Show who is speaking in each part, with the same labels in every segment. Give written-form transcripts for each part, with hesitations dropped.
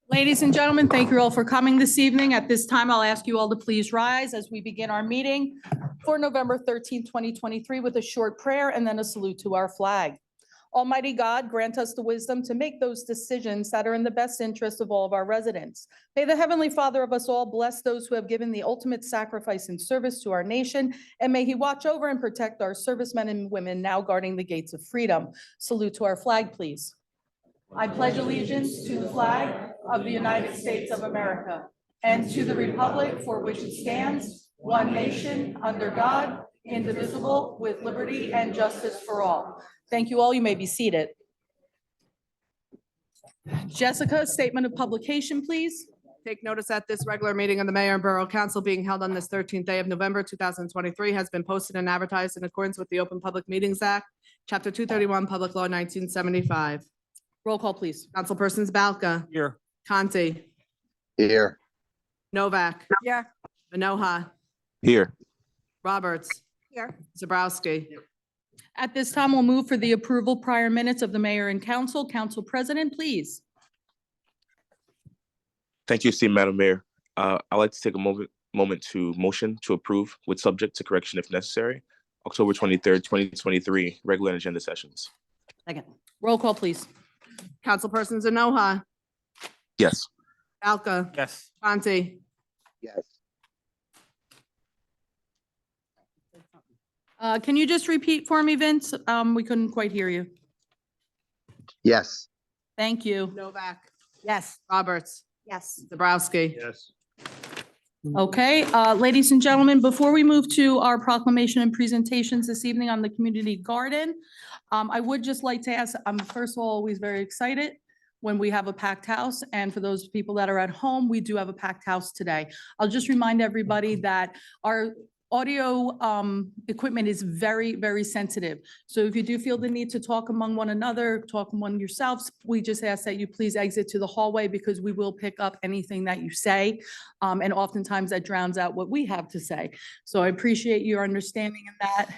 Speaker 1: Ladies and gentlemen, thank you all for coming this evening. At this time, I'll ask you all to please rise as we begin our meeting for November 13th, 2023, with a short prayer and then a salute to our flag. Almighty God, grant us the wisdom to make those decisions that are in the best interest of all of our residents. May the Heavenly Father of us all bless those who have given the ultimate sacrifice in service to our nation, and may He watch over and protect our servicemen and women now guarding the gates of freedom. Salute to our flag, please. I pledge allegiance to the flag of the United States of America and to the republic for which it stands, one nation, under God, indivisible, with liberty and justice for all. Thank you all. You may be seated. Jessica, statement of publication, please.
Speaker 2: Take notice that this regular meeting of the Mayor and Borough Council being held on this 13th day of November 2023 has been posted and advertised in accordance with the Open Public Meetings Act, Chapter 231, Public Law 1975.
Speaker 1: Roll call, please.
Speaker 2: Councilpersons Balca.
Speaker 3: Here.
Speaker 2: Conti.
Speaker 4: Here.
Speaker 2: Novak.
Speaker 1: Here.
Speaker 2: Manoha.
Speaker 3: Here.
Speaker 2: Roberts.
Speaker 1: Here.
Speaker 2: Zabrowski.
Speaker 1: At this time, we'll move for the approval prior minutes of the mayor and council. Council President, please.
Speaker 3: Thank you, esteemed Madam Mayor. I'd like to take a moment to motion to approve with subject to correction if necessary. October 23rd, 2023, regular agenda sessions.
Speaker 1: Second. Roll call, please.
Speaker 2: Councilpersons Manoha.
Speaker 3: Yes.
Speaker 2: Balca.
Speaker 3: Yes.
Speaker 2: Conti.
Speaker 4: Yes.
Speaker 1: Can you just repeat for me, Vince? We couldn't quite hear you.
Speaker 4: Yes.
Speaker 1: Thank you.
Speaker 2: Novak.
Speaker 1: Yes.
Speaker 2: Roberts.
Speaker 1: Yes.
Speaker 2: Zabrowski.
Speaker 3: Yes.
Speaker 1: Okay, ladies and gentlemen, before we move to our proclamation and presentations this evening on the community garden, I would just like to ask, I'm first of all always very excited when we have a packed house. And for those people that are at home, we do have a packed house today. I'll just remind everybody that our audio equipment is very, very sensitive. So if you do feel the need to talk among one another, talk among yourselves, we just ask that you please exit to the hallway because we will pick up anything that you say. And oftentimes that drowns out what we have to say. So I appreciate your understanding in that.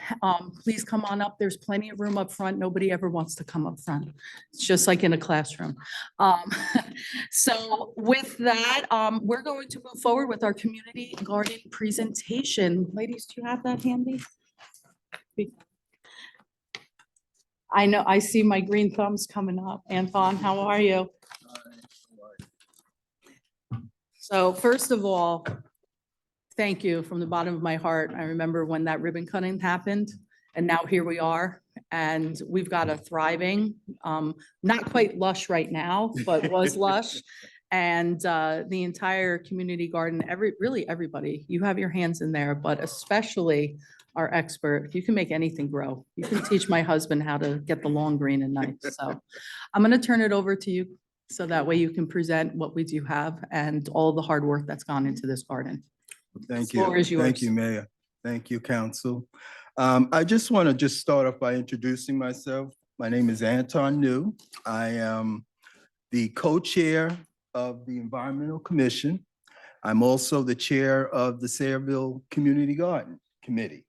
Speaker 1: Please come on up. There's plenty of room up front. Nobody ever wants to come up front. It's just like in a classroom. So with that, we're going to move forward with our community garden presentation. Ladies, do you have that handy? I know, I see my green thumbs coming up. Anton, how are you? So first of all, thank you from the bottom of my heart. I remember when that ribbon cutting happened, and now here we are. And we've got a thriving, not quite lush right now, but was lush. And the entire community garden, really everybody, you have your hands in there, but especially our expert. You can make anything grow. You can teach my husband how to get the long green and nice. So I'm going to turn it over to you so that way you can present what we do have and all the hard work that's gone into this garden.
Speaker 5: Thank
Speaker 1: The floor
Speaker 5: you.
Speaker 1: is yours.
Speaker 5: Thank you, Mayor. Thank you, Council. I just want to start off by introducing myself. My name is Anton New. I am the co-chair of the Environmental Commission. I'm also the chair of the Sayreville Community Garden Committee.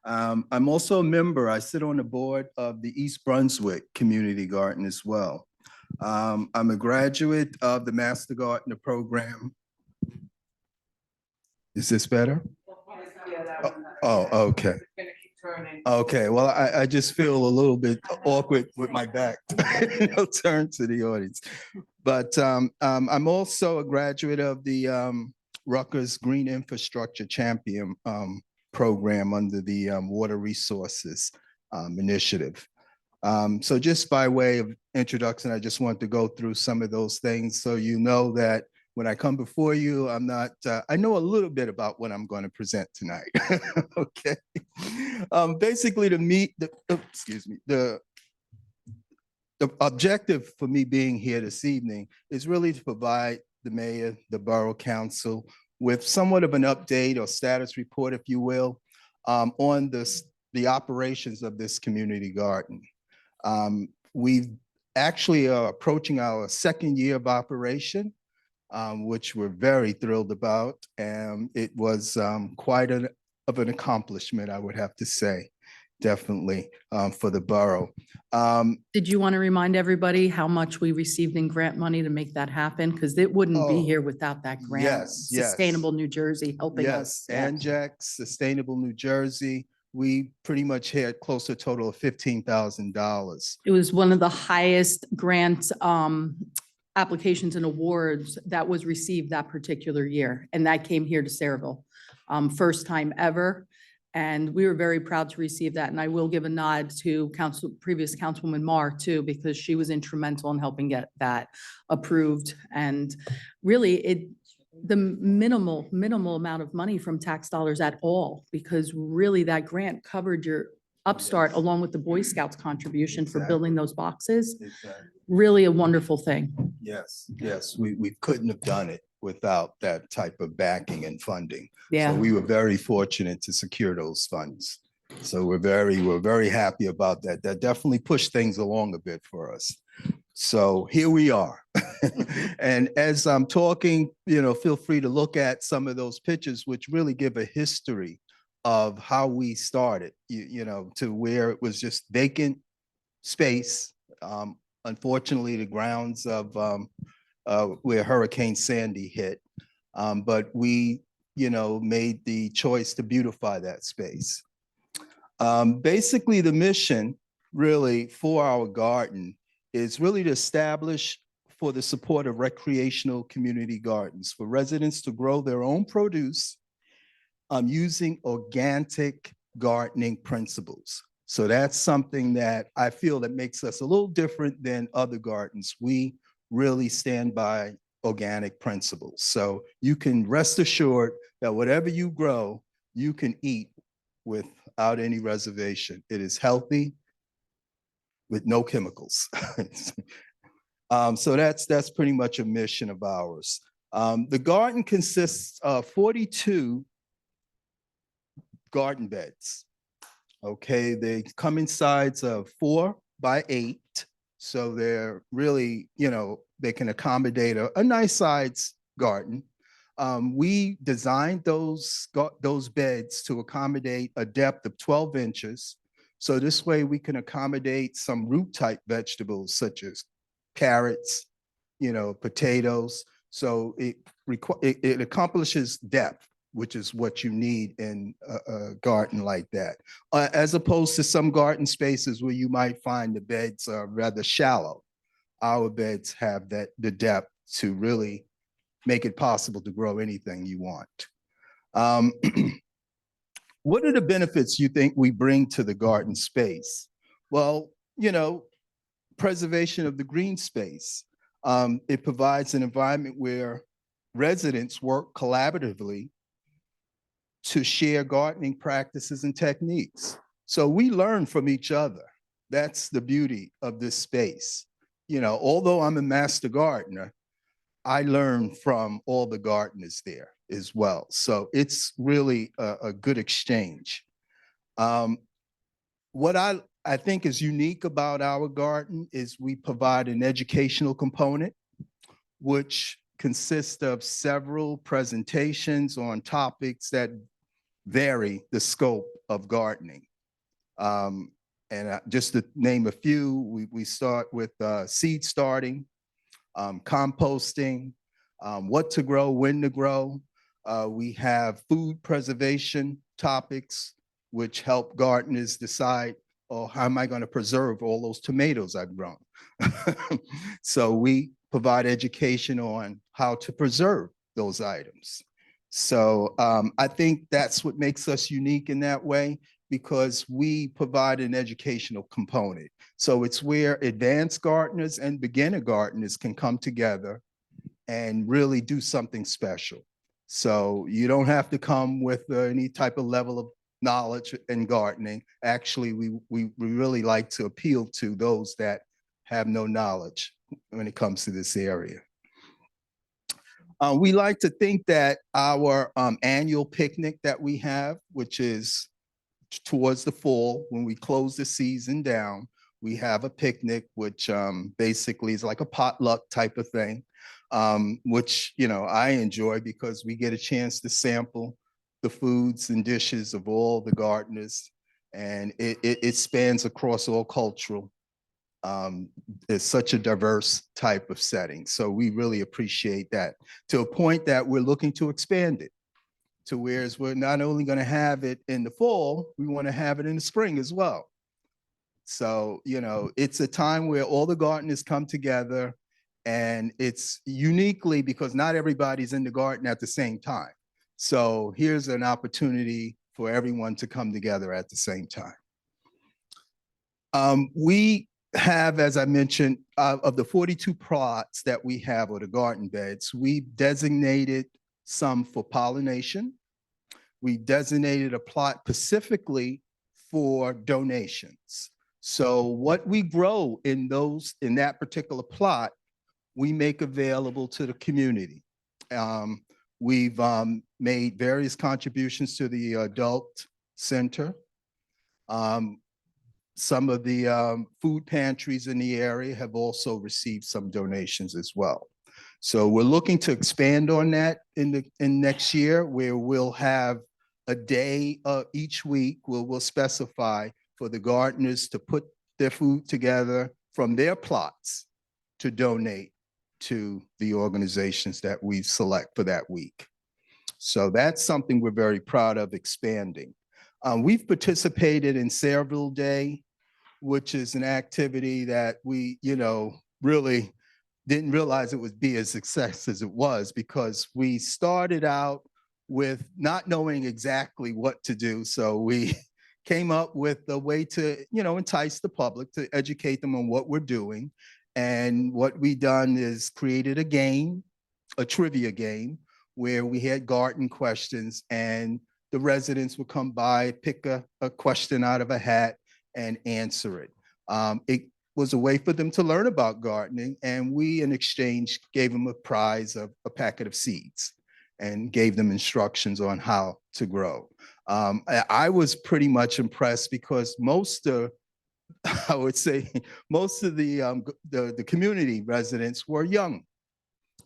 Speaker 5: I'm also a member, I sit on the board of the East Brunswick Community Garden as well. I'm a graduate of the Master Gardener program. Is this better? Oh, okay. Okay, well, I just feel a little bit awkward with my back. I'll turn to the audience. But I'm also a graduate of the Rutgers Green Infrastructure Champion program under the Water Resources Initiative. So just by way of introduction, I just want to go through some of those things so you know that when I come before you, I'm not, I know a little bit about what I'm going to present tonight. Okay. Basically to meet the, the objective for me being here this evening is really to provide the mayor, the borough council with somewhat of an update or status report, if you will, on the operations of this community garden. We actually are approaching our second year of operation, which we're very thrilled about. And it was quite of an accomplishment, I would have to say. definitely for the borough.
Speaker 1: Did you want to remind everybody how much we received in grant money to make that happen? Because it wouldn't be
Speaker 5: Oh,
Speaker 1: here without that grant.
Speaker 5: yes, yes.
Speaker 1: Sustainable New Jersey helping
Speaker 5: Yes,
Speaker 1: us. Yeah.
Speaker 5: Anjac, Sustainable New Jersey, we pretty much had close to a total of $15,000.
Speaker 1: It was one of the highest grant applications and awards that was received that particular year. And that came here to Saraville, first time ever. And we were very proud to receive that. And I will give a nod to previous Councilwoman Marr too, because she was instrumental in helping get that approved. And really the minimal amount of money from tax dollars at all, because really that grant covered your Upstart along with the Boy Scouts contribution for building those boxes.
Speaker 5: Exactly.
Speaker 1: Really a wonderful thing.
Speaker 5: Yes, yes, we couldn't have done it without that type of backing and funding. So
Speaker 1: Yeah.
Speaker 5: we were very fortunate to secure those funds. So we're very happy about that. That definitely pushed things along a bit for us. So here we are. And as I'm talking, feel free to look at some of those pictures, which really give a history of how we started, to where it was just vacant space. Unfortunately, the grounds of where Hurricane Sandy hit. But we, made the choice to beautify that space. Basically, the mission really for our garden is really to establish for the support of recreational community gardens for residents to grow their own produce using organic gardening principles. So that's something that I feel that makes us a little different than other gardens. We really stand by organic principles. So you can rest assured that whatever you grow, you can eat without any reservation. It is healthy with no chemicals. So that's pretty much a mission of ours. The garden consists of 42 garden beds. Okay, they come in sides of 4 by 8. So they're really, they can accommodate a nice size garden. We designed those beds to accommodate a depth of 12 inches. So this way we can accommodate some root type vegetables such as carrots, potatoes. So it accomplishes depth, which is what you need in a garden like that. As opposed to some garden spaces where you might find the beds are rather shallow. Our beds have the depth to really make it possible to grow anything you want. What are the benefits you think we bring to the garden space? Well, preservation of the green space. It provides an environment where residents work collaboratively to share gardening practices and techniques. So we learn from each other. That's the beauty of this space. Although I'm a master gardener, I learn from all the gardeners there as well. So it's really a good exchange. What I think is unique about our garden is we provide an educational component, which consists of several presentations on topics that vary the scope of gardening. And just to name a few, we start with seed starting, composting, what to grow, when to grow. We have food preservation topics, which help gardeners decide, oh, how am I going to preserve all those tomatoes I've grown? So we provide education on how to preserve those items. So I think that's what makes us unique in that way, because we provide an educational component. So it's where advanced gardeners and beginner gardeners can come together and really do something special. So you don't have to come with any type of level of knowledge in gardening. Actually, we really like to appeal to those that have no knowledge when it comes to this area. We like to think that our annual picnic that we have, which is towards the fall, when we close the season down, we have a picnic, which basically is like a potluck type of thing, which, I enjoy because we get a chance to sample the foods and dishes of all the gardeners. And it spans across all cultural. It's such a diverse type of setting. So we really appreciate that, to a point that we're looking to expand it to whereas we're not only going to have it in the fall, we want to have it in the spring as well. So, you know, it's a time where all the gardeners come together, and it's uniquely because not everybody's in the garden at the same time. So here's an opportunity for everyone to come together at the same time. We have, as I mentioned, of the 42 plots that we have, or the garden beds, we designated some for pollination. We designated a plot specifically for donations. So what we grow in that particular plot, we make available to the community. We've made various contributions to the adult center. Some of the food pantries in the area have also received some donations as well. So we're looking to expand on that in next year, where we'll have a day each week where we'll specify for the gardeners to put their food together from their plots to donate to the organizations that we select for that week. So that's something we're very proud of expanding. We've participated in Sayreville Day, which is an activity that we, you know, really didn't realize it would be a success as it was, because we started out with not knowing exactly what to do. So we came up with a way to, you know, entice the public, to educate them on what we're doing. And what we done is created a game, a trivia game, where we had garden questions, and the residents would come by, pick a question out of a hat and answer it. It was a way for them to learn about gardening, and we, in exchange, gave them a prize of a packet of seeds and gave them instructions on how to grow. I was pretty much impressed because most of, I would say, most of the community residents were young,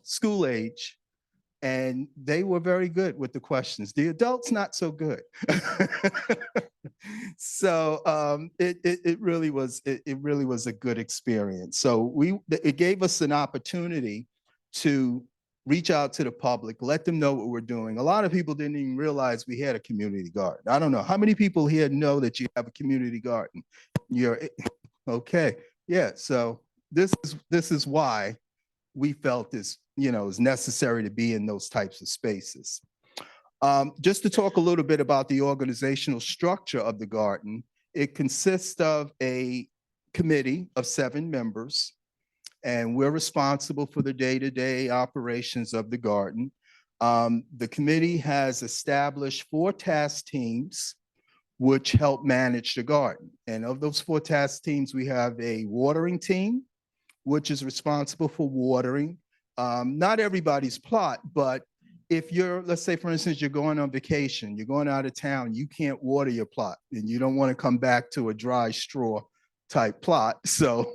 Speaker 5: school age, and they were very good with the questions. The adults, not so good. So it really was a good experience. So it gave us an opportunity to reach out to the public, let them know what we're doing. A lot of people didn't even realize we had a community garden. I don't know how many people here know that you have a community garden. You're okay, yeah. So this is why we felt this, you know, is necessary to be in those types of spaces. Just to talk a little bit about the organizational structure of the garden, it consists of a committee of 7 members, and we're responsible for the day-to-day operations of the garden. The committee has established 4 task teams which help manage the garden. And of those 4 task teams, we have a watering team, which is responsible for watering. Not everybody's plot, but if you're, let's say, for instance, you're going on vacation, you're going out of town, you can't water your plot, and you don't want to come back to a dry straw type plot. So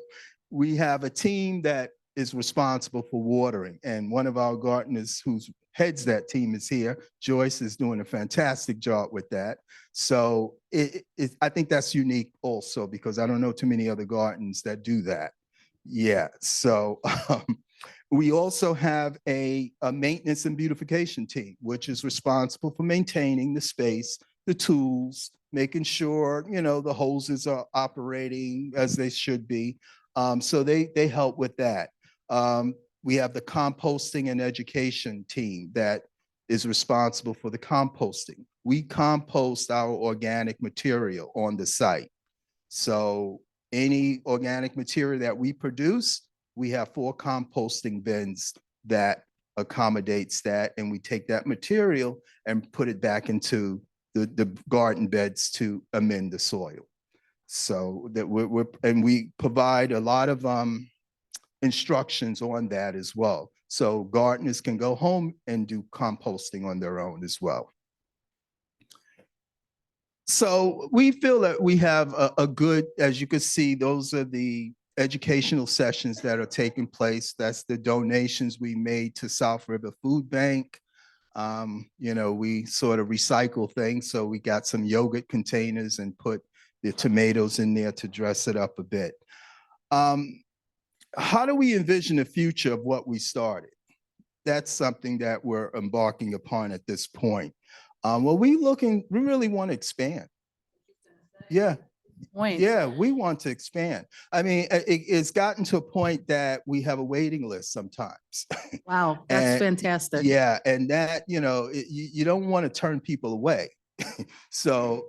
Speaker 5: we have a team that is responsible for watering. And one of our gardeners who heads that team is here. Joyce is doing a fantastic job with that. So I think that's unique also, because I don't know too many other gardens that do that. Yeah, so we also have a maintenance and beautification team, which is responsible for maintaining the space, the tools, making sure, you know, the hoses are operating as they should be. So they help with that. We have the composting and education team that is responsible for the composting. We compost our organic material on the site. So any organic material that we produce, we have 4 composting bins that accommodates that, and we take that material and put it back into the garden beds to amend the soil. So that we provide a lot of instructions on that as well. So gardeners can go home and do composting on their own as well. So we feel that we have a good, as you can see, those are the educational sessions that are taking place. That's the donations we made to South River Food Bank. You know, we sort of recycle things. So we got some yogurt containers and put the tomatoes in there to dress it up a bit. How do we envision the future of what we started? That's something that we're embarking upon at this point. Well, we really want to expand. Yeah,
Speaker 1: Point.
Speaker 5: yeah, we want to expand. I mean, it's gotten to a point that we have a waiting list sometimes.
Speaker 1: Wow, that's
Speaker 5: And
Speaker 1: fantastic.
Speaker 5: yeah, and that, you don't want to turn people away. So,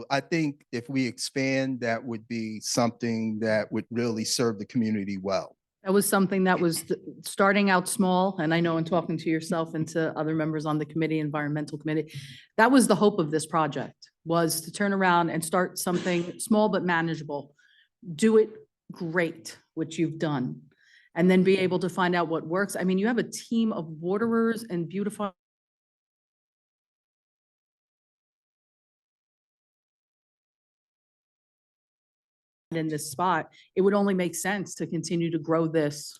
Speaker 5: I think if we expand, that would be something that would really serve the community well.
Speaker 1: That was something that was starting out small, and I know in talking to yourself and to other members on the committee, environmental committee, that was the hope of this project, was to turn around and start something small but manageable. Do it great, which you've done, and then be able to find out what works. I mean, you have a team of waterers and beautiful in this spot. It would only make sense to continue to grow this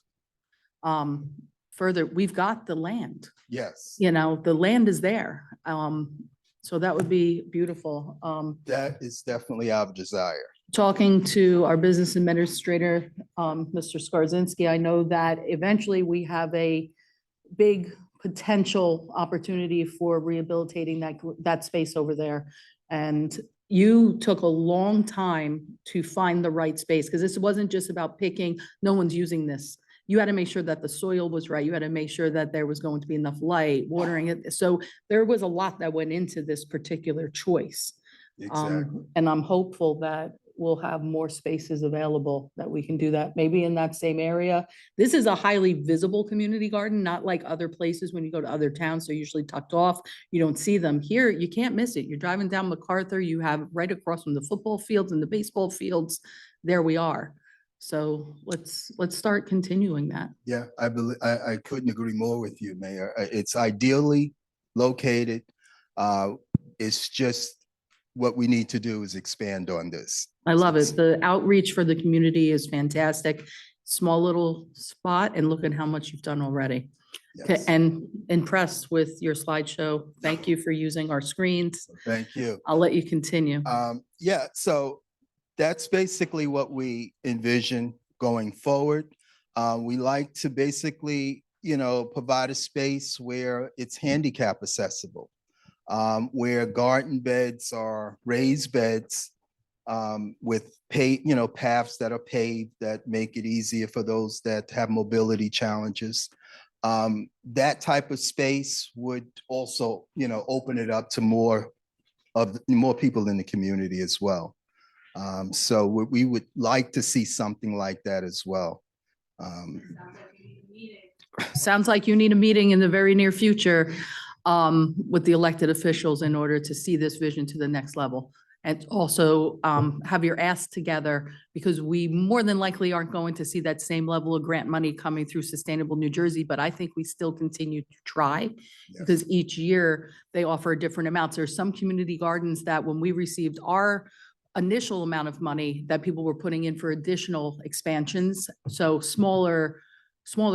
Speaker 1: further. We've got the land,
Speaker 5: Yes,
Speaker 1: the land is there. So that would be beautiful.
Speaker 5: that is definitely our desire.
Speaker 1: Talking to our business administrator, Mr. Skarzinski, I know that eventually we have a big potential opportunity for rehabilitating that space over there. And you took a long time to find the right space, because this wasn't just about picking, no one's using this. You had to make sure that the soil was right. You had to make sure that there was going to be enough light, watering it. So there was a lot that went into this particular choice.
Speaker 5: Exactly.
Speaker 1: And I'm hopeful that we'll have more spaces available that we can do that, maybe in that same area. This is a highly visible community garden, not like other places when you go to other towns, they're usually tucked off. You don't see them. Here, you can't miss it. You're driving down MacArthur, you have right across from the football fields and the baseball fields. There we are. So let's start continuing that.
Speaker 5: Yeah, I believe, I couldn't agree more with you, Mayor. It's ideally located. It's just what we need to do is expand on this.
Speaker 1: I love it. The outreach for the community is fantastic. Small little spot, and look at how much you've done already. Okay,
Speaker 5: Yes.
Speaker 1: and impressed with your slideshow. Thank you for using our screens.
Speaker 5: Thank you.
Speaker 1: I'll let you continue.
Speaker 5: Yeah, so that's basically what we envision going forward. We like to basically, provide a space where it's handicap accessible, where garden beds are raised beds, with paths that are paved that make it easier for those that have mobility challenges. That type of space would also, open it up to more people in the community as well. So we would like to see something like that as well.
Speaker 1: Sounds like you need a meeting in the very near future with the elected officials in order to see this vision to the next level. And also have your ass together, because we more than likely aren't going to see that same level of grant money coming through Sustainable New Jersey, but I think we still continue to try, because each year they offer different amounts. There's some community gardens that when we received our initial amount of money, that people were putting in for additional expansions. So smaller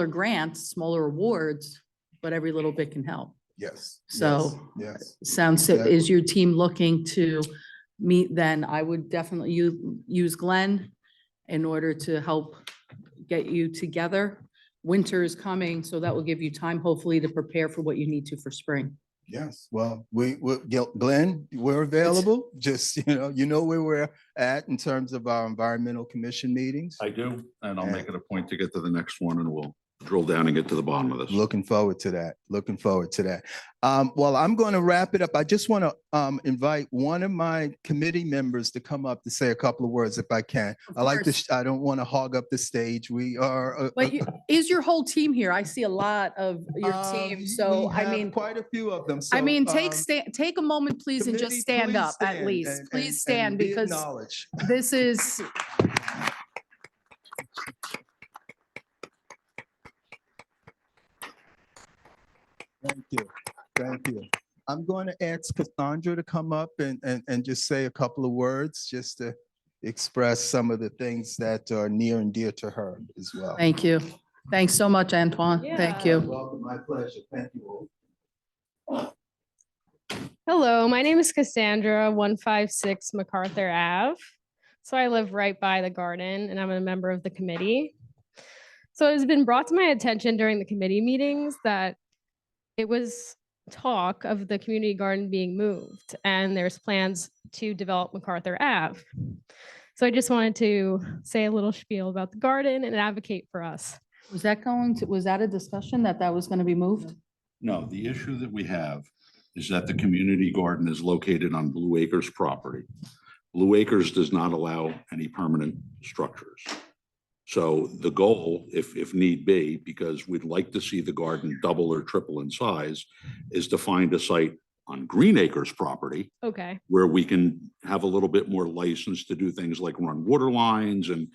Speaker 1: grants, smaller awards, but every little bit can help.
Speaker 5: Yes.
Speaker 1: So
Speaker 5: Yes.
Speaker 1: sounds,
Speaker 5: Exactly.
Speaker 1: is your team looking to meet then? I would definitely use Glenn in order to help get you together. Winter is coming, so that will give you time hopefully to prepare for what you need to for spring.
Speaker 5: Yes, well, Glenn, we're available. Just, you know where we're at in terms of our environmental commission meetings.
Speaker 6: I do, and I'll make it a point to get to the next one, and we'll drill down and get to the bottom of this.
Speaker 5: Looking forward to that. Looking forward to that. Well, I'm going to wrap it up. I just want to invite one of my committee members to come up to say a couple of words if I can.
Speaker 1: Of
Speaker 5: I like
Speaker 1: course.
Speaker 5: to, I don't want to hog up the stage. We are.
Speaker 1: But is your whole team here? I see a lot of your team, so
Speaker 5: we
Speaker 1: I
Speaker 5: have
Speaker 1: mean,
Speaker 5: quite a few of them.
Speaker 1: I
Speaker 5: So,
Speaker 1: mean, take a moment, please, and just
Speaker 5: committee,
Speaker 1: stand
Speaker 5: please
Speaker 1: up at
Speaker 5: stand
Speaker 1: least.
Speaker 5: and-
Speaker 1: Please
Speaker 5: and
Speaker 1: stand,
Speaker 5: be
Speaker 1: because
Speaker 5: acknowledged.
Speaker 1: this is,
Speaker 5: Thank you. Thank you. I'm going to ask Cassandra to come up and just say a couple of words, just to express some of the things that are near and dear to her as well.
Speaker 1: thank you. Thanks so much, Antoine. Thank you.
Speaker 5: Welcome, my pleasure. Thank you all.
Speaker 7: Hello, my name is Cassandra, 156 MacArthur Ave. So I live right by the garden and I'm a member of the committee. So it has been brought to my attention during the committee meetings that it was talk of the community garden being moved and there's plans to develop MacArthur Ave. So I just wanted to say a little spiel about the garden and advocate for us.
Speaker 1: Was that a discussion that was going to be moved?
Speaker 6: No, the issue that we have is that the community garden is located on Blue Acres property. Blue Acres does not allow any permanent structures. So the goal, if need be, because we'd like to see the garden double or triple in size, is to find a site on Green Acres property
Speaker 7: Okay,
Speaker 6: where we can have a little bit more license to do things like run water lines and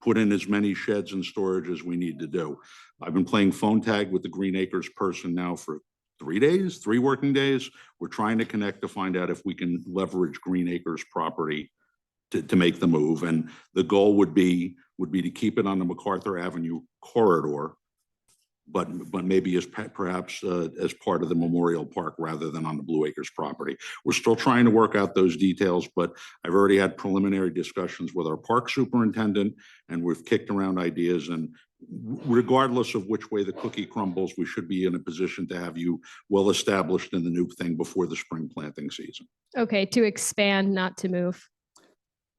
Speaker 6: put in as many sheds and storage as we need to do. I've been playing phone tag with the Green Acres person now for 3 working days. We're trying to connect to find out if we can leverage Green Acres property to make the move. And the goal would be to keep it on the MacArthur Avenue corridor, but maybe perhaps as part of the Memorial Park rather than on the Blue Acres property. We're still trying to work out those details, but I've already had preliminary discussions with our park superintendent and we've kicked around ideas, and regardless of which way the cookie crumbles, we should be in a position to have you well established in the new thing before the spring planting season.
Speaker 7: okay, to expand, not to move.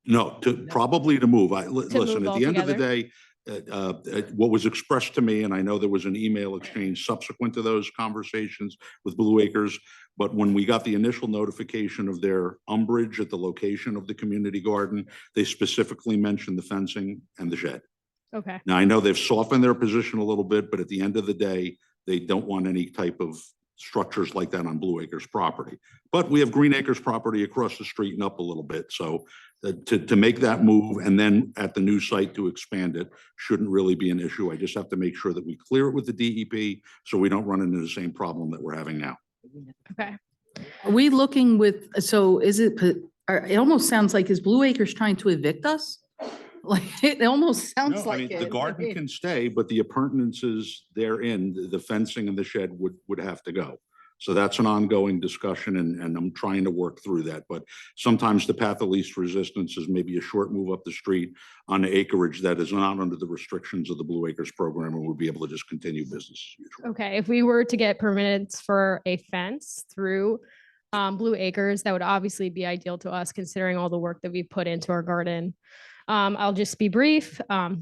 Speaker 6: No, probably to move. Listen,
Speaker 7: move
Speaker 6: at the end of the
Speaker 7: altogether?
Speaker 6: day, what was expressed to me, and I know there was an email exchange subsequent to those conversations with Blue Acres, but when we got the initial notification of their umbrage at the location of the community garden, they specifically mentioned the fencing and the shed.
Speaker 7: Okay,
Speaker 6: Now, I know they've softened their position a little bit, but at the end of the day, they don't want any type of structures like that on Blue Acres property. But we have Green Acres property across the street and up a little bit. So to make that move and then at the new site to expand it shouldn't really be an issue. I just have to make sure that we clear it with the DEP so we don't run into the same problem that we're having now.
Speaker 7: okay.
Speaker 1: Are we looking so it almost sounds like, is Blue Acres trying to evict us? Like, it almost sounds
Speaker 6: No, I
Speaker 1: like
Speaker 6: mean, the
Speaker 1: it.
Speaker 6: garden can stay, but the appurtenances therein, the fencing and the shed would have to go. So that's an ongoing discussion and I'm trying to work through that. But sometimes the path of least resistance is maybe a short move up the street on the acreage that is not under the restrictions of the Blue Acres program and we'll be able to just continue business as usual.
Speaker 7: Okay, if we were to get permits for a fence through Blue Acres, that would obviously be ideal to us considering all the work that we've put into our garden. I'll just be brief.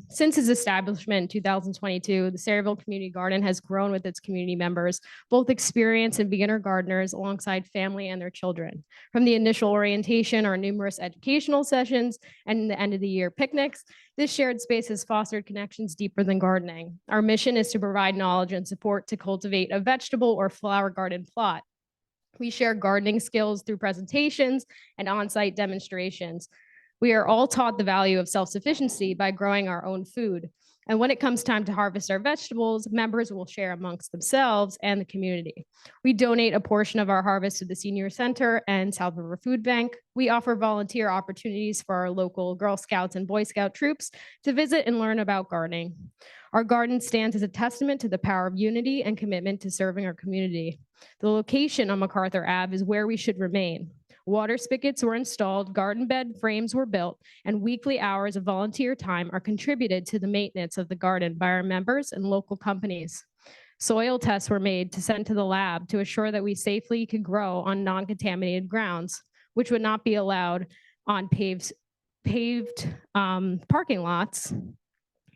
Speaker 7: Since its establishment in 2022, the Sayreville Community Garden has grown with its community members, both experienced and beginner gardeners alongside family and their children. From the initial orientation or numerous educational sessions and the end of the year picnics, this shared space has fostered connections deeper than gardening. Our mission is to provide knowledge and support to cultivate a vegetable or flower garden plot. We share gardening skills through presentations and on-site demonstrations. We are all taught the value of self-sufficiency by growing our own food. And when it comes time to harvest our vegetables, members will share amongst themselves and the community. We donate a portion of our harvest to the Senior Center and South River Food Bank. We offer volunteer opportunities for our local Girl Scouts and Boy Scout troops to visit and learn about gardening. Our garden stands as a testament to the power of unity and commitment to serving our community. The location on MacArthur Ave is where we should remain. Water spigots were installed, garden bed frames were built, and weekly hours of volunteer time are contributed to the maintenance of the garden by our members and local companies. Soil tests were made to send to the lab to assure that we safely could grow on non-contaminated grounds, which would not be allowed on paved parking lots.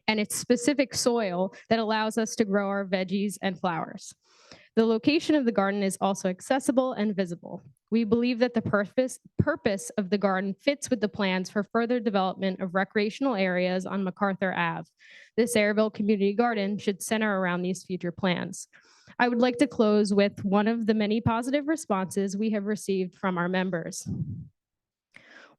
Speaker 7: And it's specific soil that allows us to grow our veggies and flowers. The location of the garden is also accessible and visible. We believe that the purpose of the garden fits with the plans for further development of recreational areas on MacArthur Ave. The Sayreville Community Garden should center around these future plans. I would like to close with one of the many positive responses we have received from our members.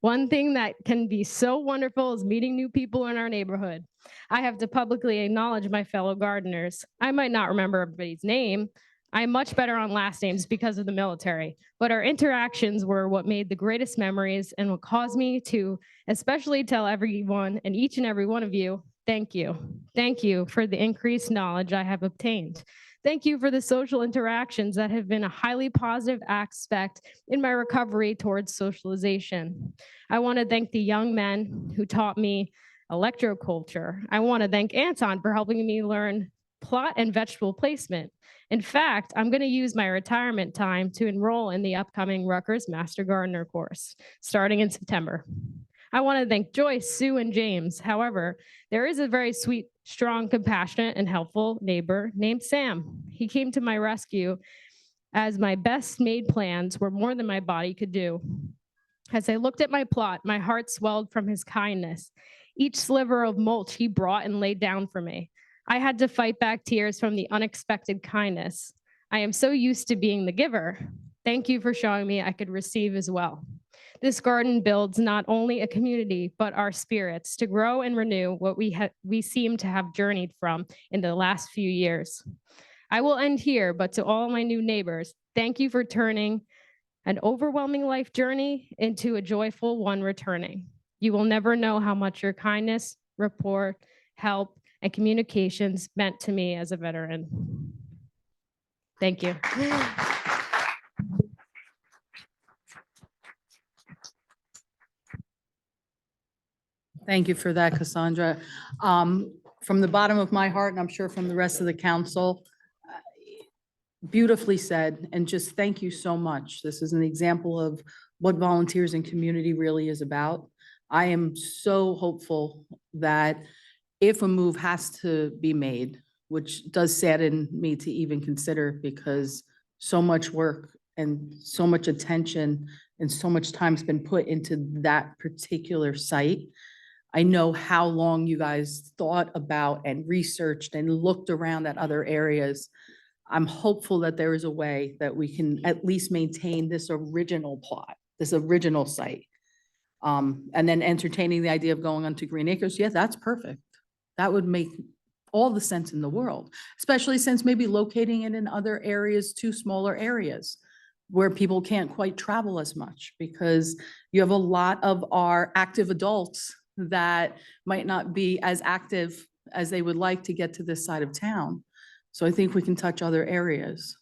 Speaker 7: One thing that can be so wonderful is meeting new people in our neighborhood. I have to publicly acknowledge my fellow gardeners. I might not remember everybody's name. I'm much better on last names because of the military, but our interactions were what made the greatest memories and what caused me to especially tell everyone and each and every one of you, thank you. Thank you for the increased knowledge I have obtained. Thank you for the social interactions that have been a highly positive aspect in my recovery towards socialization. I want to thank the young men who taught me electroculture. I want to thank Anton for helping me learn plot and vegetable placement. In fact, I'm going to use my retirement time to enroll in the upcoming Rutgers Master Gardener course starting in September. I want to thank Joyce, Sue, and James. However, there is a very sweet, strong, compassionate, and helpful neighbor named Sam. He came to my rescue as my best made plans were more than my body could do. As I looked at my plot, my heart swelled from his kindness. Each sliver of mulch he brought and laid down for me. I had to fight back tears from the unexpected kindness. I am so used to being the giver. Thank you for showing me I could receive as well. This garden builds not only a community, but our spirits to grow and renew what we seem to have journeyed from in the last few years. I will end here, but to all my new neighbors, thank you for turning an overwhelming life journey into a joyful one returning. You will never know how much your kindness, rapport, help, and communications meant to me as a veteran. Thank you.
Speaker 1: Thank you for that, Cassandra. From the bottom of my heart, and I'm sure from the rest of the council, beautifully said, and just thank you so much. This is an example of what volunteers and community really is about. I am so hopeful that if a move has to be made, which does sadden me to even consider because so much work and so much attention and so much time's been put into that particular site. I know how long you guys thought about and researched and looked around at other areas. I'm hopeful that there is a way that we can at least maintain this original plot, this original site. And then entertaining the idea of going onto Green Acres, yeah, that's perfect. That would make all the sense in the world, especially since maybe locating it in other areas, too smaller areas where people can't quite travel as much because you have a lot of our active adults that might not be as active as they would like to get to this side of town. So I think we can touch other areas.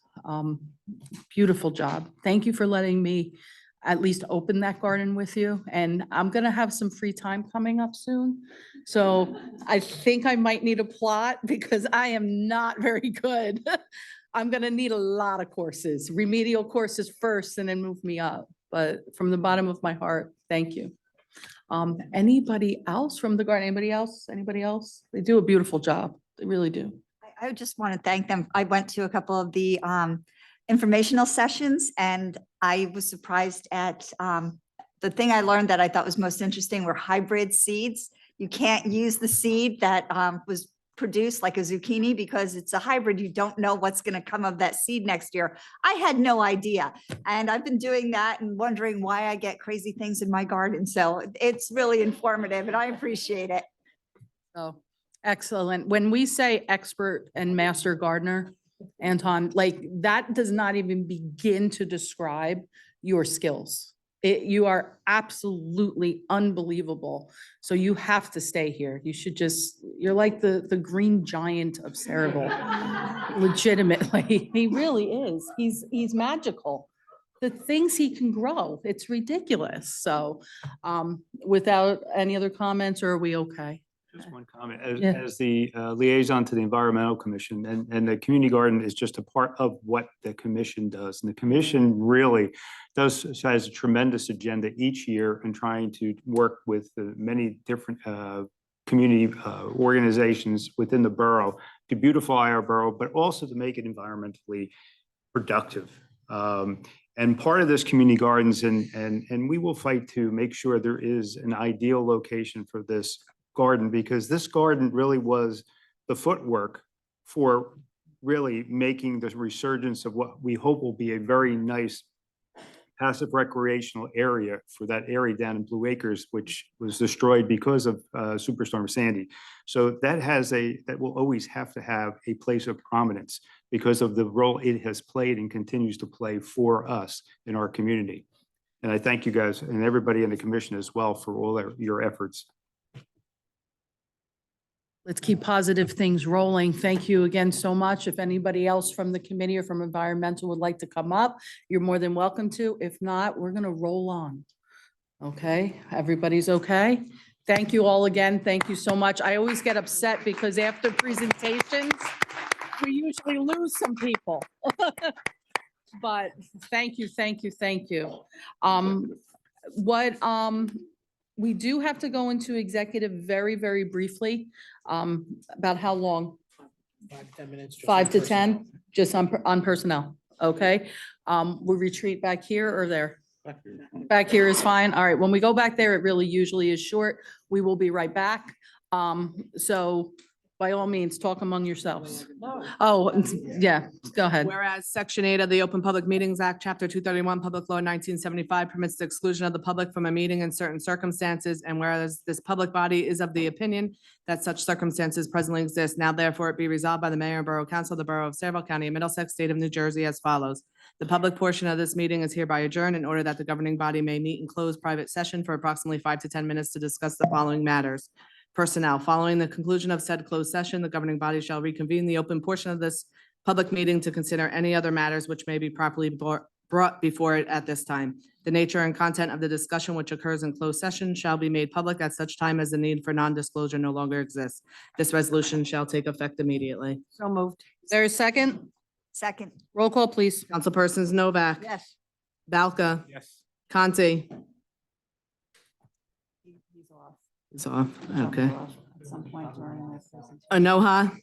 Speaker 1: Beautiful job. Thank you for letting me at least open that garden with you. And I'm gonna have some free time coming up soon. So I think I might need a plot because I am not very good. I'm gonna need a lot of courses, remedial courses first and then move me up. But from the bottom of my heart, thank you. Anybody else from the garden? Anybody else? Anybody else? They do a beautiful job. They really do.
Speaker 8: I just want to thank them. I went to a couple of the informational sessions and I was surprised at the thing I learned that I thought was most interesting were hybrid seeds. You can't use the seed that was produced like a zucchini because it's a hybrid. You don't know what's going to come of that seed next year. I had no idea. And I've been doing that and wondering why I get crazy things in my garden. So it's really informative and I appreciate it.
Speaker 1: Oh, excellent. When we say expert and master gardener, Anton, like that does not even begin to describe your skills. You are absolutely unbelievable. So you have to stay here. You should just, you're like the green giant of Saraville. Legitimately, he really is. He's magical. The things he can grow, it's ridiculous. So without any other comments, or are we okay?
Speaker 9: Just one comment,
Speaker 1: Yeah.
Speaker 9: as the liaison to the Environmental Commission, and the community garden is just a part of what the commission does. And the commission really has a tremendous agenda each year in trying to work with the many different community organizations within the borough to beautify our borough, but also to make it environmentally productive. And part of this community gardens, and we will fight to make sure there is an ideal location for this garden, because this garden really was the footwork for really making the resurgence of what we hope will be a very nice passive recreational area for that area down in Blue Acres, which was destroyed because of Superstorm Sandy. So that will always have to have a place of prominence because of the role it has played and continues to play for us in our community. And I thank you guys and everybody in the commission as well for all your efforts.
Speaker 1: Let's keep positive things rolling. Thank you again so much. If anybody else from the committee or from environmental would like to come up, you're more than welcome to. If not, we're going to roll on. Okay, everybody's okay? Thank you all again. Thank you so much. I always get upset because after presentations, we usually lose some people. But thank you, thank you, thank you. We do have to go into executive very, very briefly. About how long?
Speaker 10: 5 to 10 minutes. just
Speaker 1: 5
Speaker 10: on
Speaker 1: to
Speaker 10: personnel.
Speaker 1: 10, just on personnel, okay? We retreat back here or there? Back here is fine. All right, when we go back there, it really usually is short. We will be right back. So by all means, talk among yourselves. Oh, yeah, go ahead.
Speaker 2: Whereas Section 8 of the Open Public Meetings Act, Chapter 231, Public Law 1975 permits the exclusion of the public from a meeting in certain circumstances, and whereas this public body is of the opinion that such circumstances presently exist, now therefore it be resolved by the Mayor and Borough Council of the Borough of Saraville, County of Middlesex, State of New Jersey as follows. The public portion of this meeting is hereby adjourned in order that the governing body may meet in closed private session for approximately 5 to 10 minutes to discuss the following matters. Personnel. Following the conclusion of said closed session, the governing body shall reconvene the open portion of this public meeting to consider any other matters which may be properly brought before it at this time. The nature and content of the discussion which occurs in closed session shall be made public at such time as the need for non-disclosure no longer exists. This resolution shall take effect immediately.
Speaker 8: So moved.
Speaker 1: Is there a second?
Speaker 8: Second.
Speaker 1: Roll call, please.
Speaker 2: Councilpersons Novak,
Speaker 8: Yes.
Speaker 2: Balca,
Speaker 10: Yes.
Speaker 2: Conti.
Speaker 8: He's off.
Speaker 2: It's off. Okay.
Speaker 8: At some point during this.
Speaker 2: Anoha,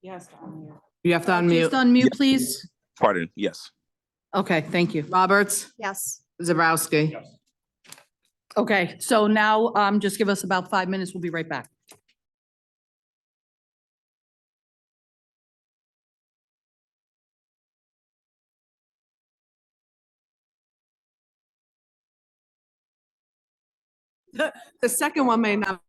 Speaker 8: Yes.
Speaker 2: you have to
Speaker 1: Just
Speaker 2: unmute.
Speaker 1: unmute, please.
Speaker 3: Pardon, yes.
Speaker 1: Okay, thank you.
Speaker 2: Roberts,
Speaker 8: Yes.
Speaker 2: Zabrowski.
Speaker 1: Okay, so now just give us about 5 minutes. We'll be right back.
Speaker 2: The second one may not.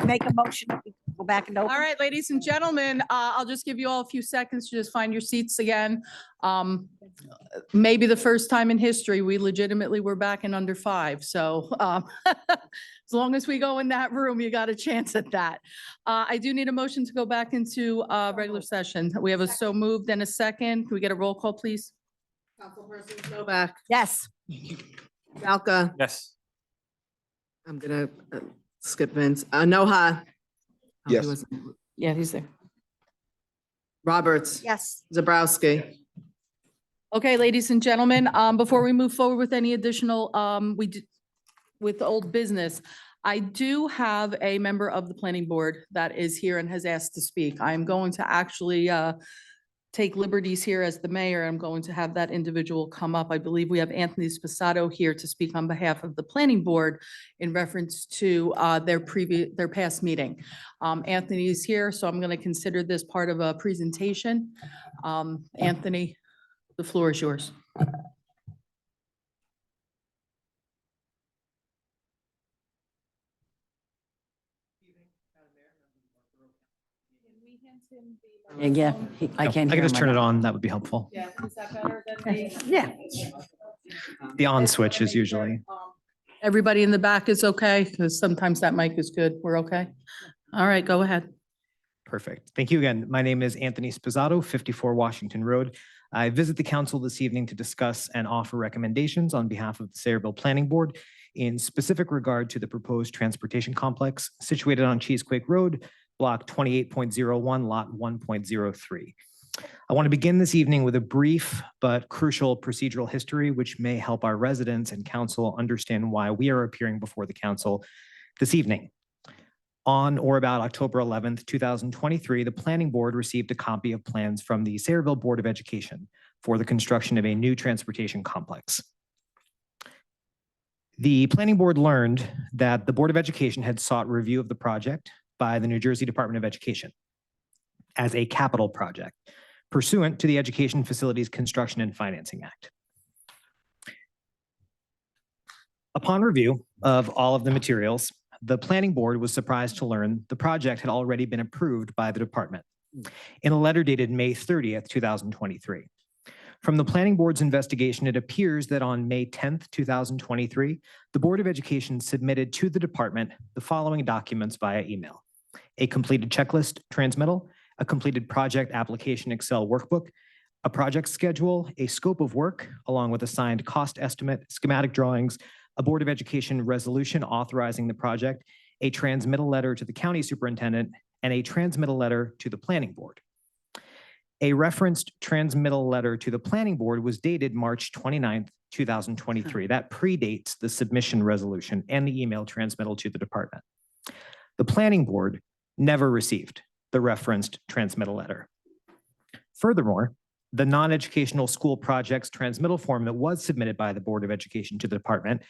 Speaker 8: Make a motion. Go back and open.
Speaker 1: All right, ladies and gentlemen, I'll just give you all a few seconds to just find your seats again. Maybe the first time in history, we legitimately were back in under 5. So as long as we go in that room, you got a chance at that. I do need a motion to go back into regular session. We have a so moved and a second. Can we get a roll call, please?
Speaker 2: Councilpersons Novak,
Speaker 8: Yes.
Speaker 2: Balca.
Speaker 10: Yes.
Speaker 2: I'm gonna skip Vince. Anoha. Oh, he
Speaker 3: Yes.
Speaker 2: wasn't.
Speaker 1: Yeah, he's there.
Speaker 2: Roberts,
Speaker 8: Yes.
Speaker 2: Zabrowski.
Speaker 1: Okay, ladies and gentlemen, before we move forward with any additional, with old business, I do have a member of the planning board that is here and has asked to speak. I'm going to actually take liberties here as the mayor. I'm going to have that individual come up. I believe we have Anthony Sposato here to speak on behalf of the planning board in reference to their past meeting. Anthony is here, so I'm going to consider this part of a presentation. Anthony, the floor is yours.
Speaker 11: Yeah, I can't
Speaker 10: I
Speaker 11: hear
Speaker 10: can just
Speaker 11: him
Speaker 10: turn
Speaker 11: right
Speaker 10: it
Speaker 11: now.
Speaker 10: on. That would be helpful.
Speaker 1: Yeah, is that better than the?
Speaker 11: Yeah.
Speaker 10: The on switch is usually.
Speaker 1: Everybody in the back is okay, because sometimes that mic is good. We're okay? All right, go ahead.
Speaker 10: Perfect. Thank you again. My name is Anthony Sposato, 54 Washington Road. I visit the council this evening to discuss and offer recommendations on behalf of the Saraville Planning Board in specific regard to the proposed transportation complex situated on Cheesequake Road, block 28.01, lot 1.03. I want to begin this evening with a brief but crucial procedural history, which may help our residents and council understand why we are appearing before the council this evening. On or about October 11th, 2023, the Planning Board received a copy of plans from the Saraville Board of Education for the construction of a new transportation complex. The Planning Board learned that the Board of Education had sought review of the project by the New Jersey Department of Education as a capital project pursuant to the Education Facilities Construction and Financing Act. Upon review of all of the materials, the planning board was surprised to learn the project had already been approved by the department in a letter dated May 30th, 2023. From the planning board's investigation, it appears that on May 10th, 2023, the Board of Education submitted to the department the following documents via email: a completed checklist transmittal, a completed project application Excel workbook, a project schedule, a scope of work, along with a signed cost estimate, schematic drawings, a Board of Education resolution authorizing the project, a transmittal letter to the county superintendent, and a transmittal letter to the planning board. A referenced transmittal letter to the planning board was dated March 29th, 2023. That predates the submission resolution and the email transmittal to the department. The planning board never received the referenced transmittal letter. Furthermore, the non-educational school projects transmittal form that was submitted by the Board of Education to the department,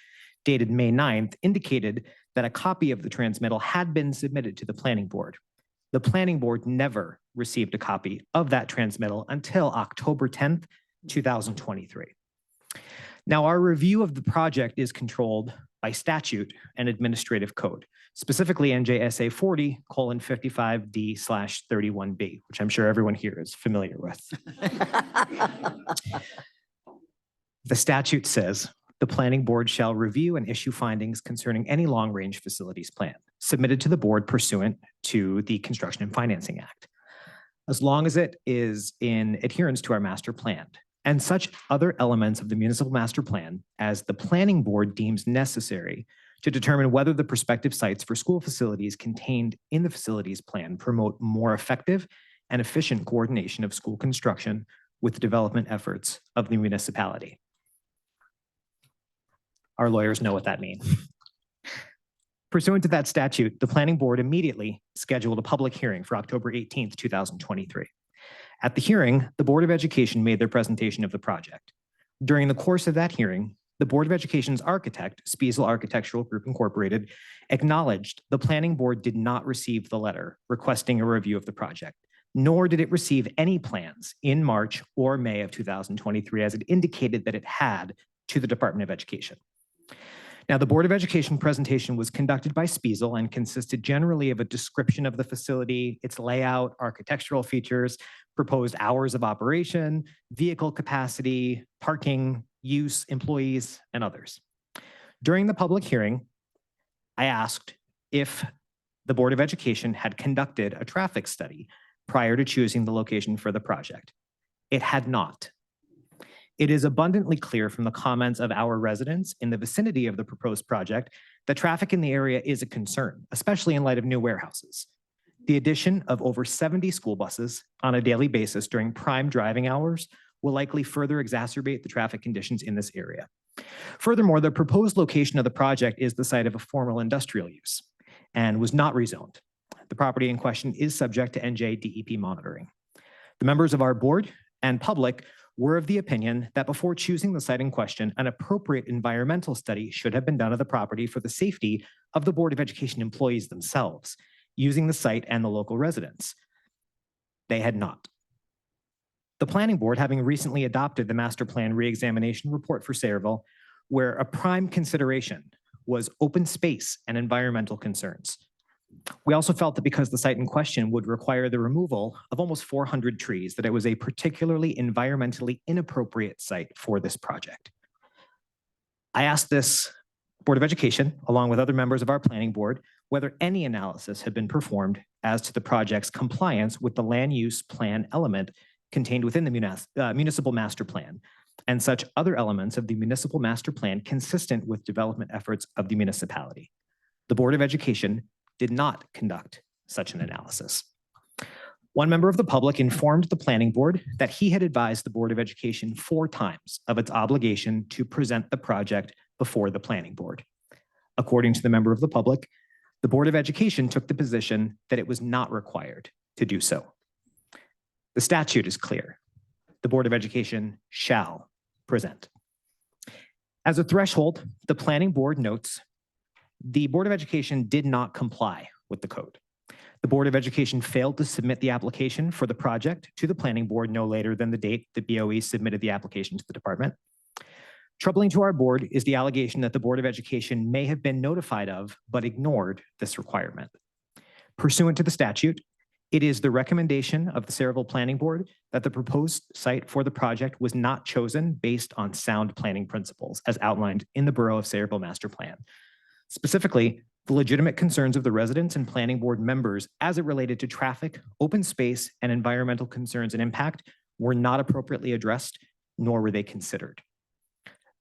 Speaker 10: dated May 9th, indicated that a copy of the transmittal had been submitted to the planning board. The planning board never received a copy of that transmittal until October 10th, 2023. Now, our review of the project is controlled by statute and administrative code, specifically NJSA 40:55D/31B, which I'm sure everyone here is familiar with. The statute says the planning board shall review and issue findings concerning any long-range facilities plan submitted to the board pursuant to the Construction and Financing Act, as long as it is in adherence to our master plan and such other elements of the municipal master plan as the planning board deems necessary to determine whether the prospective sites for school facilities contained in the facilities plan promote more effective and efficient coordination of school construction with the development efforts of the municipality. Our lawyers know what that means. Pursuant to that statute, the planning board immediately scheduled a public hearing for October 18th, 2023. At the hearing, the Board of Education made their presentation of the project. During the course of that hearing, the Board of Education's architect, Spiesel Architectural Group Incorporated, acknowledged the planning board did not receive the letter requesting a review of the project, nor did it receive any plans in March or May of 2023, as it indicated that it had to the Department of Education. Now, the Board of Education presentation was conducted by Spiesel and consisted generally of a description of the facility, its layout, architectural features, proposed hours of operation, vehicle capacity, parking, use, employees, and others. During the public hearing, I asked if the Board of Education had conducted a traffic study prior to choosing the location for the project. It had not. It is abundantly clear from the comments of our residents in the vicinity of the proposed project that traffic in the area is a concern, especially in light of new warehouses. The addition of over 70 school buses on a daily basis during prime driving hours will likely further exacerbate the traffic conditions in this area. Furthermore, the proposed location of the project is the site of a formal industrial use and was not rezoned. The property in question is subject to NJ DEP monitoring. The members of our board and public were of the opinion that before choosing the site in question, an appropriate environmental study should have been done of the property for the safety of the Board of Education employees themselves, using the site and the local residents. They had not. The planning board, having recently adopted the master plan reexamination report for Sayreville, where a prime consideration was open space and environmental concerns. We also felt that because the site in question would require the removal of almost 400 trees, that it was a particularly environmentally inappropriate site for this project. I asked this Board of Education, along with other members of our planning board, whether any analysis had been performed as to the project's compliance with the land use plan element contained within the municipal master plan and such other elements of the municipal master plan consistent with development efforts of the municipality. The Board of Education did not conduct such an analysis. One member of the public informed the planning board that he had advised the Board of Education 4 times of its obligation to present the project before the planning board. According to the member of the public, the Board of Education took the position that it was not required to do so. The statute is clear. The Board of Education shall present. As a threshold, the planning board notes the Board of Education did not comply with the code. The Board of Education failed to submit the application for the project to the planning board no later than the date the BOE submitted the application to the department. Troubling to our board is the allegation that the Board of Education may have been notified of but ignored this requirement. Pursuant to the statute, it is the recommendation of the Sayreville Planning Board that the proposed site for the project was not chosen based on sound planning principles as outlined in the Borough of Sayreville Master Plan. Specifically, the legitimate concerns of the residents and planning board members as it related to traffic, open space, and environmental concerns and impact were not appropriately addressed, nor were they considered.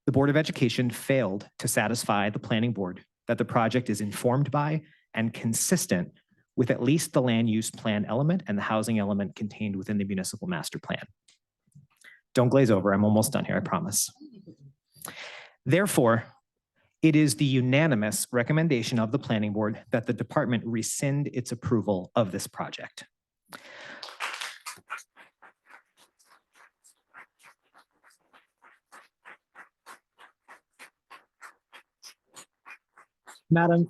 Speaker 10: The Board of Education failed to satisfy the planning board that the project is informed by and consistent with at least the land use plan element and the housing element contained within the municipal master plan. Don't glaze over, I'm almost done here, I promise. Therefore, it is the unanimous recommendation of the planning board that the department rescind its approval of this project. Madam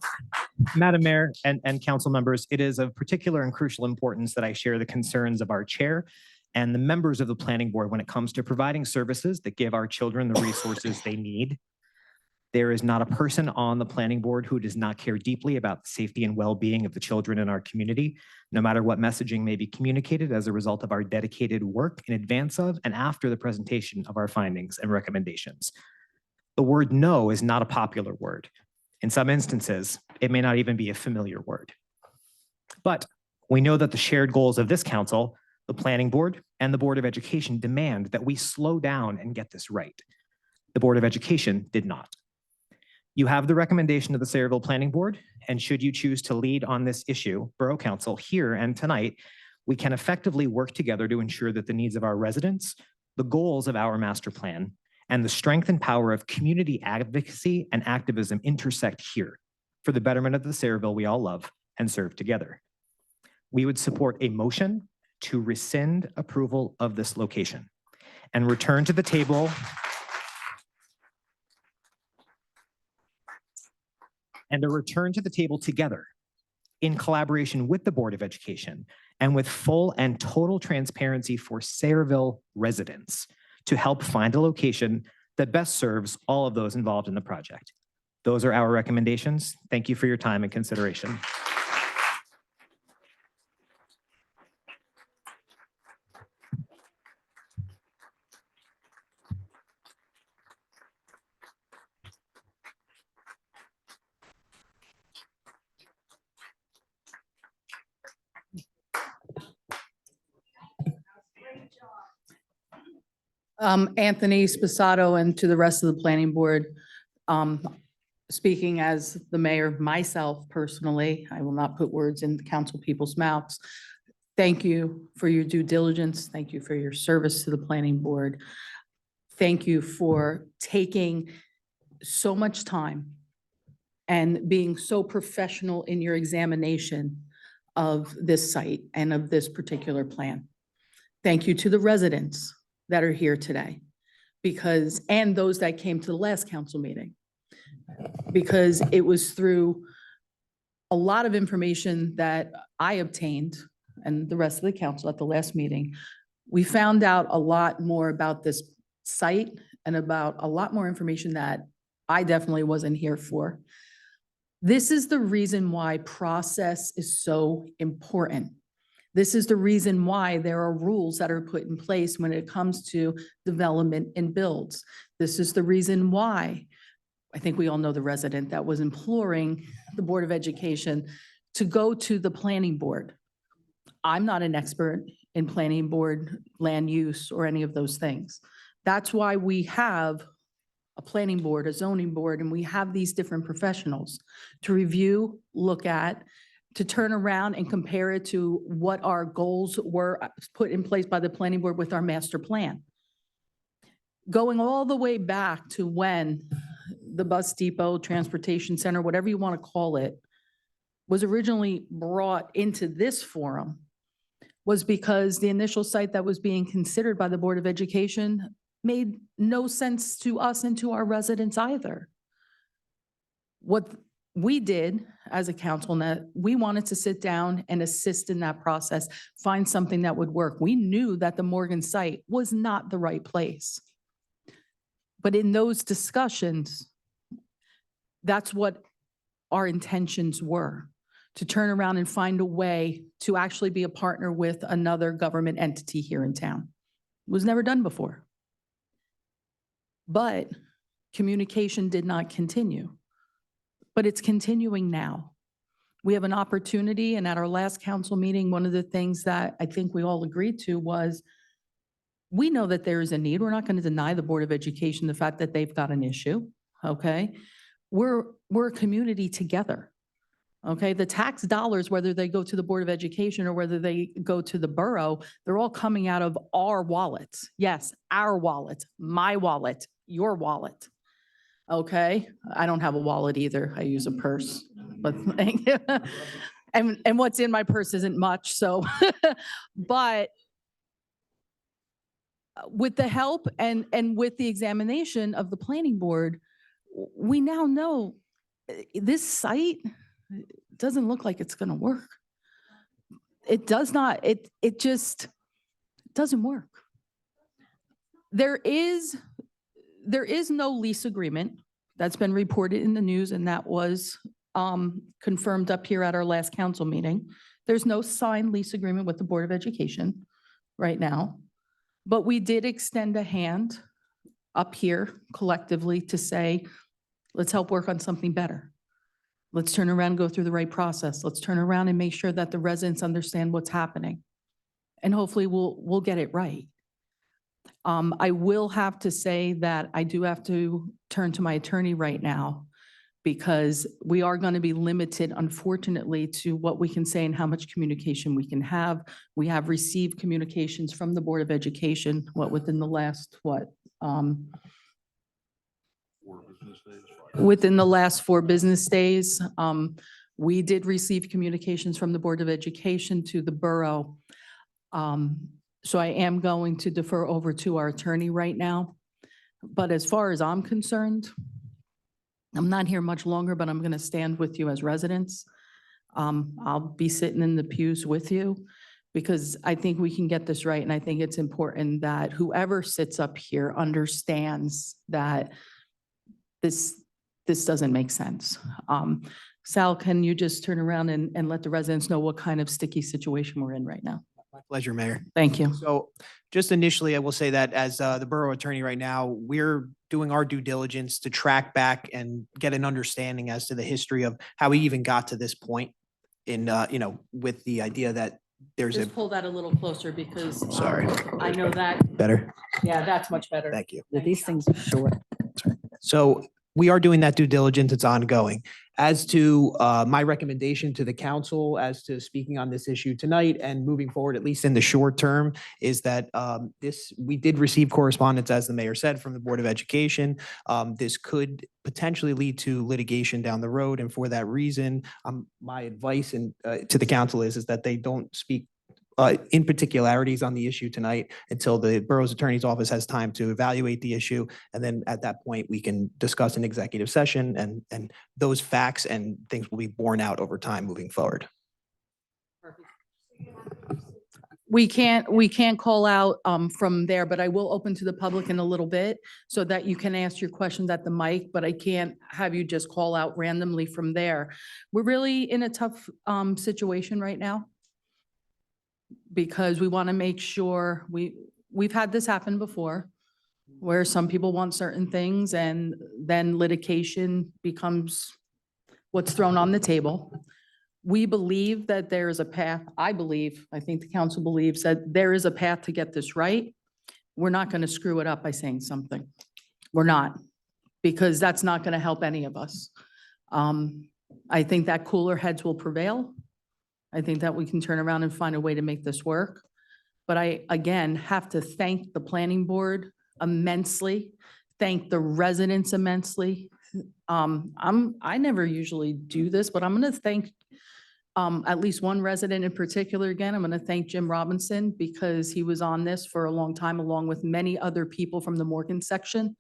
Speaker 10: Mayor and council members, it is of particular and crucial importance that I share the concerns of our chair and the members of the planning board when it comes to providing services that give our children the resources they need. There is not a person on the planning board who does not care deeply about the safety and well-being of the children in our community, no matter what messaging may be communicated as a result of our dedicated work in advance of and after the presentation of our findings and recommendations. The word no is not a popular word. In some instances, it may not even be a familiar word. But we know that the shared goals of this council, the planning board, and the Board of Education demand that we slow down and get this right. The Board of Education did not. You have the recommendation of the Sayreville Planning Board, and should you choose to lead on this issue, Borough Council here and tonight, we can effectively work together to ensure that the needs of our residents, the goals of our master plan, and the strength and power of community advocacy and activism intersect here for the betterment of the Sayreville we all love and serve together. We would support a motion to rescind approval of this location and return to the table together in collaboration with the Board of Education and with full and total transparency for Sayreville residents to help find a location that best serves all of those involved in the project. Those are our recommendations. Thank you for your time and consideration.
Speaker 1: Anthony Sposato, and to the rest of the planning board, speaking as the mayor myself personally, I will not put words in the council people's mouths. Thank you for your due diligence. Thank you for your service to the planning board. Thank you for taking so much time and being so professional in your examination of this site and of this particular plan. Thank you to the residents that are here today, because, and those that came to the last council meeting, because it was through a lot of information that I obtained and the rest of the council at the last meeting. We found out a lot more about this site and about a lot more information that I definitely wasn't here for. This is the reason why process is so important. This is the reason why there are rules that are put in place when it comes to development and builds. This is the reason why, I think we all know the resident that was imploring the Board of Education to go to the planning board. I'm not an expert in planning board, land use, or any of those things. That's why we have a planning board, a zoning board, and we have these different professionals to review, look at, to turn around and compare it to what our goals were put in place by the planning board with our master plan. Going all the way back to when the bus depot, transportation center, whatever you want to call it, was originally brought into this forum, was because the initial site that was being considered by the Board of Education made no sense to us and to our residents either. What we did as a council, that we wanted to sit down and assist in that process, find something that would work. We knew that the Morgan site was not the right place. But in those discussions, that's what our intentions were, to turn around and find a way to actually be a partner with another government entity here in town. It was never done before. But communication did not continue. But it's continuing now. We have an opportunity, and at our last council meeting, one of the things that I think we all agreed to was we know that there is a need. We're not going to deny the Board of Education the fact that they've got an issue, okay? We're a community together, okay? The tax dollars, whether they go to the Board of Education or whether they go to the borough, they're all coming out of our wallets. Yes, our wallet, my wallet, your wallet, okay? I don't have a wallet either. I use a purse, but and what's in my purse isn't much, so, but with the help and with the examination of the planning board, we now know this site doesn't look like it's going to work. It does not, it just doesn't work. There is no lease agreement that's been reported in the news, and that was confirmed up here at our last council meeting. There's no signed lease agreement with the Board of Education right now. But we did extend a hand up here collectively to say, let's help work on something better. Let's turn around and go through the right process. Let's turn around and make sure that the residents understand what's happening. And hopefully we'll get it right. I will have to say that I do have to turn to my attorney right now, because we are going to be limited, unfortunately, to what we can say and how much communication we can have. We have received communications from the Board of Education, within the last, within the last 4 business days. We did receive communications from the Board of Education to the borough. So I am going to defer over to our attorney right now. But as far as I'm concerned, I'm not here much longer, but I'm going to stand with you as residents. I'll be sitting in the pews with you, because I think we can get this right. And I think it's important that whoever sits up here understands that this doesn't make sense. Sal, can you just turn around and let the residents know what kind of sticky situation we're in right now?
Speaker 12: My pleasure, Mayor.
Speaker 1: Thank you.
Speaker 12: So just initially, I will say that as the borough attorney right now, we're doing our due diligence to track back and get an understanding as to the history of how we even got to this point in, with the idea that there's a,
Speaker 1: Just pull that a little closer, because
Speaker 12: sorry,
Speaker 1: I know that,
Speaker 12: better.
Speaker 1: yeah, that's much better.
Speaker 12: Thank you.
Speaker 11: These things are short.
Speaker 12: So we are doing that due diligence. It's ongoing. As to my recommendation to the council as to speaking on this issue tonight and moving forward, at least in the short term, is that we did receive correspondence, as the mayor said, from the Board of Education. This could potentially lead to litigation down the road. And for that reason, my advice to the council is that they don't speak in particularities on the issue tonight until the borough's attorney's office has time to evaluate the issue. And then at that point, we can discuss an executive session, and those facts and things will be borne out over time moving forward.
Speaker 1: We can't call out from there, but I will open to the public in a little bit so that you can ask your questions at the mic, but I can't have you just call out randomly from there. We're really in a tough situation right now, because we want to make sure we've had this happen before, where some people want certain things and then litigation becomes what's thrown on the table. We believe that there is a path. I think the council believes that there is a path to get this right. We're not going to screw it up by saying something. We're not, because that's not going to help any of us. I think that cooler heads will prevail. I think that we can turn around and find a way to make this work. But I, again, have to thank the planning board immensely, thank the residents immensely. I never usually do this, but I'm going to thank at least one resident in particular. Again, I'm going to thank Jim Robinson, because he was on this for a long time, along with many other people from the Morgan section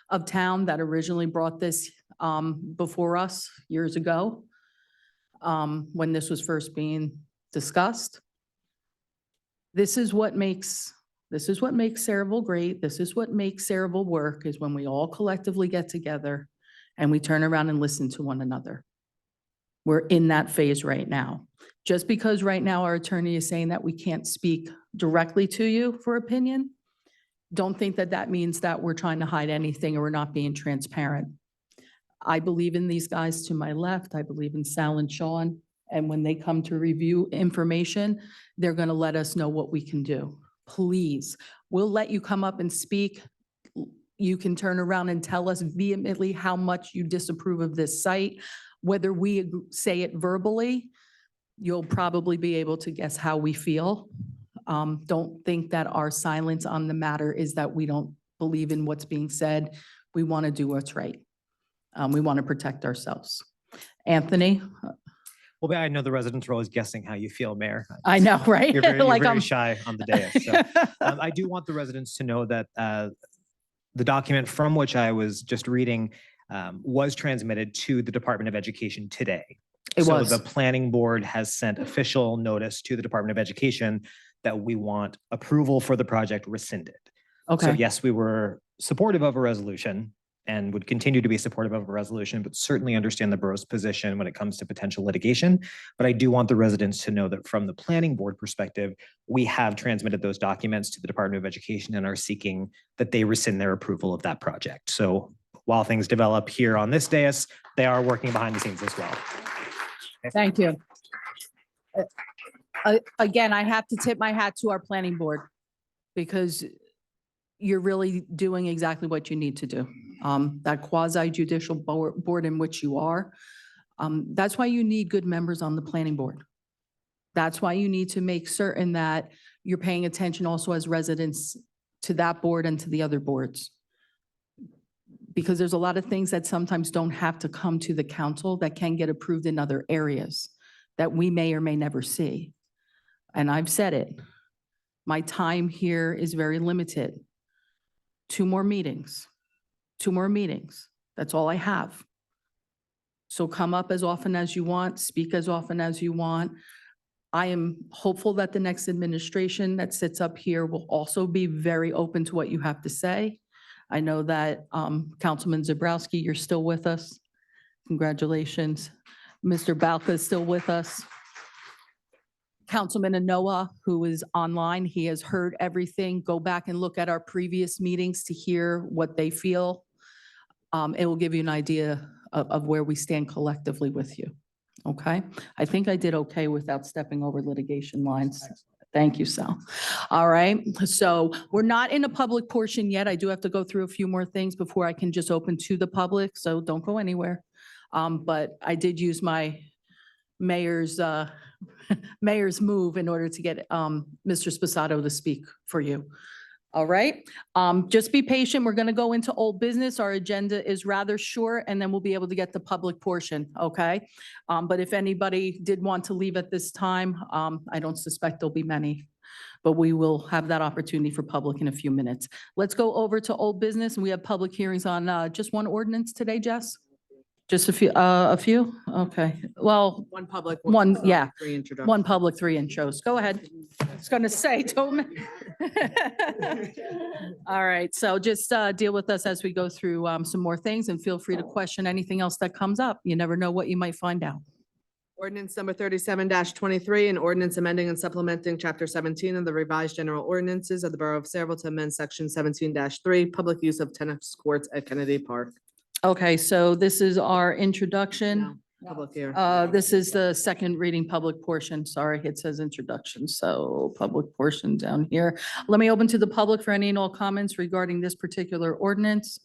Speaker 1: of town that originally brought this before us years ago. When this was first being discussed. This is what makes This is what makes Saraville great. This is what makes Saraville work, is when we all collectively get together and we turn around and listen to one another. We're in that phase right now. Just because right now our attorney is saying that we can't speak directly to you for opinion, don't think that that means that we're trying to hide anything or we're not being transparent. I believe in these guys to my left. I believe in Sal and Sean. And when they come to review information, they're going to let us know what we can do. Please, we'll let you come up and speak. You can turn around and tell us vehemently how much you disapprove of this site. Whether we say it verbally, you'll probably be able to guess how we feel. Don't think that our silence on the matter is that we don't believe in what's being said. We want to do what's right. We want to protect ourselves. Anthony?
Speaker 10: Well, I know the residents are always guessing how you feel, Mayor.
Speaker 1: I know, right?
Speaker 10: You're very, you're
Speaker 1: Like
Speaker 10: very
Speaker 1: I'm-
Speaker 10: shy on the dais. So, I do want the residents to know that the document from which I was just reading was transmitted to the Department of Education today.
Speaker 1: It
Speaker 10: So
Speaker 1: was.
Speaker 10: the planning board has sent official notice to the Department of Education that we want approval for the project rescinded. So
Speaker 1: Okay,
Speaker 10: yes, we were supportive of a resolution and would continue to be supportive of a resolution, but certainly understand the borough's position when it comes to potential litigation. But I do want the residents to know that from the planning board perspective, we have transmitted those documents to the Department of Education and are seeking that they rescind their approval of that project. So while things develop here on this dais, they are working behind the scenes as well.
Speaker 1: thank you. Again, I have to tip my hat to our planning board because you're really doing exactly what you need to do. That quasi judicial board in which you are, that's why you need good members on the planning board. That's why you need to make certain that you're paying attention also as residents to that board and to the other boards. Because there's a lot of things that sometimes don't have to come to the council that can get approved in other areas that we may or may never see. And I've said it, my time here is very limited. 2 more meetings, 2 more meetings. That's all I have. So come up as often as you want, speak as often as you want. I am hopeful that the next administration that sits up here will also be very open to what you have to say. I know that Councilman Zabrowski, you're still with us. Congratulations. Mr. Balka is still with us. Councilman Anoa, who is online, he has heard everything. Go back and look at our previous meetings to hear what they feel. It will give you an idea of where we stand collectively with you. Okay? I think I did okay without stepping over litigation lines. Thank you, Sal. All right, so we're not in a public portion yet. I do have to go through a few more things before I can just open to the public, so don't go anywhere. But I did use my mayor's mayor's move in order to get Mr. Sposato to speak for you. All right, just be patient. We're going to go into old business. Our agenda is rather short, and then we'll be able to get the public portion, okay? But if anybody did want to leave at this time, I don't suspect there'll be many, but we will have that opportunity for public in a few minutes. Let's go over to old business, and we have public hearings on just one ordinance today, Jess? Just a few? Okay, well,
Speaker 2: One public.
Speaker 1: One, yeah.
Speaker 2: 3 introductions.
Speaker 1: one public, 3 intros. Go ahead. I was going to say, don't. All right, so just deal with us as we go through some more things and feel free to question anything else that comes up. You never know what you might find out.
Speaker 2: Ordinance number 37-23, an ordinance amending and supplementing chapter 17 of the revised general ordinances of the Borough of Saraville to amend section 17-3, public use of tennis courts at Kennedy Park.
Speaker 1: Okay, so this is our introduction.
Speaker 2: Public hearing.
Speaker 1: This is the second reading public portion. Sorry, it says introduction, so public portion down here. Let me open to the public for any and all comments regarding this particular ordinance.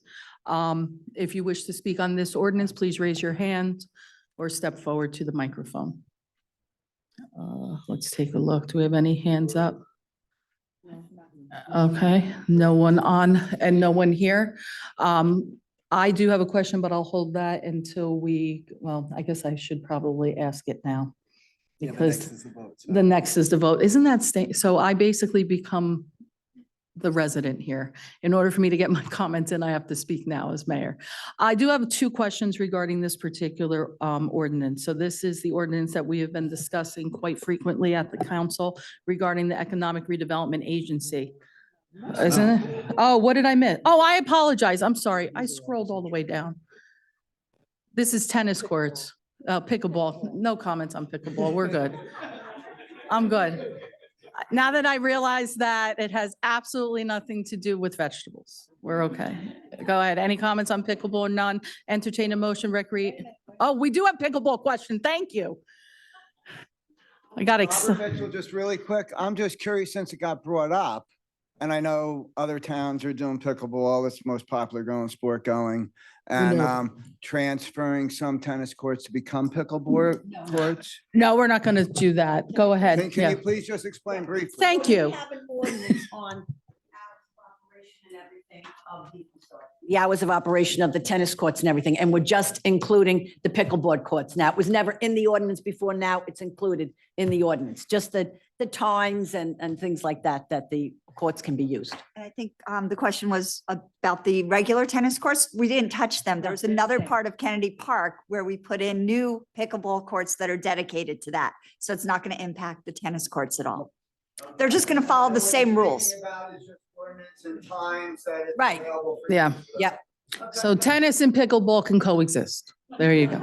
Speaker 1: If you wish to speak on this ordinance, please raise your hand or step forward to the microphone. Let's take a look. Do we have any hands up? Okay, no one on and no one here. I do have a question, but I'll hold that until well, I guess I should probably ask it now. Because the next is the vote. Isn't that so I basically become the resident here. In order for me to get my comments in, I have to speak now as mayor. I do have 2 questions regarding this particular ordinance. So this is the ordinance that we have been discussing quite frequently at the council regarding the Economic Redevelopment Agency. Isn't it? Oh, what did I miss? Oh, I apologize. I'm sorry. I scrolled all the way down. This is tennis courts, pickleball. No comments on pickleball. We're good. I'm good. Now that I realize that it has absolutely nothing to do with vegetables, we're okay. Go ahead. Any comments on pickleball? None. Entertain a motion, Oh, we do have pickleball question. Thank you. I got
Speaker 13: Robert Mitchell, just really quick, I'm just curious since it got brought up, and I know other towns are doing pickleball, it's the most popular going sport going, and transferring some tennis courts to become pickleball courts.
Speaker 1: No, we're not going to do that. Go ahead.
Speaker 13: Can
Speaker 1: Yeah.
Speaker 13: you please just explain briefly?
Speaker 1: Thank you.
Speaker 11: The hours of operation of the tennis courts and everything, and we're just including the pickleball courts. Now, it was never in the ordinance before. Now it's included in the ordinance, just the times and things like that, that the courts can be used.
Speaker 8: And I think the question was about the regular tennis courts. We didn't touch them. There was another part of Kennedy Park where we put in new pickleball courts that are dedicated to that. So it's not going to impact the tennis courts at all. They're just going to follow the same rules.
Speaker 11: Right.
Speaker 1: Yeah.
Speaker 11: Yep.
Speaker 1: So tennis and pickleball can coexist. There you go.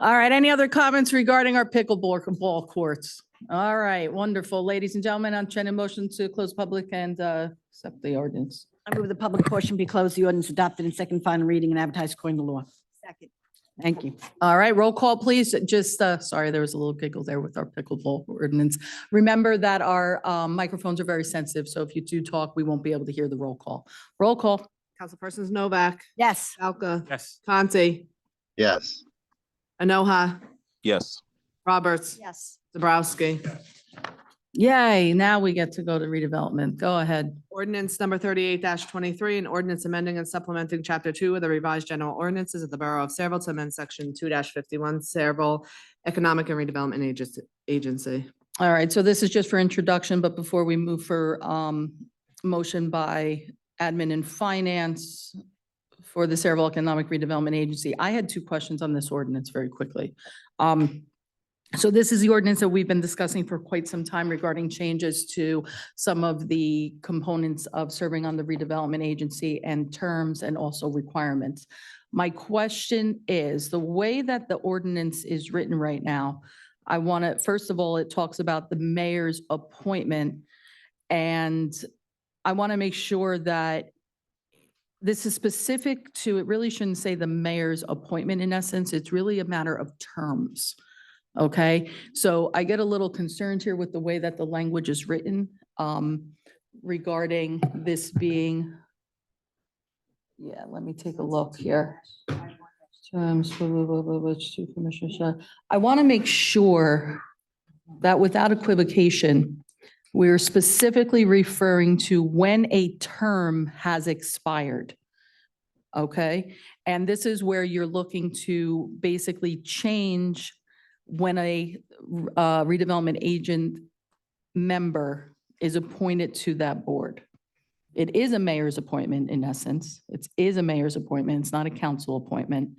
Speaker 1: All right. Any other comments regarding our pickleball courts? All right. Wonderful. Ladies and gentlemen, on Chen, a motion to close public and accept the ordinance.
Speaker 11: I move the public portion be closed, the ordinance adopted in second final reading and advertised according to law.
Speaker 8: Second.
Speaker 11: Thank you.
Speaker 1: All right, roll call, please. Just, sorry, there was a little giggle there with our pickleball ordinance. Remember that our microphones are very sensitive, so if you do talk, we won't be able to hear the roll call. Roll call.
Speaker 2: Councilpersons Novak,
Speaker 11: Yes.
Speaker 2: Falca,
Speaker 9: Yes.
Speaker 2: Conti,
Speaker 4: Yes.
Speaker 2: Enoha,
Speaker 3: Yes.
Speaker 1: Roberts,
Speaker 8: Yes.
Speaker 2: Zabrowski.
Speaker 1: Yay, now we get to go to redevelopment. Go ahead.
Speaker 2: Ordinance number 38-23, an ordinance amending and supplementing chapter 2 of the revised general ordinances of the Borough of Saraville to amend section 2-51 Saraville Economic and Redevelopment Agency.
Speaker 1: All right, so this is just for introduction, but before we move for motion by admin and finance for the Saraville Economic Redevelopment Agency, I had two questions on this ordinance very quickly. So this is the ordinance that we've been discussing for quite some time regarding changes to some of the components of serving on the redevelopment agency and terms and also requirements. My question is, the way that the ordinance is written right now, I want to, first of all, it talks about the mayor's appointment. And I want to make sure that this is specific to, it really shouldn't say the mayor's appointment in essence. It's really a matter of terms. Okay, so I get a little concerned here with the way that the language is written regarding this being, yeah, let me take a look here. Terms, I want to make sure that without equivocation, we're specifically referring to when a term has expired. Okay, and this is where you're looking to basically change when a redevelopment agent member is appointed to that board. It is a mayor's appointment in essence. It is a mayor's appointment. It's not a council appointment.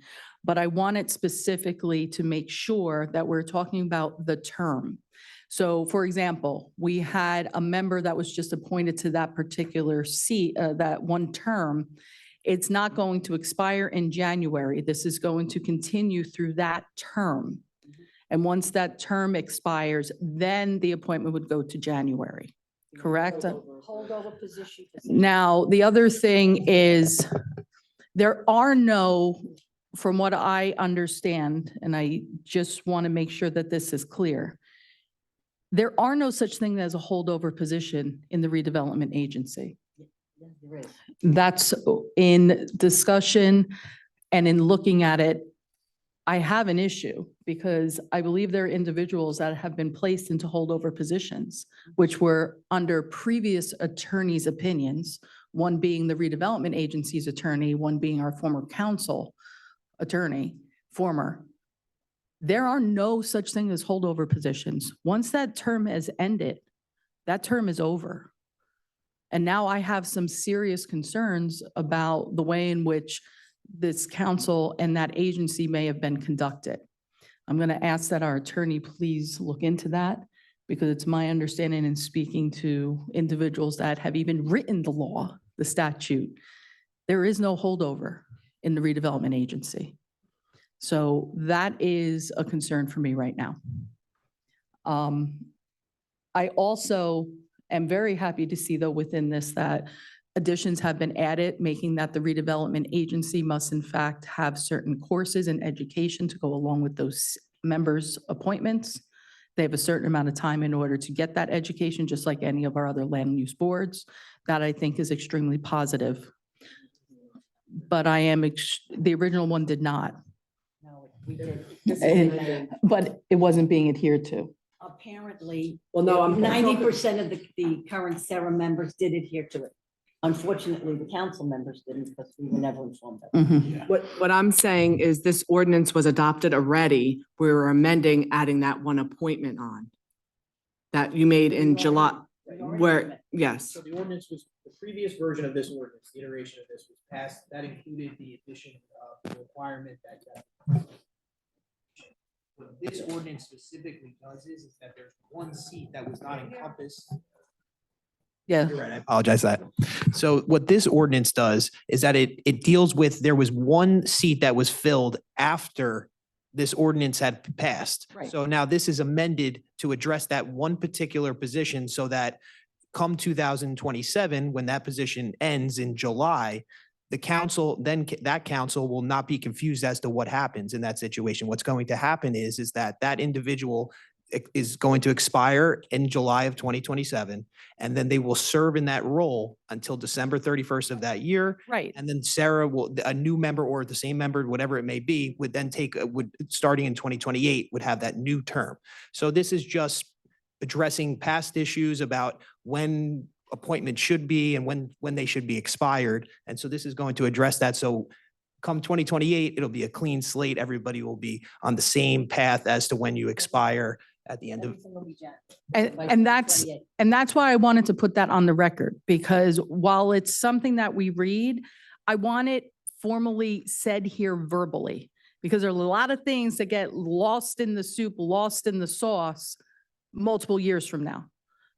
Speaker 1: But I want it specifically to make sure that we're talking about the term. So for example, we had a member that was just appointed to that particular seat, that one term. It's not going to expire in January. This is going to continue through that term. And once that term expires, then the appointment would go to January, correct?
Speaker 11: Holdover position.
Speaker 1: Now, the other thing is, there are no, from what I understand, and I just want to make sure that this is clear, there are no such thing as a holdover position in the redevelopment agency. That's in discussion and in looking at it, I have an issue because I believe there are individuals that have been placed into holdover positions, which were under previous attorneys' opinions, one being the redevelopment agency's attorney, one being our former council attorney, former. There are no such thing as holdover positions. Once that term has ended, that term is over. And now I have some serious concerns about the way in which this council and that agency may have been conducted. I'm going to ask that our attorney please look into that because it's my understanding in speaking to individuals that have even written the law, the statute, there is no holdover in the redevelopment agency. So that is a concern for me right now. I also am very happy to see, though, within this that additions have been added, making that the redevelopment agency must in fact have certain courses and education to go along with those members' appointments. They have a certain amount of time in order to get that education, just like any of our other land use boards. That I think is extremely positive. But I am, the original one did not,
Speaker 11: No, we did. This is amended.
Speaker 1: but it wasn't being adhered to.
Speaker 11: Apparently,
Speaker 2: Well, no, I'm.
Speaker 11: 90% of the current Sarah members did adhere to it. Unfortunately, the council members didn't because we were never informed of it.
Speaker 1: Mhm.
Speaker 2: What I'm saying is this ordinance was adopted already. We were amending, adding that one appointment on that you made in July, where, yes.
Speaker 12: So the ordinance was, the previous version of this ordinance, the iteration of this was passed, that included the addition of the requirement that. What this ordinance specifically does is that there's one seat that was not encompassed.
Speaker 1: Yeah.
Speaker 12: You're right, I apologize that. So what this ordinance does is that it deals with, there was one seat that was filled after this ordinance had passed.
Speaker 11: Right.
Speaker 12: So now this is amended to address that one particular position so that come 2027, when that position ends in July, the council, then that council will not be confused as to what happens in that situation. What's going to happen is that that individual is going to expire in July of 2027, and then they will serve in that role until December 31st of that year.
Speaker 1: Right.
Speaker 12: And then Sarah will, a new member or the same member, whatever it may be, would then take, starting in 2028, would have that new term. So this is just addressing past issues about when appointments should be and when they should be expired. And so this is going to address that. So come 2028, it'll be a clean slate. Everybody will be on the same path as to when you expire at the end of.
Speaker 11: Everything will be jacked by
Speaker 1: And that's,
Speaker 11: 2028.
Speaker 1: and that's why I wanted to put that on the record, because while it's something that we read, I want it formally said here verbally, because there are a lot of things that get lost in the soup, lost in the sauce multiple years from now,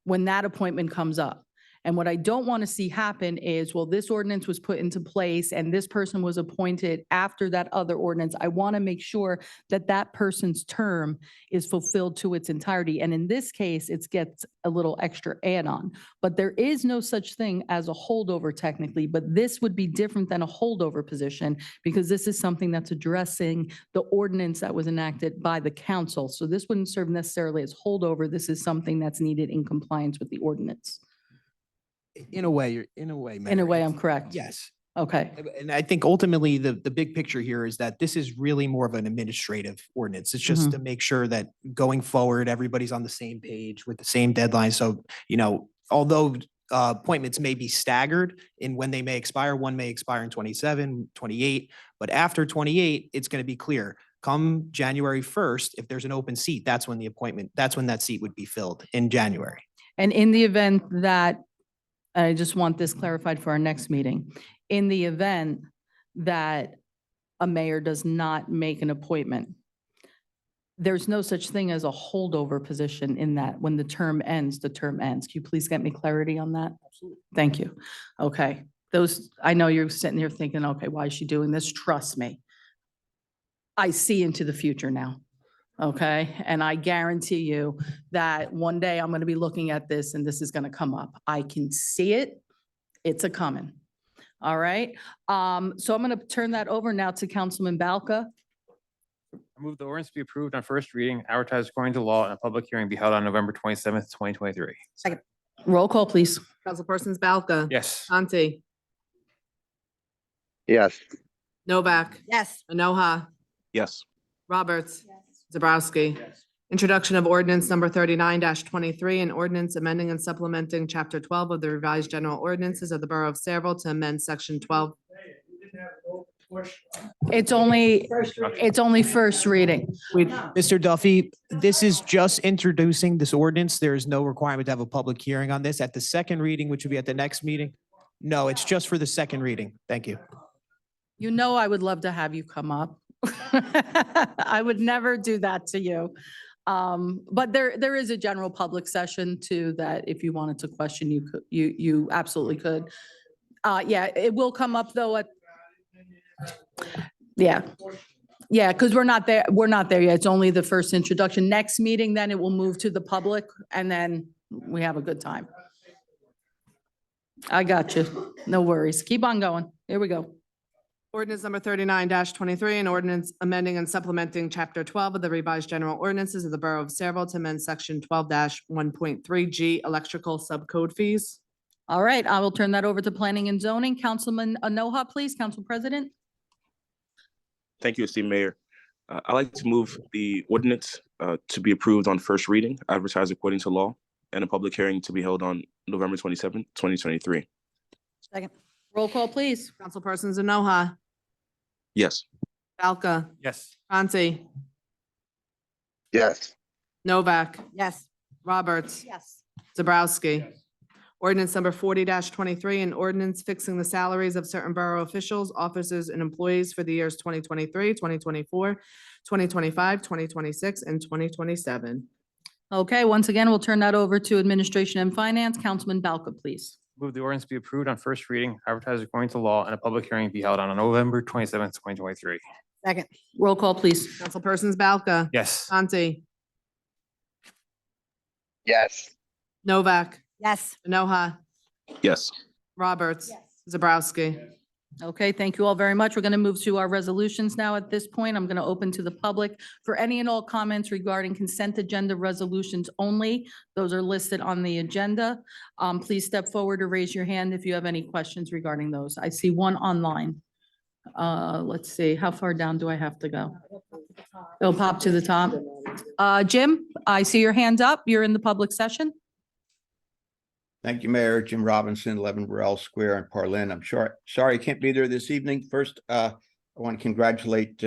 Speaker 1: when that appointment comes up. And what I don't want to see happen is, well, this ordinance was put into place and this person was appointed after that other ordinance. I want to make sure that that person's term is fulfilled to its entirety. And in this case, it gets a little extra add-on. But there is no such thing as a holdover technically, but this would be different than a holdover position because this is something that's addressing the ordinance that was enacted by the council. So this wouldn't serve necessarily as holdover. This is something that's needed in compliance with the ordinance.
Speaker 12: In a way,
Speaker 1: In a way,
Speaker 12: Mary,
Speaker 1: I'm correct.
Speaker 12: yes.
Speaker 1: Okay.
Speaker 12: And I think ultimately the big picture here is that this is really more of an administrative ordinance. It's just to make sure that going forward, everybody's on the same page with the same deadline. So, although appointments may be staggered in when they may expire, one may expire in 27, 28, but after 28, it's going to be clear. Come January 1st, if there's an open seat, that's when that seat would be filled in January.
Speaker 1: And in the event that, I just want this clarified for our next meeting, in the event that a mayor does not make an appointment, there's no such thing as a holdover position in that when the term ends, the term ends. Can you please get me clarity on that?
Speaker 12: Absolutely.
Speaker 1: Thank you. Okay. I know you're sitting here thinking, okay, why is she doing this? Trust me. I see into the future now. Okay, and I guarantee you that one day I'm going to be looking at this and this is going to come up. I can see it. It's a coming. All right. So I'm going to turn that over now to Councilman Balka.
Speaker 14: I move the ordinance be approved on first reading, advertised according to law, and a public hearing be held on November 27th, 2023.
Speaker 1: Roll call, please.
Speaker 2: Councilpersons Balca.
Speaker 14: Yes.
Speaker 2: Conti.
Speaker 4: Yes.
Speaker 2: Novak.
Speaker 11: Yes.
Speaker 2: Enoha.
Speaker 3: Yes.
Speaker 2: Roberts. Zabrowski. Introduction of ordinance number 39-23, an ordinance amending and supplementing chapter 12 of the revised general ordinances of the Borough of Sayreville to amend section 12.
Speaker 1: It's only first reading.
Speaker 12: Mr. Duffy, this is just introducing this ordinance. There is no requirement to have a public hearing on this. At the second reading, which will be at the next meeting. No, it's just for the second reading. Thank you.
Speaker 1: You know I would love to have you come up. I would never do that to you. But there is a general public session too, that if you wanted to question, you could, you absolutely could. Yeah, it will come up though yeah. Yeah, because we're not there yet. It's only the first introduction. Next meeting, then it will move to the public and then we have a good time. I got you. No worries. Keep on going. Here we go.
Speaker 2: Ordinance number 39-23, an ordinance amending and supplementing chapter 12 of the revised general ordinances of the Borough of Saraville to amend section 12-1.3G electrical subcode fees.
Speaker 1: All right, I will turn that over to Planning and Zoning. Councilman Anoha, please, Council President.
Speaker 3: Thank you, esteemed Mayor. I'd like to move the ordinance to be approved on first reading, advertised according to law, and a public hearing to be held on November 27th, 2023.
Speaker 8: Second.
Speaker 1: Roll call, please.
Speaker 2: Councilpersons Anoha,
Speaker 3: Yes.
Speaker 2: Balca,
Speaker 14: Yes.
Speaker 2: Conti,
Speaker 4: Yes.
Speaker 2: Novak,
Speaker 8: Yes.
Speaker 2: Roberts,
Speaker 8: Yes.
Speaker 2: Zabrowski. Ordinance number 40-23, an ordinance fixing the salaries of certain borough officials, officers, and employees for the years 2023, 2024, 2025, 2026, and 2027.
Speaker 1: Okay, once again, we'll turn that over to Administration and Finance. Councilman Balca, please.
Speaker 14: Move the ordinance be approved on first reading, advertised according to law, and a public hearing be held on November 27th, 2023.
Speaker 8: Second.
Speaker 1: Roll call, please.
Speaker 2: Councilpersons Balca,
Speaker 14: Yes.
Speaker 2: Conti,
Speaker 4: Yes.
Speaker 2: Novak,
Speaker 8: Yes.
Speaker 2: Anoha,
Speaker 3: Yes.
Speaker 2: Roberts, Zabrowski.
Speaker 1: Okay, thank you all very much. We're going to move to our resolutions now. At this point, I'm going to open to the public for any and all comments regarding consent agenda resolutions only. Those are listed on the agenda. Please step forward or raise your hand if you have any questions regarding those. I see one online. Let's see, how far down do I have to go? It'll pop to the top. Jim, I see your hand up. You're in the public session.
Speaker 15: Thank you, Mayor. Jim Robinson, 11 Burrell Square in Parlin. I'm sorry I can't be there this evening. First, I want to congratulate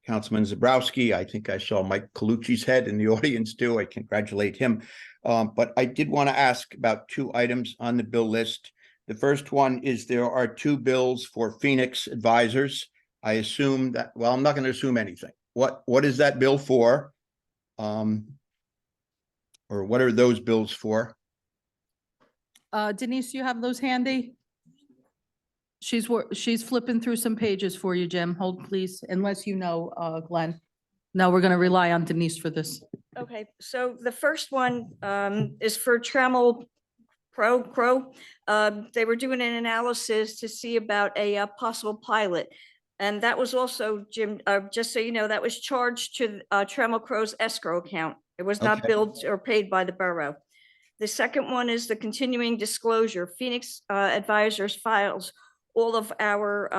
Speaker 15: Councilman Zabrowski. I think I saw Mike Colucci's head in the audience too. I congratulate him. But I did want to ask about two items on the bill list. The first one is there are two bills for Phoenix Advisors. I assume that, well, I'm not going to assume anything. What is that bill for? Or what are those bills for?
Speaker 1: Denise, you have those handy? She's flipping through some pages for you, Jim. Hold, please, unless you know, Glenn. No, we're going to rely on Denise for this.
Speaker 16: Okay, so the first one is for Trammell Crow. They were doing an analysis to see about a possible pilot. And that was also, Jim, just so you know, that was charged to Trammell Crow's escrow account. It was not
Speaker 15: Okay.
Speaker 16: billed or paid by the borough. The second one is the continuing disclosure. Phoenix Advisors files all of our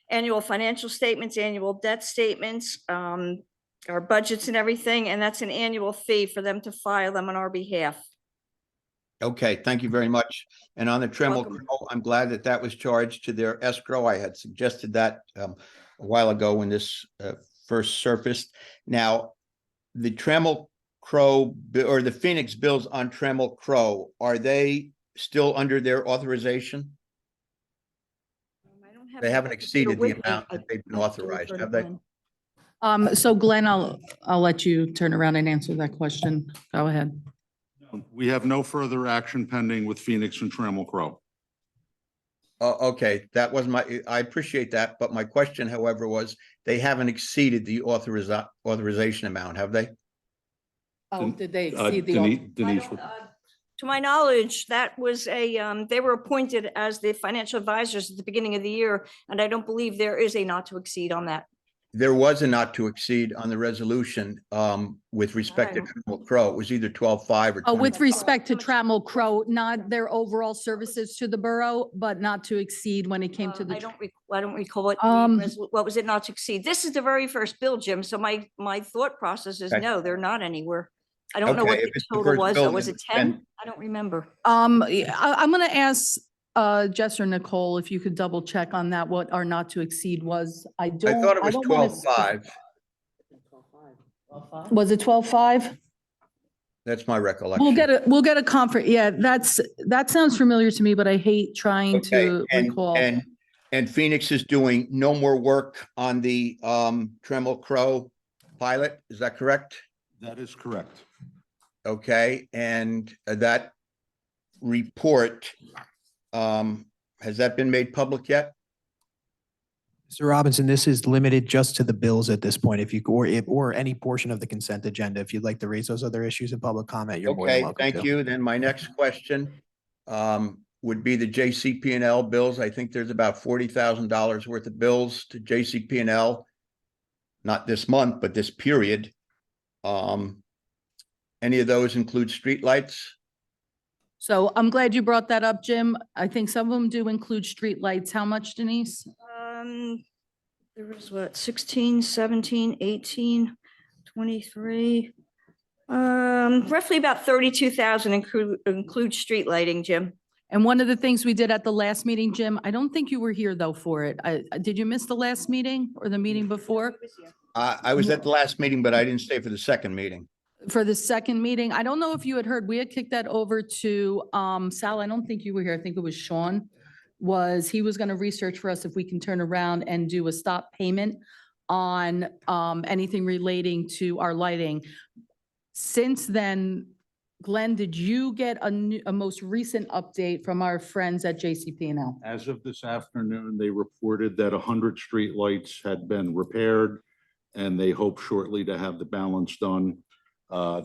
Speaker 16: annual financial statements, annual debt statements, our budgets and everything, and that's an annual fee for them to file them on our behalf.
Speaker 15: Okay, thank you very much. And on the Trammell
Speaker 16: Welcome.
Speaker 15: Crow, I'm glad that that was charged to their escrow. I had suggested that a while ago when this first surfaced. Now, the Trammell Crow or the Phoenix bills on Trammell Crow, are they still under their authorization?
Speaker 16: I don't have
Speaker 15: They
Speaker 16: the
Speaker 15: haven't
Speaker 16: computer
Speaker 15: exceeded the
Speaker 16: with me.
Speaker 15: amount that they've been
Speaker 16: I have to
Speaker 15: authorized,
Speaker 16: refer to
Speaker 15: have they?
Speaker 16: Glenn.
Speaker 1: So Glenn, I'll let you turn around and answer that question. Go ahead.
Speaker 6: We have no further action pending with Phoenix and Trammell Crow.
Speaker 15: Oh, okay, that was I appreciate that, but my question, however, was they haven't exceeded the authorization amount, have they?
Speaker 1: Oh, did they exceed the?
Speaker 6: Denise,
Speaker 16: To my knowledge, that was they were appointed as the financial advisors at the beginning of the year, and I don't believe there is a not to exceed on that.
Speaker 15: There was a not to exceed on the resolution with respect to Trammell Crow. It was either 12.5 or.
Speaker 1: Oh, with
Speaker 15: 20.
Speaker 1: respect to Trammell Crow, not their overall services to the borough, but not to exceed when it came to
Speaker 16: I
Speaker 1: the.
Speaker 16: don't recall what, what was it not to exceed? This is the very first bill, Jim, so my thought process is
Speaker 15: Okay.
Speaker 16: no, they're not anywhere. I don't know
Speaker 15: Okay,
Speaker 16: what
Speaker 15: if
Speaker 16: the
Speaker 15: it's the
Speaker 16: total
Speaker 15: first
Speaker 16: was,
Speaker 15: bill,
Speaker 16: though. Was
Speaker 15: then-
Speaker 16: it 10?
Speaker 15: then-
Speaker 16: I don't remember.
Speaker 1: Yeah, I'm gonna ask Jess or Nicole if you could double check on that, what our not to exceed was. I don't.
Speaker 15: I thought it was
Speaker 1: don't wanna
Speaker 15: 12.5.
Speaker 1: Was it 12.5?
Speaker 15: That's my recollection.
Speaker 1: We'll get a conference. Yeah, that sounds familiar to me, but I hate trying
Speaker 15: Okay,
Speaker 1: to recall.
Speaker 15: And Phoenix is doing no more work on the Trammell Crow pilot, is that correct?
Speaker 6: That is correct.
Speaker 15: Okay, and that report, has that been made public yet?
Speaker 12: Mr. Robinson, this is limited just to the bills at this point. If you, or any portion of the consent agenda, if you'd like to raise those other issues in public comment, you're more than
Speaker 15: Okay,
Speaker 12: welcome to.
Speaker 15: thank you. Then my next question would be the JCP&L bills. I think there's about $40,000 worth of bills to JCP&L. Not this month, but this period. Any of those include streetlights?
Speaker 1: So I'm glad you brought that up, Jim. I think some of them do include streetlights. How much, Denise?
Speaker 16: There was what, 16, 17, 18, 23. Roughly about 32,000 include street lighting, Jim.
Speaker 1: And one of the things we did at the last meeting, Jim, I don't think you were here though for it. Did you miss the last meeting or the meeting before?
Speaker 15: I was at the last meeting, but I didn't stay for the second meeting.
Speaker 1: For the second meeting, I don't know if you had heard, we had kicked that over to Sal. I don't think you were here. I think it was Sean. He was going to research for us if we can turn around and do a stop payment on anything relating to our lighting. Since then, Glenn, did you get a most recent update from our friends at JCP&L?
Speaker 6: As of this afternoon, they reported that 100 streetlights had been repaired, and they hope shortly to have the balance done.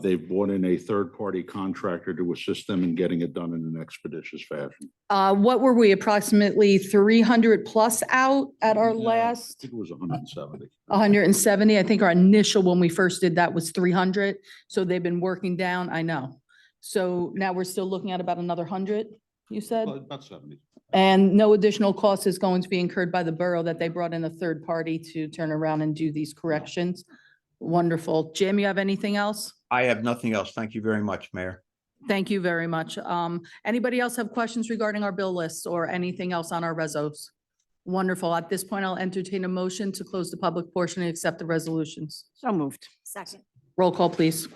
Speaker 6: They've brought in a third-party contractor to assist them in getting it done in an expeditious fashion.
Speaker 1: What were we, approximately 300 plus out at our
Speaker 6: I
Speaker 1: last?
Speaker 6: think it was 170.
Speaker 1: 170. I think our initial, when we first did that, was 300. So they've been working down, I know. So now we're still looking at about another 100, you said?
Speaker 6: About 70.
Speaker 1: And no additional cost is going to be incurred by the borough, that they brought in a third party to turn around and do these corrections. Wonderful. Jim, you have anything else?
Speaker 15: I have nothing else. Thank you very much, Mayor.
Speaker 1: Thank you very much. Anybody else have questions regarding our bill lists or anything else on our resos? Wonderful. At this point, I'll entertain a motion to close the public portion and accept the resolutions.
Speaker 11: So moved.
Speaker 8: Second.
Speaker 1: Roll call, please.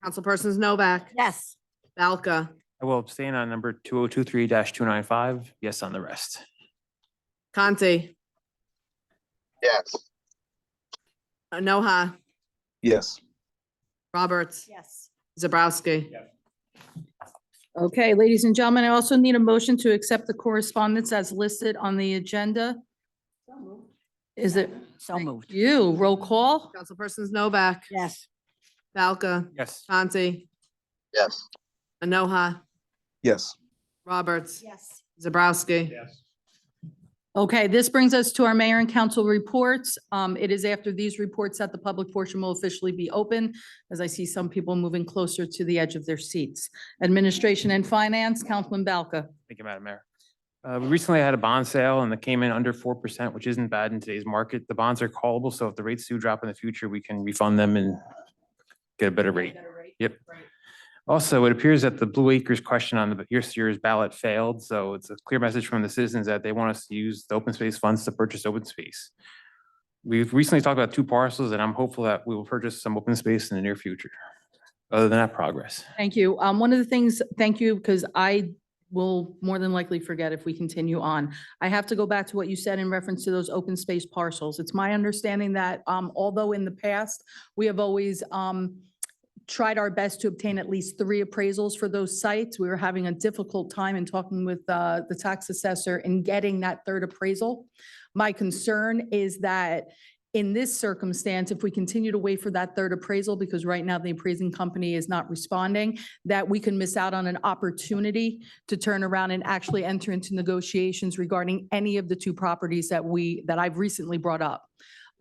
Speaker 2: Councilpersons Novak,
Speaker 11: Yes.
Speaker 2: Balca,
Speaker 14: I will abstain on number 2023-295. Yes on the rest.
Speaker 2: Conti,
Speaker 4: Yes.
Speaker 2: Anoha,
Speaker 3: Yes.
Speaker 2: Roberts,
Speaker 8: Yes.
Speaker 2: Zabrowski.
Speaker 1: Okay, ladies and gentlemen, I also need a motion to accept the correspondence as listed on the agenda. Is it
Speaker 11: So moved.
Speaker 1: you? Roll call?
Speaker 2: Councilpersons Novak,
Speaker 11: Yes.
Speaker 2: Balca,
Speaker 14: Yes.
Speaker 2: Conti,
Speaker 4: Yes.
Speaker 2: Anoha,
Speaker 3: Yes.
Speaker 2: Roberts,
Speaker 8: Yes.
Speaker 2: Zabrowski.
Speaker 14: Yes.
Speaker 1: Okay, this brings us to our mayor and council reports. It is after these reports that the public portion will officially be open, as I see some people moving closer to the edge of their seats. Administration and Finance, Councilman Balca.
Speaker 14: Thank you, Madam Mayor. We recently had a bond sale and it came in under 4%, which isn't bad in today's market. The bonds are callable, so if the rates do drop in the future, we can refund them and get a better rate. Yep. Also, it appears that the Blue Acres question on the year's ballot failed, so it's a clear message from the citizens that they want us to use the open space funds to purchase open space. We've recently talked about 2 parcels, and I'm hopeful that we will purchase some open space in the near future. Other than that, progress.
Speaker 1: Thank you. One of the things, thank you, because I will more than likely forget if we continue on. I have to go back to what you said in reference to those open space parcels. It's my understanding that although in the past, we have always tried our best to obtain at least 3 appraisals for those sites. We were having a difficult time in talking with the tax assessor in getting that 3rd appraisal. My concern is that in this circumstance, if we continue to wait for that 3rd appraisal, because right now the appraising company is not responding, that we can miss out on an opportunity to turn around and actually enter into negotiations regarding any of the 2 properties that I've recently brought up.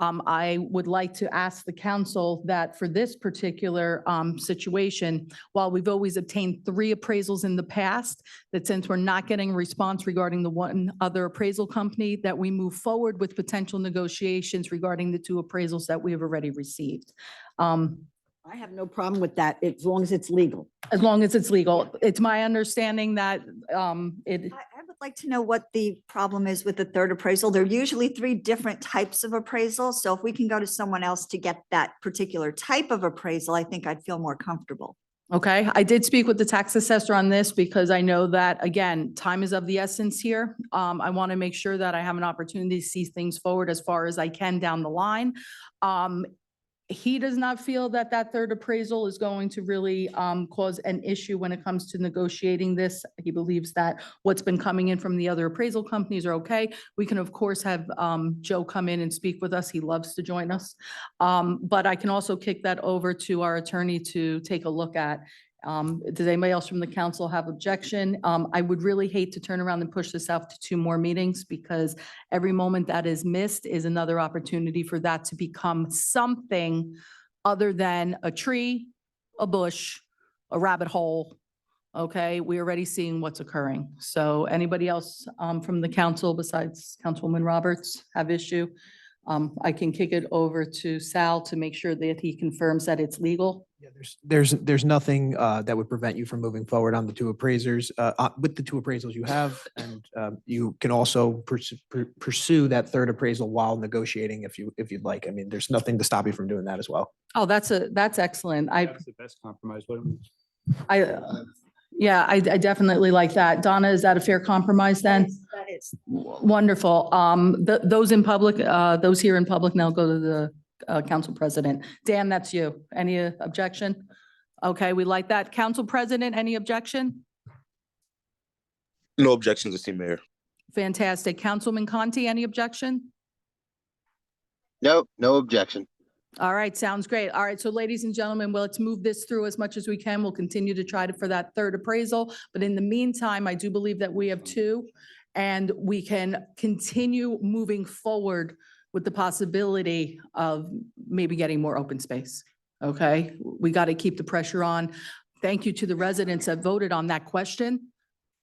Speaker 1: I would like to ask the council that for this particular situation, while we've always obtained 3 appraisals in the past, that since we're not getting a response regarding the one other appraisal company, that we move forward with potential negotiations regarding the 2 appraisals that we have already received.
Speaker 11: I have no problem with that, as long as it's legal.
Speaker 1: As long as it's legal. It's my understanding that
Speaker 8: I would like to know what the problem is with the 3rd appraisal. There are usually 3 different types of appraisals. So if we can go to someone else to get that particular type of appraisal, I think I'd feel more comfortable.
Speaker 1: Okay, I did speak with the tax assessor on this because I know that, again, time is of the essence here. I want to make sure that I have an opportunity to see things forward as far as I can down the line. He does not feel that that third appraisal is going to really cause an issue when it comes to negotiating this. He believes that what's been coming in from the other appraisal companies are okay. We can, of course, have Joe come in and speak with us. He loves to join us. But I can also kick that over to our attorney to take a look at. Does anybody else from the council have objection? I would really hate to turn around and push this out to 2 more meetings because every moment that is missed is another opportunity for that to become something other than a tree, a bush, a rabbit hole. Okay, we're already seeing what's occurring. So anybody else from the council besides Councilwoman Roberts have issue? I can kick it over to Sal to make sure that he confirms that it's legal.
Speaker 12: Yeah, there's nothing that would prevent you from moving forward on the 2 appraisers, with the 2 appraisals you have. And you can also pursue that third appraisal while negotiating if you'd like. I mean, there's nothing to stop you from doing that as well.
Speaker 1: Oh, that's excellent.
Speaker 9: That's the best compromise.
Speaker 1: Yeah, I definitely like that. Donna, is that a fair compromise then?
Speaker 8: That is.
Speaker 1: Wonderful. Those in public, those here in public now go to the council president. Dan, that's you. Any objection? Okay, we like that. Council president, any objection?
Speaker 3: No objections, esteemed Mayor.
Speaker 1: Fantastic. Councilman Conti, any objection?
Speaker 4: Nope, no objection.
Speaker 1: All right, sounds great. All right, so ladies and gentlemen, well, let's move this through as much as we can. We'll continue to try for that third appraisal. But in the meantime, I do believe that we have 2 and we can continue moving forward with the possibility of maybe getting more open space. Okay, we got to keep the pressure on. Thank you to the residents that voted on that question,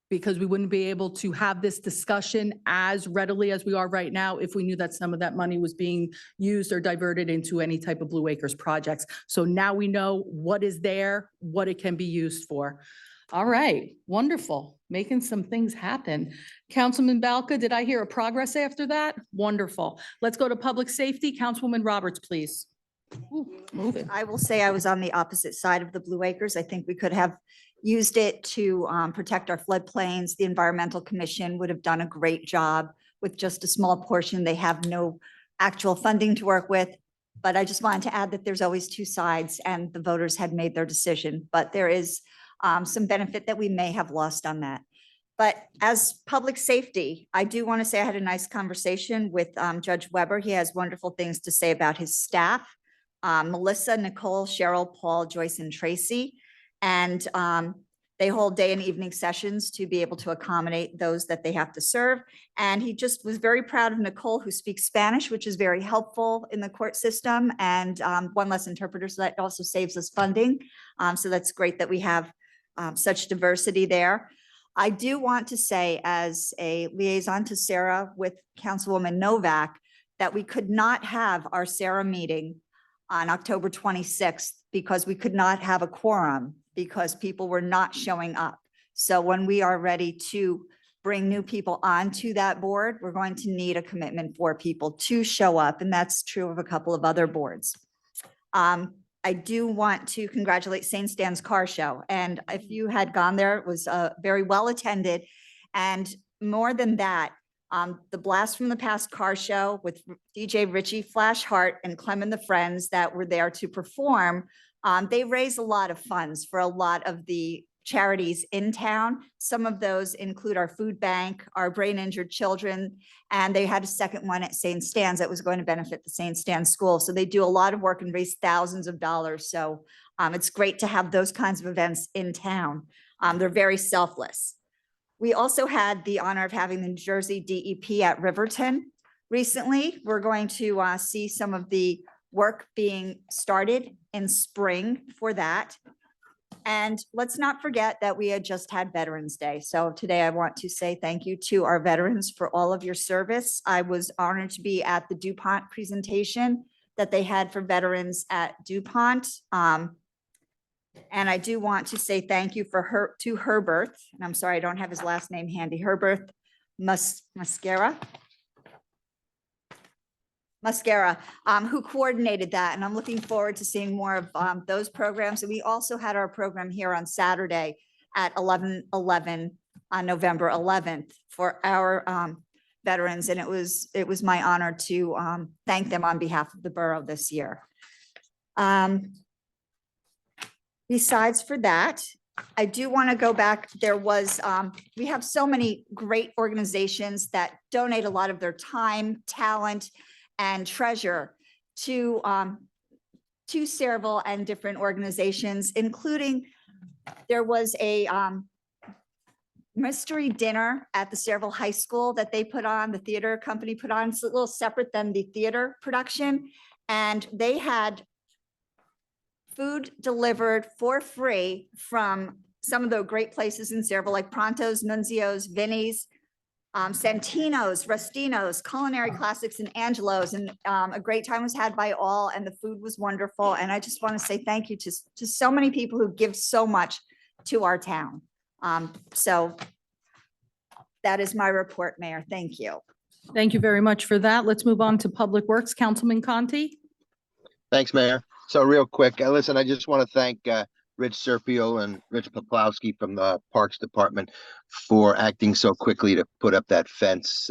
Speaker 1: because we wouldn't be able to have this discussion as readily as we are right now if we knew that some of that money was being used or diverted into any type of Blue Acres projects. So now we know what is there, what it can be used for. All right, wonderful. Making some things happen. Councilman Balka, did I hear a progress after that? Wonderful. Let's go to public safety. Councilwoman Roberts, please. Ooh, move it.
Speaker 8: I will say I was on the opposite side of the Blue Acres. I think we could have used it to protect our floodplains. The Environmental Commission would have done a great job with just a small portion. They have no actual funding to work with. But I just wanted to add that there's always 2 sides and the voters had made their decision. But there is some benefit that we may have lost on that. But as public safety, I do want to say I had a nice conversation with Judge Weber. He has wonderful things to say about his staff, Melissa, Nicole, Cheryl, Paul, Joyce, and Tracy. And they hold day and evening sessions to be able to accommodate those that they have to serve. And he just was very proud of Nicole, who speaks Spanish, which is very helpful in the court system, and 1 less interpreter. So that also saves us funding. So that's great that we have such diversity there. I do want to say, as a liaison to Sarah with Councilwoman Novak, that we could not have our Sarah meeting on October 26th because we could not have a quorum because people were not showing up. So when we are ready to bring new people onto that board, we're going to need a commitment for people to show up, and that's true of a couple of other boards. I do want to congratulate St. Stan's Car Show. And if you had gone there, it was very well attended. And more than that, the Blast from the Past Car Show with DJ Richie Flash Hart and Clem and the Friends that were there to perform, they raise a lot of funds for a lot of the charities in town. Some of those include our food bank, our brain injured children, and they had a second one at St. Stan's that was going to benefit the St. Stan's school. So they do a lot of work and raise thousands of dollars. So it's great to have those kinds of events in town. They're very selfless. We also had the honor of having the New Jersey DEP at Riverton recently. We're going to see some of the work being started in spring for that. And let's not forget that we had just had Veterans Day. So today I want to say thank you to our veterans for all of your service. I was honored to be at the DuPont presentation that they had for veterans at DuPont. And I do want to say thank you to Herbert, and I'm sorry, I don't have his last name handy, Herbert Mascara, who coordinated that. And I'm looking forward to seeing more of those programs. And we also had our program here on Saturday at 11:11 on November 11th for our veterans. And it was my honor to thank them on behalf of the borough this year. Besides for that, I do want to go back. There was, we have so many great organizations that donate a lot of their time, talent, and treasure to Sayreville and different organizations, including there was a mystery dinner at the Sayreville High School that they put on, the theater company put on. It's a little separate than the theater production. And they had food delivered for free from some of the great places in Sayreville, like Pronto's, Nunzio's, Vinny's, Santino's, Rustino's, Culinary Classics, and Angelo's. And a great time was had by all, and the food was wonderful. And I just want to say thank you to so many people who give so much to our town. So that is my report, Mayor. Thank you.
Speaker 1: Thank you very much for that. Let's move on to Public Works. Councilman Conti.
Speaker 4: Thanks, Mayor. So real quick, listen, I just want to thank Rich Serpio and Rich Poplawski from the Parks Department for acting so quickly to put up that fence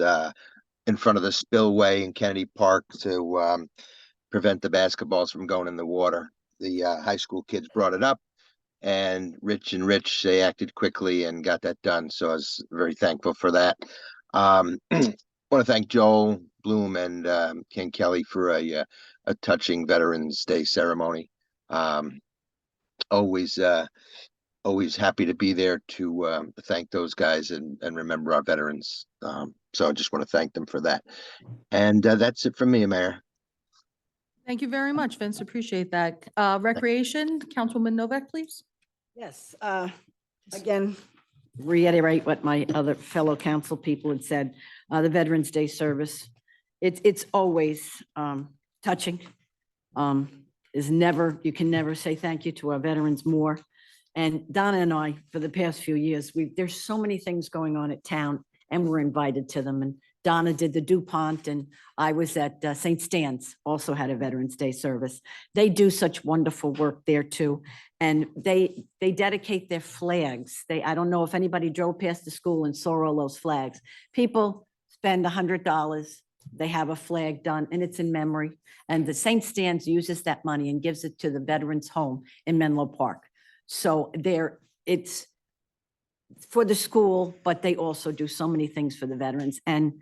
Speaker 4: in front of the spillway in Kennedy Park to prevent the basketballs from going in the water. The high school kids brought it up, and Rich, they acted quickly and got that done. So I was very thankful for that. I want to thank Joel Bloom and Ken Kelly for a touching Veterans Day ceremony. Always happy to be there to thank those guys and remember our veterans. So I just want to thank them for that. And that's it from me, Mayor.
Speaker 1: Thank you very much, Vince. Appreciate that. Recreation, Councilwoman Novak, please.
Speaker 11: Yes, again, reiterate what my other fellow council people had said, the Veterans Day service, it's always touching. You can never say thank you to our veterans more. And Donna and I, for the past few years, there's so many things going on at town, and we're invited to them. And Donna did the DuPont, and I was at St. Stan's, also had a Veterans Day service. They do such wonderful work there too. And they dedicate their flags. I don't know if anybody drove past the school and saw all those flags. People spend $100. They have a flag done, and it's in memory. And the St. Stan's uses that money and gives it to the Veterans Home in Menlo Park. So it's for the school, but they also do so many things for the veterans. And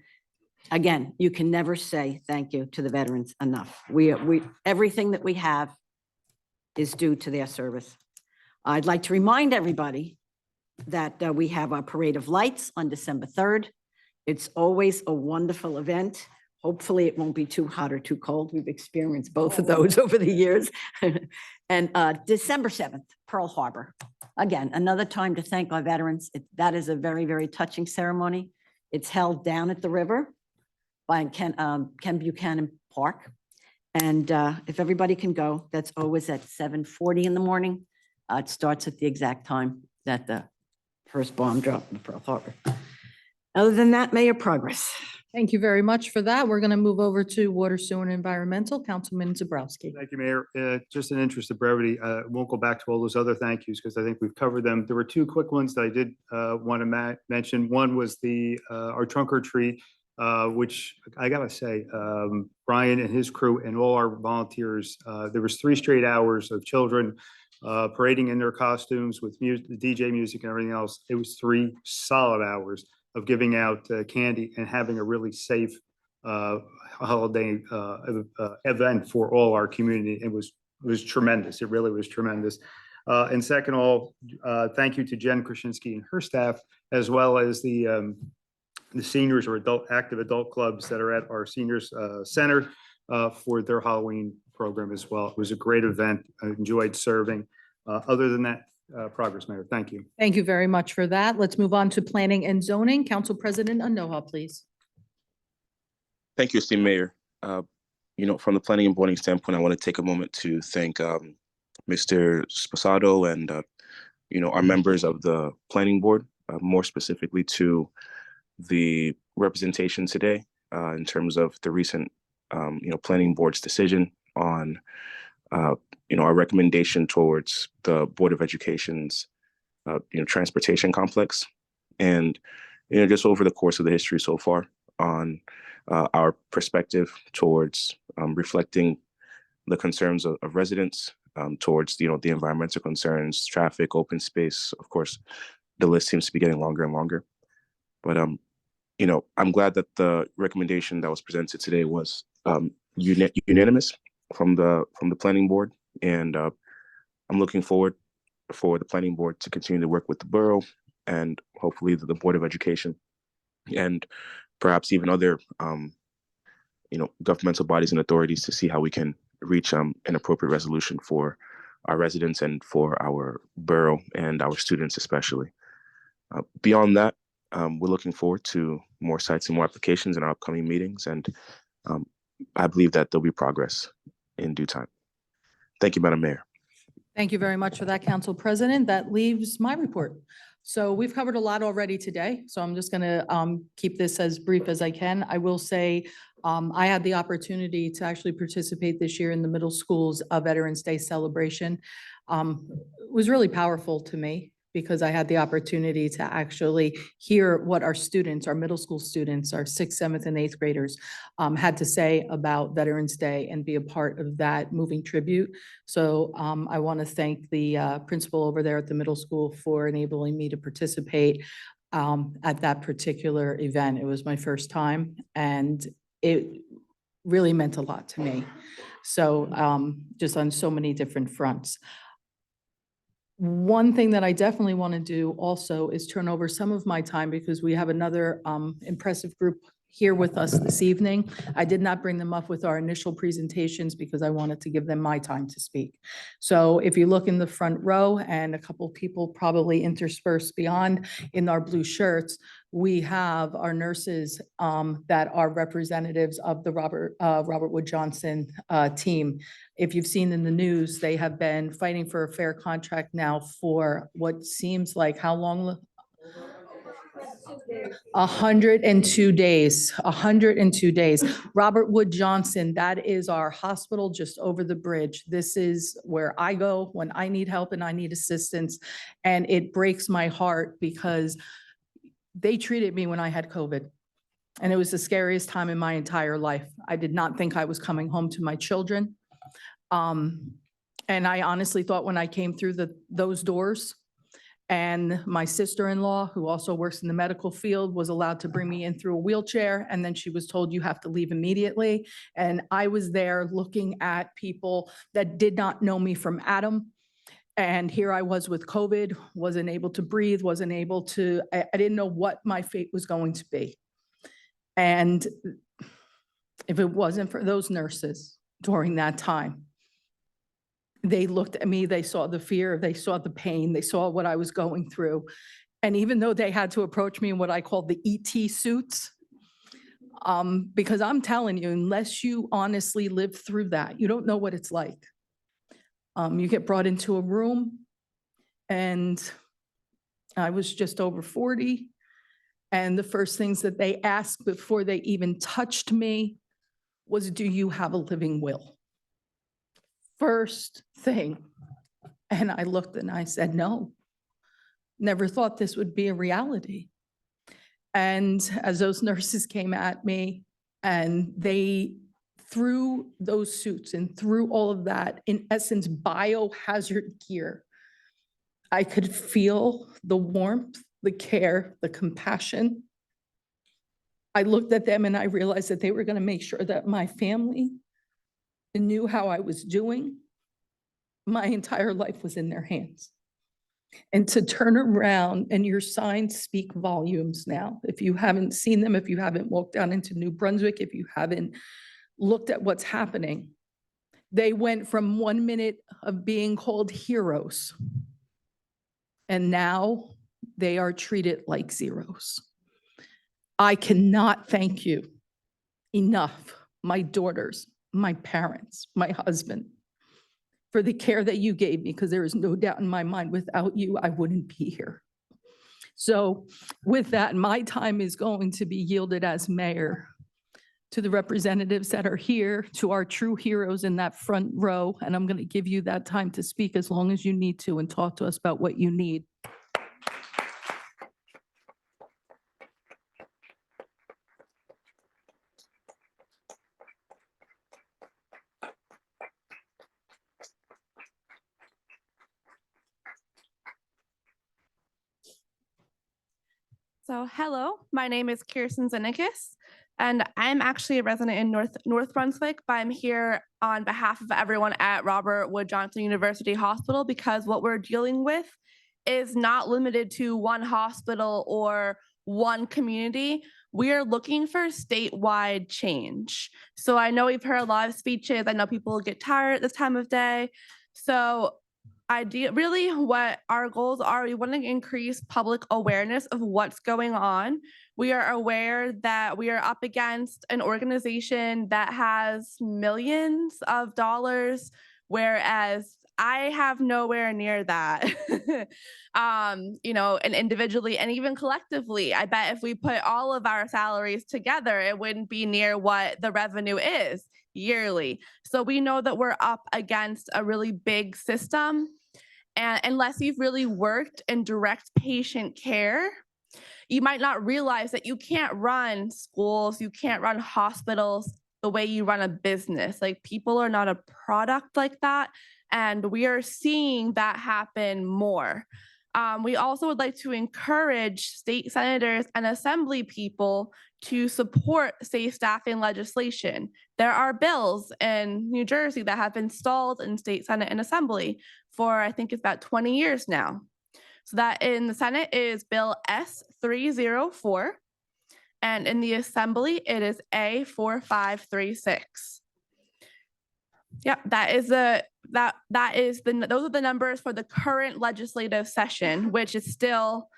Speaker 11: again, you can never say thank you to the veterans enough. Everything that we have is due to their service. I'd like to remind everybody that we have our Parade of Lights on December 3rd. It's always a wonderful event. Hopefully it won't be too hot or too cold. We've experienced both of those over the years. And December 7th, Pearl Harbor. Again, another time to thank our veterans. That is a very, very touching ceremony. It's held down at the river by Ken Buchanan Park. And if everybody can go, that's always at 7:40 in the morning. It starts at the exact time that the first bomb dropped in Pearl Harbor. Other than that, Mayor, progress.
Speaker 1: Thank you very much for that. We're going to move over to Water, Sewer, and Environmental. Councilman Zabrowski.
Speaker 9: Thank you, Mayor. Just in interest of brevity, won't go back to all those other thank yous because I think we've covered them. There were two quick ones that I did want to mention. One was our trunk or treat, which I gotta say, Brian and his crew and all our volunteers, there was 3 straight hours of children parading in their costumes with DJ music and everything else. It was 3 solid hours of giving out candy and having a really safe holiday event for all our community. It was tremendous. It really was tremendous. And second of all, thank you to Jen Krasinski and her staff, as well as the seniors or active adult clubs that are at our seniors center for their Halloween program as well. It was a great event. I enjoyed serving. Other than that, progress, Mayor. Thank you.
Speaker 1: Thank you very much for that. Let's move on to Planning and Zoning. Council President Anoha, please.
Speaker 3: Thank you, esteemed Mayor. From the planning and boarding standpoint, I want to take a moment to thank Mr. Sposato and our members of the planning board, more specifically to the representation today in terms of the recent planning board's decision on our recommendation towards the Board of Education's transportation complex, and just over the course of the history so far on our perspective towards reflecting the concerns of residents towards, the environmental concerns, traffic, open space. Of course, the list seems to be getting longer and longer. But I'm glad that the recommendation that was presented today was unanimous from the planning board, and I'm looking forward for the planning board to continue to work with the borough and hopefully the Board of Education and perhaps even other governmental bodies and authorities to see how we can reach an appropriate resolution for our residents and for our borough and our students especially. Beyond that, we're looking forward to more sites and more applications in our upcoming meetings, and I believe that there'll be progress in due time. Thank you, Madam Mayor.
Speaker 1: Thank you very much for that, Council President. That leaves my report. So we've covered a lot already today, so I'm just going to keep this as brief as I can. I will say I had the opportunity to actually participate this year in the middle school's Veterans Day celebration. It was really powerful to me because I had the opportunity to actually hear what our students, our middle school students, our 6th, 7th, and 8th graders had to say about Veterans Day and be a part of that moving tribute. So I want to thank the principal over there at the middle school for enabling me to participate at that particular event. It was my first time, and it really meant a lot to me. So just on so many different fronts. One thing that I definitely want to do also is turn over some of my time because we have another impressive group here with us this evening. I did not bring them up with our initial presentations because I wanted to give them my time to speak. So if you look in the front row, and a couple people probably interspersed beyond in our blue shirts, we have our nurses that are representatives of the Robert Wood Johnson team. If you've seen in the news, they have been fighting for a fair contract now for what seems like how long? 102 days, 102 days. Robert Wood Johnson, that is our hospital just over the bridge. This is where I go when I need help and I need assistance. And it breaks my heart because they treated me when I had COVID. And it was the scariest time in my entire life. I did not think I was coming home to my children. And I honestly thought when I came through those doors, and my sister-in-law, who also works in the medical field, was allowed to bring me in through a wheelchair. And then she was told, you have to leave immediately. And I was there looking at people that did not know me from Adam. And here I was with COVID, wasn't able to breathe, wasn't able to, I didn't know what my fate was going to be. And if it wasn't for those nurses during that time, they looked at me, they saw the fear, they saw the pain, they saw what I was going through. And even though they had to approach me in what I call the ET suits, because I'm telling you, unless you honestly live through that, you don't know what it's like. You get brought into a room, and I was just over 40. And the first things that they asked before they even touched me was, do you have a living will? First thing. And I looked and I said, no, never thought this would be a reality. And as those nurses came at me and they threw those suits and threw all of that, in essence, biohazard gear, I could feel the warmth, the care, the compassion. I looked at them and I realized that they were going to make sure that my family knew how I was doing. My entire life was in their hands. And to turn around, and your signs speak volumes now. If you haven't seen them, if you haven't walked down into New Brunswick, if you haven't looked at what's happening, they went from 1 minute of being called heroes, and now they are treated like zeros. I cannot thank you enough, my daughters, my parents, my husband, for the care that you gave me, because there is no doubt in my mind, without you, I wouldn't be here. So with that, my time is going to be yielded as mayor to the representatives that are here, to our true heroes in that front row. And I'm going to give you that time to speak as long as you need to and talk to us about what you need.
Speaker 17: So, hello, my name is Kirsten Zanikis, and I'm actually a resident in North Brunswick, but I'm here on behalf of everyone at Robert Wood Johnson University Hospital because what we're dealing with is not limited to one hospital or one community. We are looking for statewide change. So I know we've heard a lot of speeches. I know people get tired at this time of day. So really what our goals are, we want to increase public awareness of what's going on. We are aware that we are up against an organization that has millions of dollars, whereas I have nowhere near that. And individually and even collectively, I bet if we put all of our salaries together, it wouldn't be near what the revenue is yearly. So we know that we're up against a really big system. And unless you've really worked in direct patient care, you might not realize that you can't run schools, you can't run hospitals the way you run a business. Like, people are not a product like that. And we are seeing that happen more. We also would like to encourage state senators and assembly people to support safe staffing legislation. There are bills in New Jersey that have been stalled in state senate and assembly for, I think it's about 20 years now. So that in the Senate is Bill S304, and in the Assembly it is A4536. Yep, those are the numbers for the current legislative session, which is still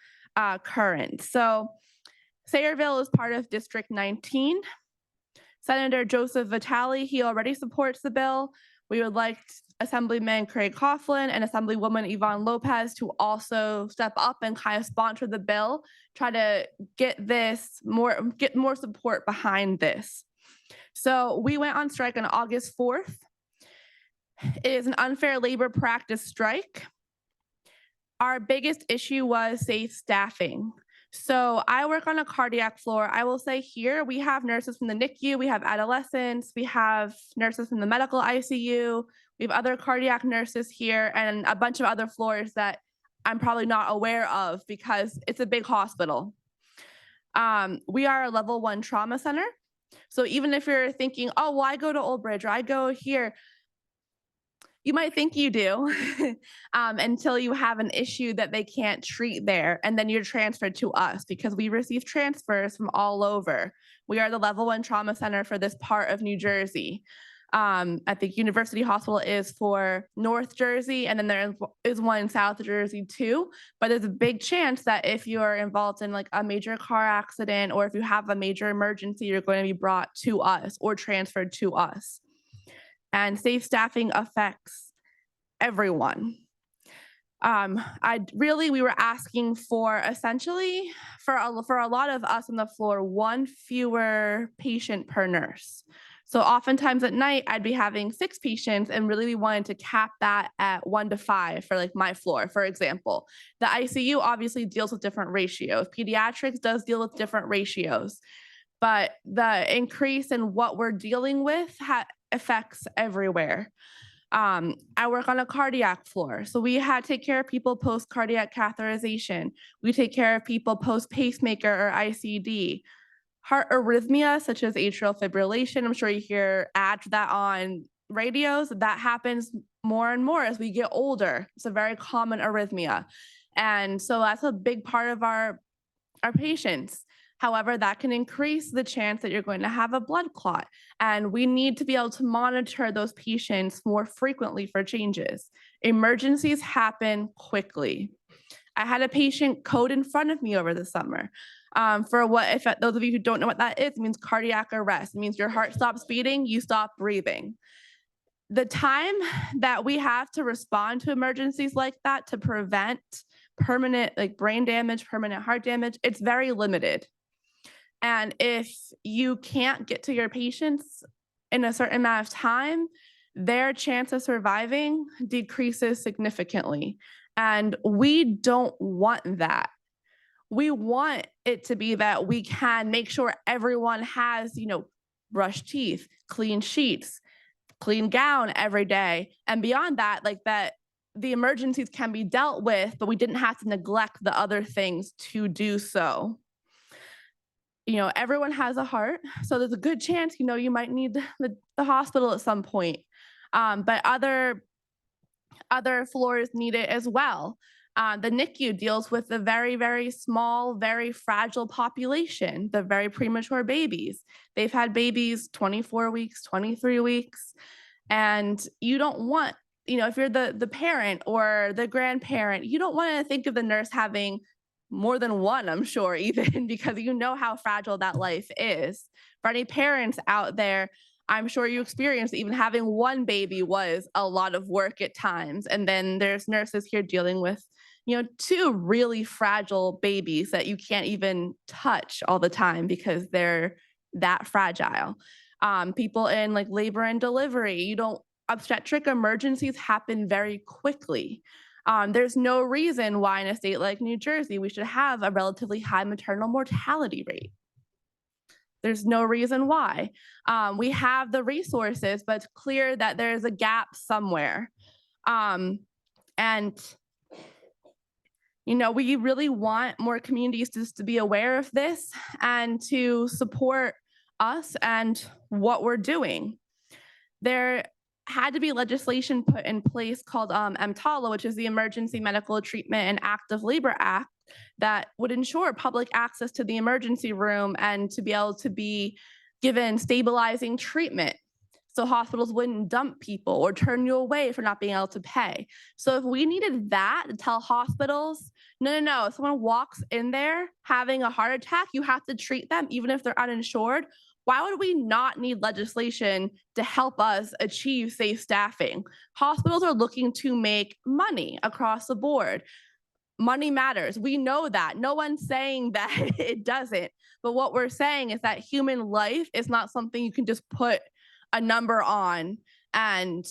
Speaker 17: current. So Sayreville is part of District 19. Senator Joseph Vitale, he already supports the bill. We would like Assemblyman Craig Coughlin and Assemblywoman Yvonne Lopez to also step up and kind of sponsor the bill, try to get more support behind this. So we went on strike on August 4th. It is an unfair labor practice strike. Our biggest issue was safe staffing. So I work on a cardiac floor. I will say here we have nurses from the NICU, we have adolescents, we have nurses from the medical ICU, we have other cardiac nurses here, and a bunch of other floors that I'm probably not aware of because it's a big hospital. We are a level 1 trauma center. So even if you're thinking, oh, well, I go to Old Bridge or I go here, you might think you do until you have an issue that they can't treat there. And then you're transferred to us because we receive transfers from all over. We are the level 1 trauma center for this part of New Jersey. I think University Hospital is for North Jersey, and then there is one in South Jersey too. But there's a big chance that if you are involved in like a major car accident or if you have a major emergency, you're going to be brought to us or transferred to us. And safe staffing affects everyone. We were asking for essentially for a lot of us on the floor, 1 fewer patient per nurse. So oftentimes at night, I'd be having 6 patients and really we wanted to cap that at 1 to 5 for like my floor, for example. The ICU obviously deals with different ratios. Pediatrics does deal with different ratios, but the increase in what we're dealing with affects everywhere. I work on a cardiac floor. So we take care of people post cardiac catheterization. We take care of people post pacemaker or ICD. Heart arrhythmia, such as atrial fibrillation. I'm sure you hear ads for that on radios. That happens more and more as we get older. It's a very common arrhythmia. And so that's a big part of our patients. However, that can increase the chance that you're going to have a blood clot. And we need to be able to monitor those patients more frequently for changes. Emergencies happen quickly. I had a patient code in front of me over the summer. If those of you who don't know what that is, it means cardiac arrest. It means your heart stops beating, you stop breathing. The time that we have to respond to emergencies like that to prevent permanent like brain damage, permanent heart damage, it's very limited. And if you can't get to your patients in a certain amount of time, their chance of surviving decreases significantly. And we don't want that. We want it to be that we can make sure everyone has, brushed teeth, clean sheets, clean gown every day. And beyond that, like that, the emergencies can be dealt with, but we didn't have to neglect the other things to do so. everyone has a heart, so there's a good chance, you might need the hospital at some point. But other floors need it as well. The NICU deals with the very, very small, very fragile population, the very premature babies. They've had babies 24 weeks, 23 weeks, and you don't want, if you're the parent or the grandparent, you don't want to think of the nurse having more than one, I'm sure, even because you know how fragile that life is. For any parents out there, I'm sure you experienced even having one baby was a lot of work at times. And then there's nurses here dealing with, two really fragile babies that you can't even touch all the time because they're that fragile. People in like labor and delivery, obstetric emergencies happen very quickly. There's no reason why in a state like New Jersey, we should have a relatively high maternal mortality rate. There's no reason why. We have the resources, but it's clear that there's a gap somewhere. We really want more communities just to be aware of this and to support us and what we're doing. There had to be legislation put in place called EMTALA, which is the Emergency Medical Treatment and Active Labor Act, that would ensure public access to the emergency room and to be able to be given stabilizing treatment so hospitals wouldn't dump people or turn you away for not being able to pay. So if we needed that to tell hospitals, no, if someone walks in there having a heart attack, you have to treat them even if they're uninsured. Why would we not need legislation to help us achieve safe staffing? Hospitals are looking to make money across the board. Money matters. We know that. No one's saying that it doesn't. But what we're saying is that human life is not something you can just put a number on and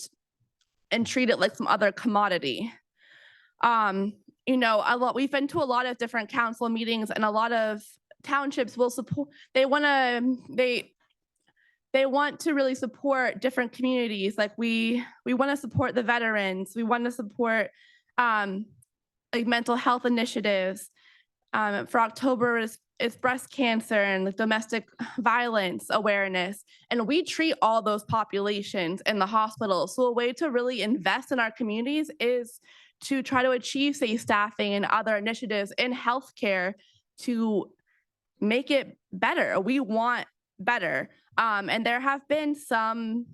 Speaker 17: treat it like some other commodity. We've been to a lot of different council meetings, and a lot of townships will support, they want to really support different communities. Like we want to support the veterans. We want to support like mental health initiatives. For October is breast cancer and like domestic violence awareness. And we treat all those populations in the hospital. So a way to really invest in our communities is to try to achieve safe staffing and other initiatives in healthcare to make it better. We want better. And there have been some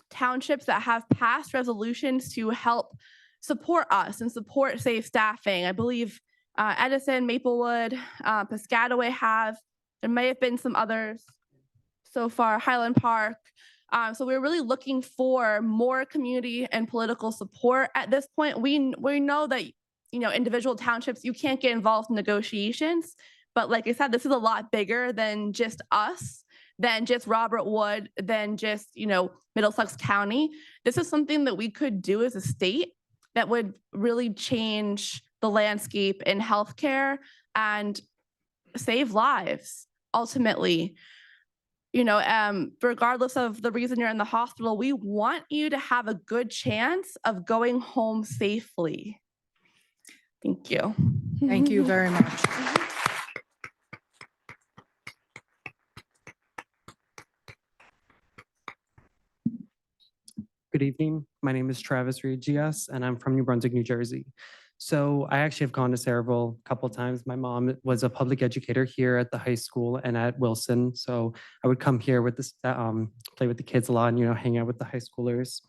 Speaker 17: townships that have passed resolutions to help support us and support safe staffing. I believe Edison, Maplewood, Piscataway have. There may have been some others so far, Highland Park. So we're really looking for more community and political support at this point. We know that, individual townships, you can't get involved in negotiations. But like I said, this is a lot bigger than just us, than just Robert Wood, than just, Middlesex County. This is something that we could do as a state that would really change the landscape in healthcare and save lives ultimately. Regardless of the reason you're in the hospital, we want you to have a good chance of going home safely. Thank you.
Speaker 1: Thank you very much.
Speaker 18: Good evening. My name is Travis Regias, and I'm from New Brunswick, New Jersey. So I actually have gone to Sayreville a couple of times. My mom was a public educator here at the high school and at Wilson. So I would come here with this, play with the kids a lot and, hang out with the high schoolers.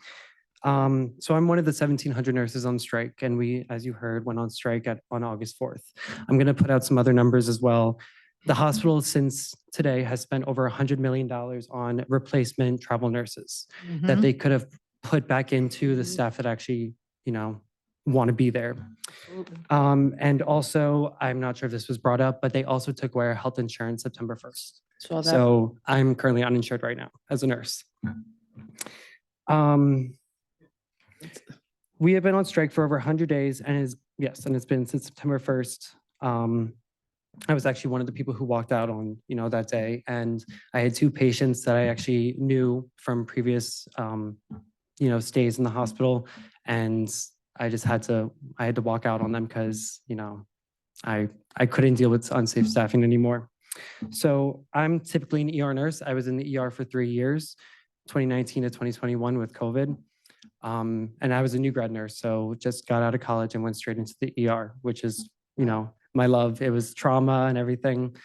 Speaker 18: So I'm one of the 1,700 nurses on strike, and we, as you heard, went on strike on August 4th. I'm going to put out some other numbers as well. The hospital since today has spent over $100 million on replacement travel nurses that they could have put back into the staff that actually, want to be there. And also, I'm not sure if this was brought up, but they also took away our health insurance September 1st.
Speaker 1: Saw that.
Speaker 18: So I'm currently uninsured right now as a nurse. We have been on strike for over 100 days and it's been since September 1st. I was actually one of the people who walked out on, that day. And I had 2 patients that I actually knew from previous, stays in the hospital. And I had to walk out on them because, I couldn't deal with unsafe staffing anymore. So I'm typically an ER nurse. I was in the ER for 3 years, 2019 to 2021 with COVID. And I was a new grad nurse, so just got out of college and went straight into the ER, which is, my love. It was trauma and everything.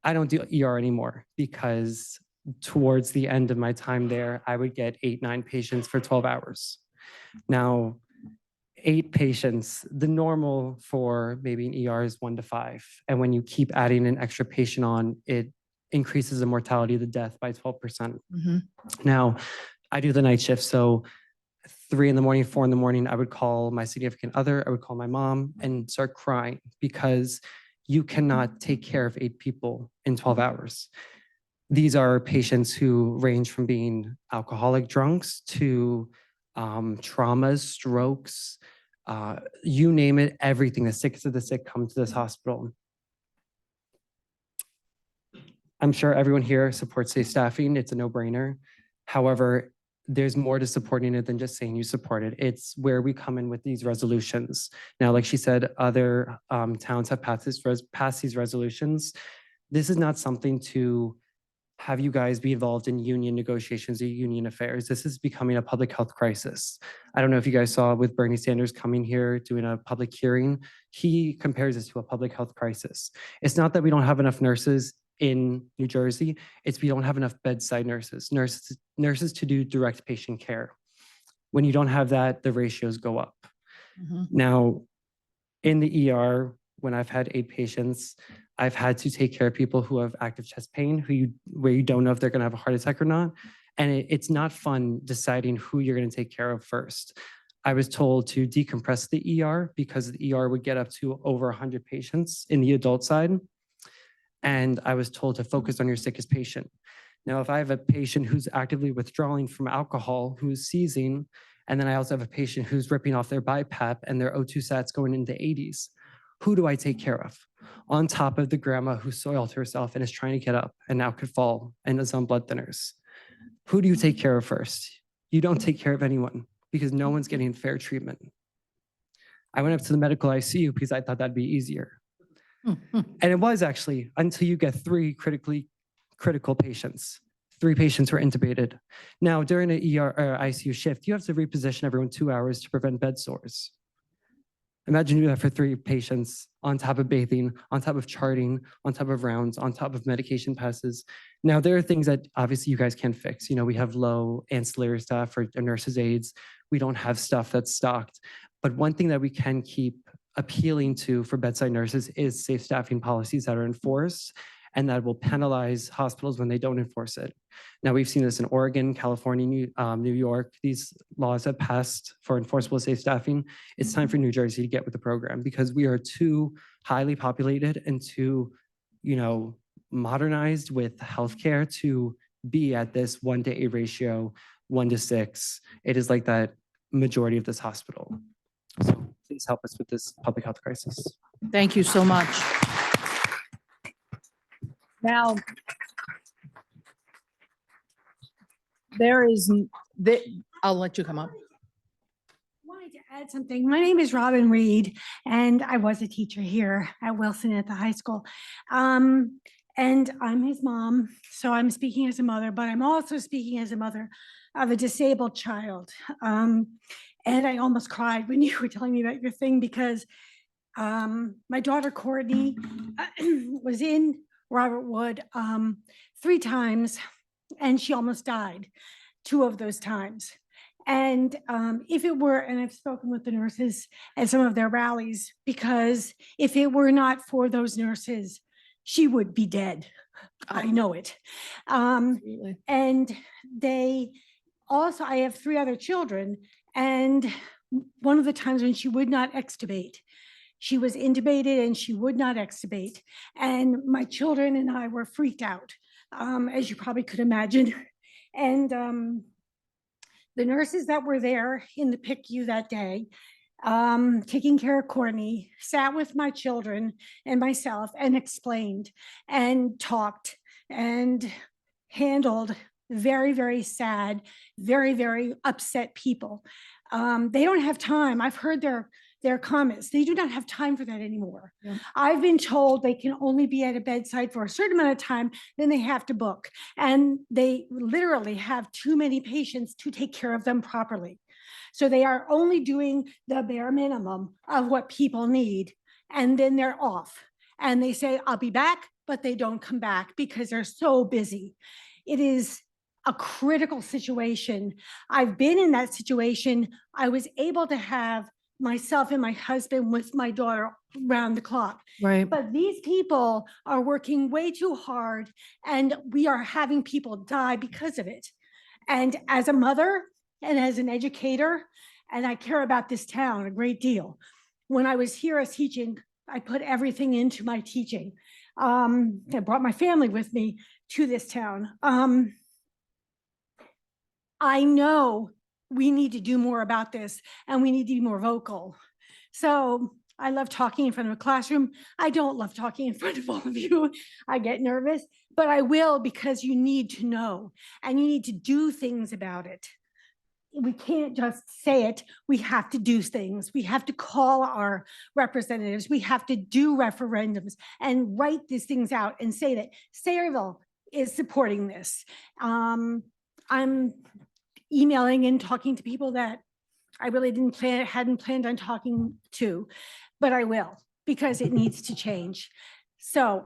Speaker 18: I don't do ER anymore because towards the end of my time there, I would get 8, 9 patients for 12 hours. Now, 8 patients, the normal for maybe an ER is 1 to 5. And when you keep adding an extra patient on, it increases the mortality of the death by 12%. Now, I do the night shift, so 3 in the morning, 4 in the morning, I would call my significant other, I would call my mom and start crying because you cannot take care of 8 people in 12 hours. These are patients who range from being alcoholic drunks to traumas, strokes, you name it, everything. The sickest of the sick come to this hospital. I'm sure everyone here supports safe staffing. It's a no-brainer. However, there's more to supporting it than just saying you support it. It's where we come in with these resolutions. Now, like she said, other towns have passed these resolutions. This is not something to have you guys be involved in union negotiations or union affairs. This is becoming a public health crisis. I don't know if you guys saw with Bernie Sanders coming here, doing a public hearing, he compares this to a public health crisis. It's not that we don't have enough nurses in New Jersey, it's we don't have enough bedside nurses to do direct patient care. When you don't have that, the ratios go up. Now, in the ER, when I've had 8 patients, I've had to take care of people who have active chest pain, where you don't know if they're going to have a heart attack or not. And it's not fun deciding who you're going to take care of first. I was told to decompress the ER because the ER would get up to over 100 patients in the adult side. And I was told to focus on your sickest patient. Now, if I have a patient who's actively withdrawing from alcohol, who's seizing, and then I also have a patient who's ripping off their BiPAP and their O2 sats going into 80s, who do I take care of? On top of the grandma who soiled herself and is trying to get up and now could fall and is on blood thinners. Who do you take care of first? You don't take care of anyone because no one's getting fair treatment. I went up to the medical ICU because I thought that'd be easier. And it was actually until you get 3 critical patients. 3 patients were intubated. Now, during an ER or ICU shift, you have to reposition everyone 2 hours to prevent bed sores. Imagine doing that for 3 patients on top of bathing, on top of charting, on top of rounds, on top of medication passes. Now, there are things that obviously you guys can't fix. We have low ancillary staff for nurses' aides. We don't have stuff that's stocked. But one thing that we can keep appealing to for bedside nurses is safe staffing policies that are enforced and that will penalize hospitals when they don't enforce it. Now, we've seen this in Oregon, California, New York. These laws have passed for enforceable safe staffing. It's time for New Jersey to get with the program because we are too highly populated and too, modernized with healthcare to be at this 1-to-8 ratio, 1 to 6. It is like that majority of this hospital. So please help us with this public health crisis.
Speaker 1: Thank you so much. Now, I'll let you come up.
Speaker 19: Wanted to add something. My name is Robin Reed, and I was a teacher here at Wilson at the high school. And I'm his mom, so I'm speaking as a mother, but I'm also speaking as a mother of a disabled child. And I almost cried when you were telling me about your thing because my daughter Courtney was in Robert Wood 3 times, and she almost died 2 of those times. And if it were, and I've spoken with the nurses at some of their rallies, because if it were not for those nurses, she would be dead. I know it. And they also, I have 3 other children, and one of the times when she would not extubate, she was intubated and she would not extubate. And my children and I were freaked out, as you probably could imagine. And the nurses that were there in the PICU that day, taking care of Courtney, sat with my children and myself and explained and talked and handled very, very sad, very, very upset people. They don't have time. I've heard their their comments. They do not have time for that anymore. I've been told they can only be at a bedside for a certain amount of time, then they have to book. And they literally have too many patients to take care of them properly. So they are only doing the bare minimum of what people need, and then they're off. And they say, I'll be back, but they don't come back because they're so busy. It is a critical situation. I've been in that situation. I was able to have myself and my husband with my daughter round the clock.
Speaker 2: Right.
Speaker 19: But these people are working way too hard, and we are having people die because of it. And as a mother and as an educator, and I care about this town a great deal. When I was here as teaching, I put everything into my teaching. I brought my family with me to this town. I know we need to do more about this, and we need to be more vocal. So I love talking in front of a classroom. I don't love talking in front of all of you. I get nervous, but I will, because you need to know and you need to do things about it. We can't just say it. We have to do things. We have to call our representatives. We have to do referendums and write these things out and say that Sayreville is supporting this. I'm emailing and talking to people that I really hadn't planned on talking to, but I will, because it needs to change. So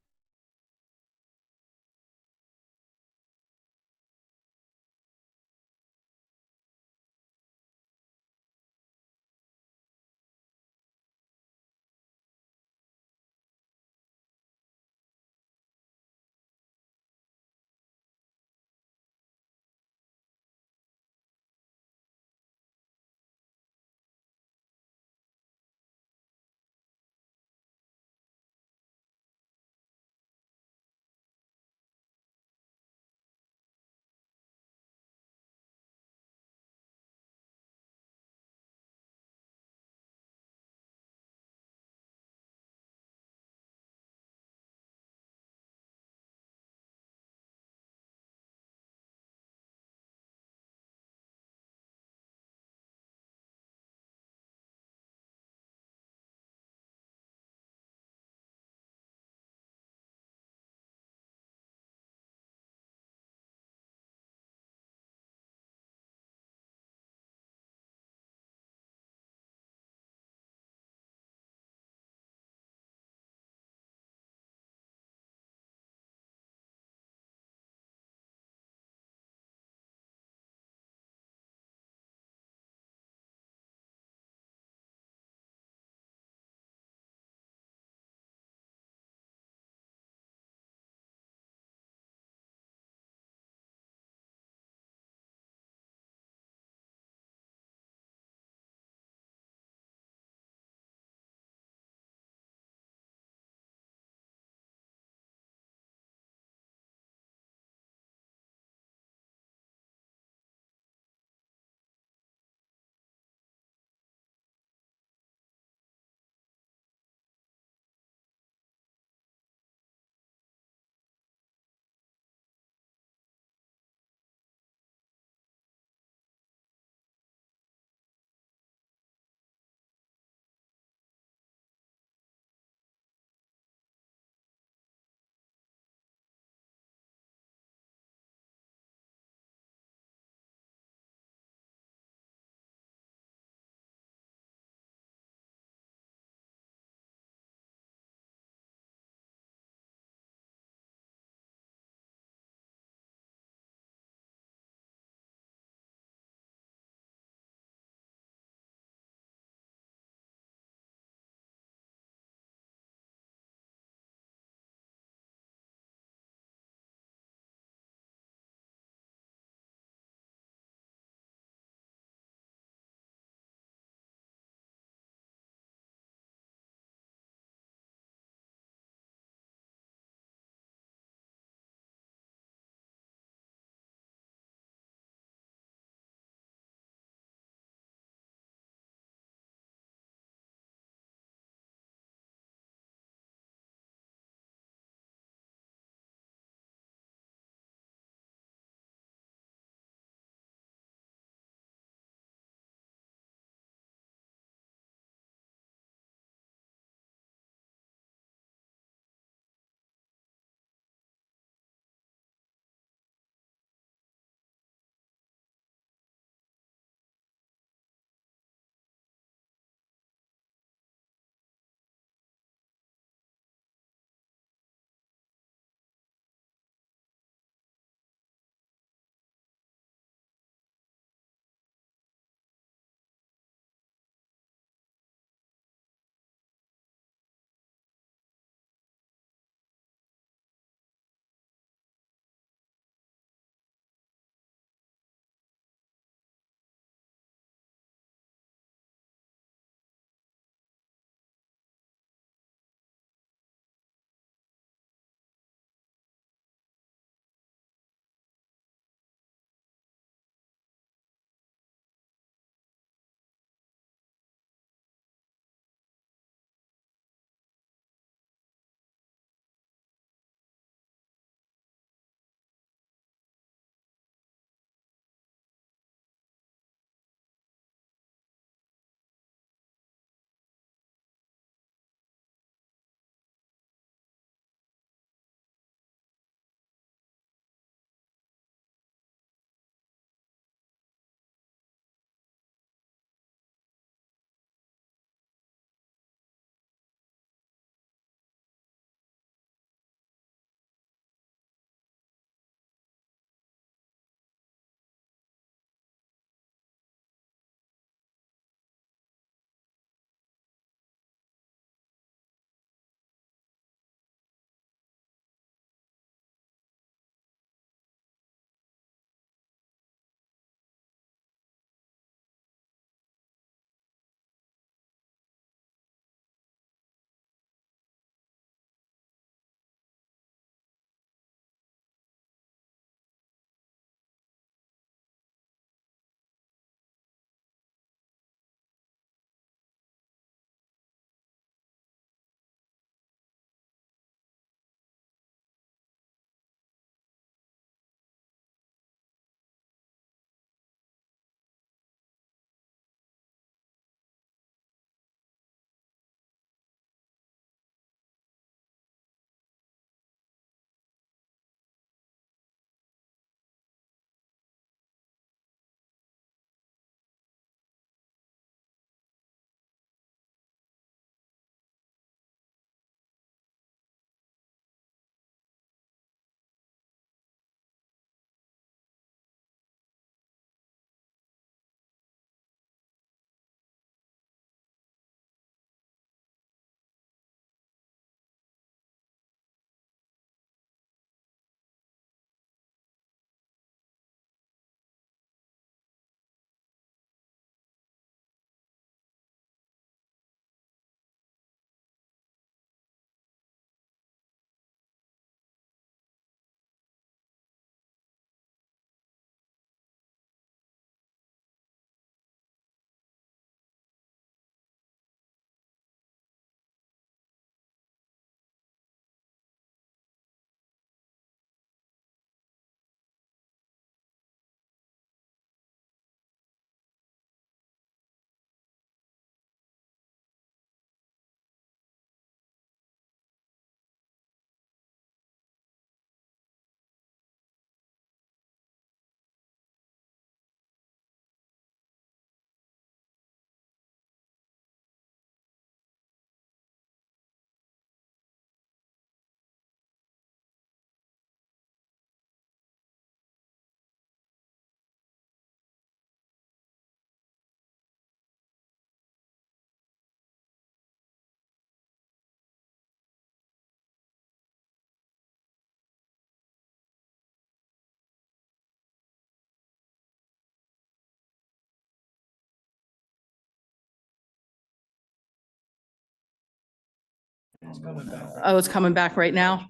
Speaker 1: Oh, it's coming back right now?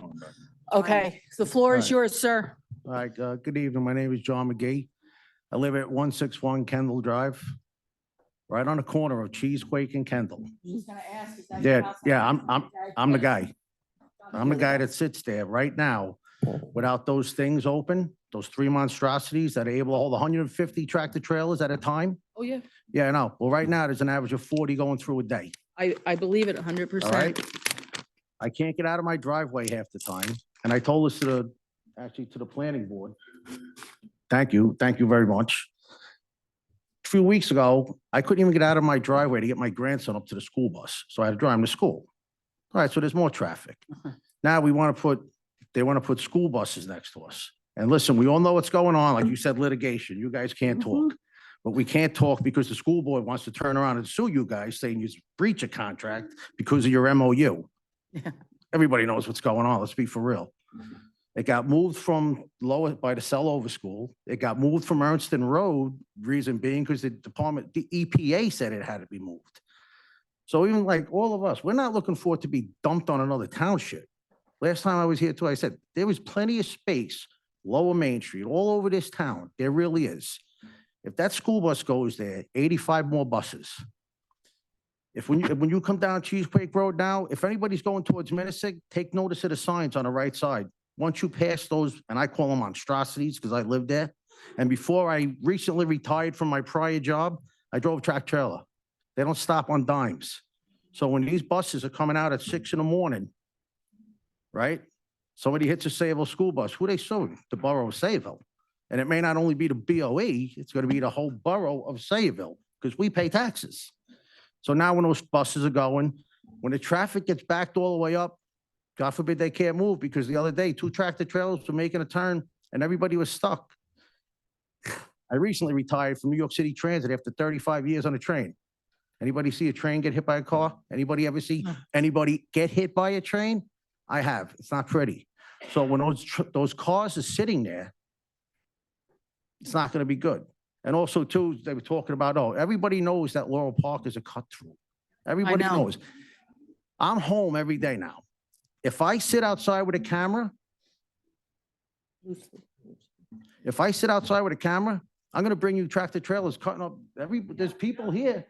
Speaker 1: Okay, the floor is
Speaker 20: Right.
Speaker 1: yours, sir.
Speaker 20: All right, good evening. My name is John McGee. I live at 161 Kendall Drive, right on the corner of Cheesequake and Kendall. I'm the guy. I'm the guy that sits there right now without those things open, those three monstrosities that are able to hold 150 tractor trailers at a time.
Speaker 1: Oh, yeah.
Speaker 20: Yeah, I know. Well, right now, there's an average of 40 going through a day.
Speaker 1: I believe it
Speaker 20: All
Speaker 1: 100%.
Speaker 20: right? I can't get out of my driveway half the time. And I told this to the planning board. Thank you very much. A few weeks ago, I couldn't even get out of my driveway to get my grandson up to the school bus, so I had to drive him to school. All right, so there's more traffic. Now they want to put school buses next to us. And listen, we all know what's going on, like you said, litigation. You guys can't talk. But we can't talk because the school board wants to turn around and sue you guys saying you breach a contract because of your MOU. Everybody knows what's going on. Let's be for real. It got moved from by the Sellover School. It got moved from Ernston Road, reason being because the EPA said it had to be moved. So even like all of us, we're not looking for it to be dumped on another township. Last time I was here too, I said, there was plenty of space, Lower Main Street, all over this town. There really is. If that school bus goes there, 85 more buses. When you come down Cheesequake Road now, if anybody's going towards Menacing, take notice of the signs on the right side. Once you pass those, and I call them monstrosities because I lived there. And before I recently retired from my prior job, I drove track trailer. They don't stop on dimes. So when these buses are coming out at 6 in the morning, right? Somebody hits a Sayville school bus, who they suing? The borough of Sayville. And it may not only be the BOE, it's going to be the whole borough of Sayville because we pay taxes. So now when those buses are going, when the traffic gets backed all the way up, God forbid they can't move because the other day, 2 tractor trailers were making a turn and everybody was stuck. I recently retired from New York City Transit after 35 years on a train. Anybody see a train get hit by a car? Anybody ever see anybody get hit by a train? I have. It's not pretty. So when those cars are sitting there, it's not going to be good. And also too, they were talking about, everybody knows that Laurel Park is a cut through. Everybody
Speaker 1: know.
Speaker 20: knows. I'm home every day now. If I sit outside with a camera, I'm going to bring you tractor trailers cutting up there's people here.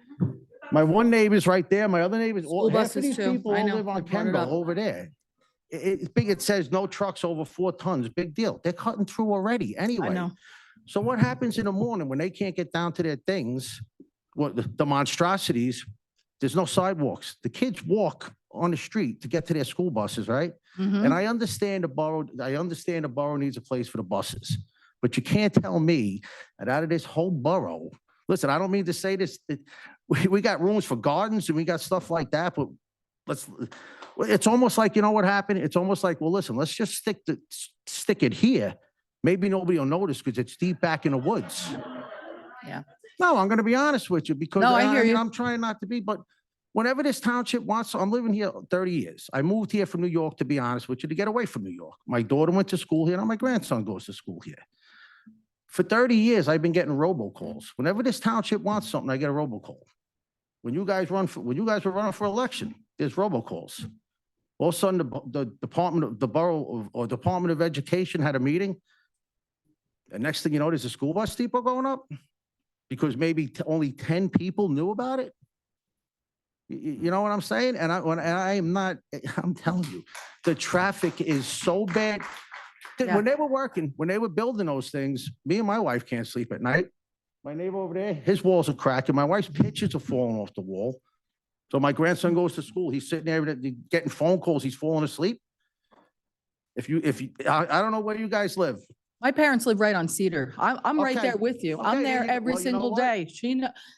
Speaker 20: My one neighbor's right there. My other neighbors,
Speaker 1: School
Speaker 20: half of
Speaker 1: buses
Speaker 20: these
Speaker 1: too.
Speaker 20: people
Speaker 1: I
Speaker 20: all
Speaker 1: know.
Speaker 20: live
Speaker 1: I
Speaker 20: on
Speaker 1: brought it
Speaker 20: Kendall
Speaker 1: up.
Speaker 20: over there. It's big. It says no trucks over 4 tons. Big deal. They're cutting through already anyway.
Speaker 1: I know.
Speaker 20: So what happens in the morning when they can't get down to their things, the monstrosities, there's no sidewalks. The kids walk on the street to get to their school buses, right?
Speaker 1: Mhm.
Speaker 20: And I understand the borough needs a place for the buses. But you can't tell me that out of this whole borough, listen, I don't mean to say this, we got rooms for gardens and we got stuff like that, but it's almost like, you know what happened? It's almost like, well, listen, let's just stick it here. Maybe nobody will notice because it's deep back in the woods.
Speaker 1: Yeah.
Speaker 20: No, I'm going to be honest with you because
Speaker 1: No, I hear you.
Speaker 20: I'm trying not to be, but whenever this township wants, I'm living here 30 years. I moved here from New York, to be honest with you, to get away from New York. My daughter went to school here. Now my grandson goes to school here. For 30 years, I've been getting robocalls. Whenever this township wants something, I get a robocall. When you guys were running for election, there's robocalls. All of a sudden, the Department of Education had a meeting. And next thing you know, there's a school bus depot going up because maybe only 10 people knew about it. You know what I'm saying? And I'm telling you, the traffic is so bad.
Speaker 1: Yeah.
Speaker 20: When they were building those things, me and my wife can't sleep at night. My neighbor over there, his walls are cracking. My wife's pictures are falling off the wall. So my grandson goes to school. He's sitting there getting phone calls. He's falling asleep. I don't know where you guys live.
Speaker 1: My parents live right on Cedar. I'm right
Speaker 20: Okay.
Speaker 1: there with you.
Speaker 20: Okay,
Speaker 1: I'm
Speaker 20: there
Speaker 1: there
Speaker 20: you go.
Speaker 1: every
Speaker 20: Well, you know
Speaker 1: single
Speaker 20: what?
Speaker 1: day.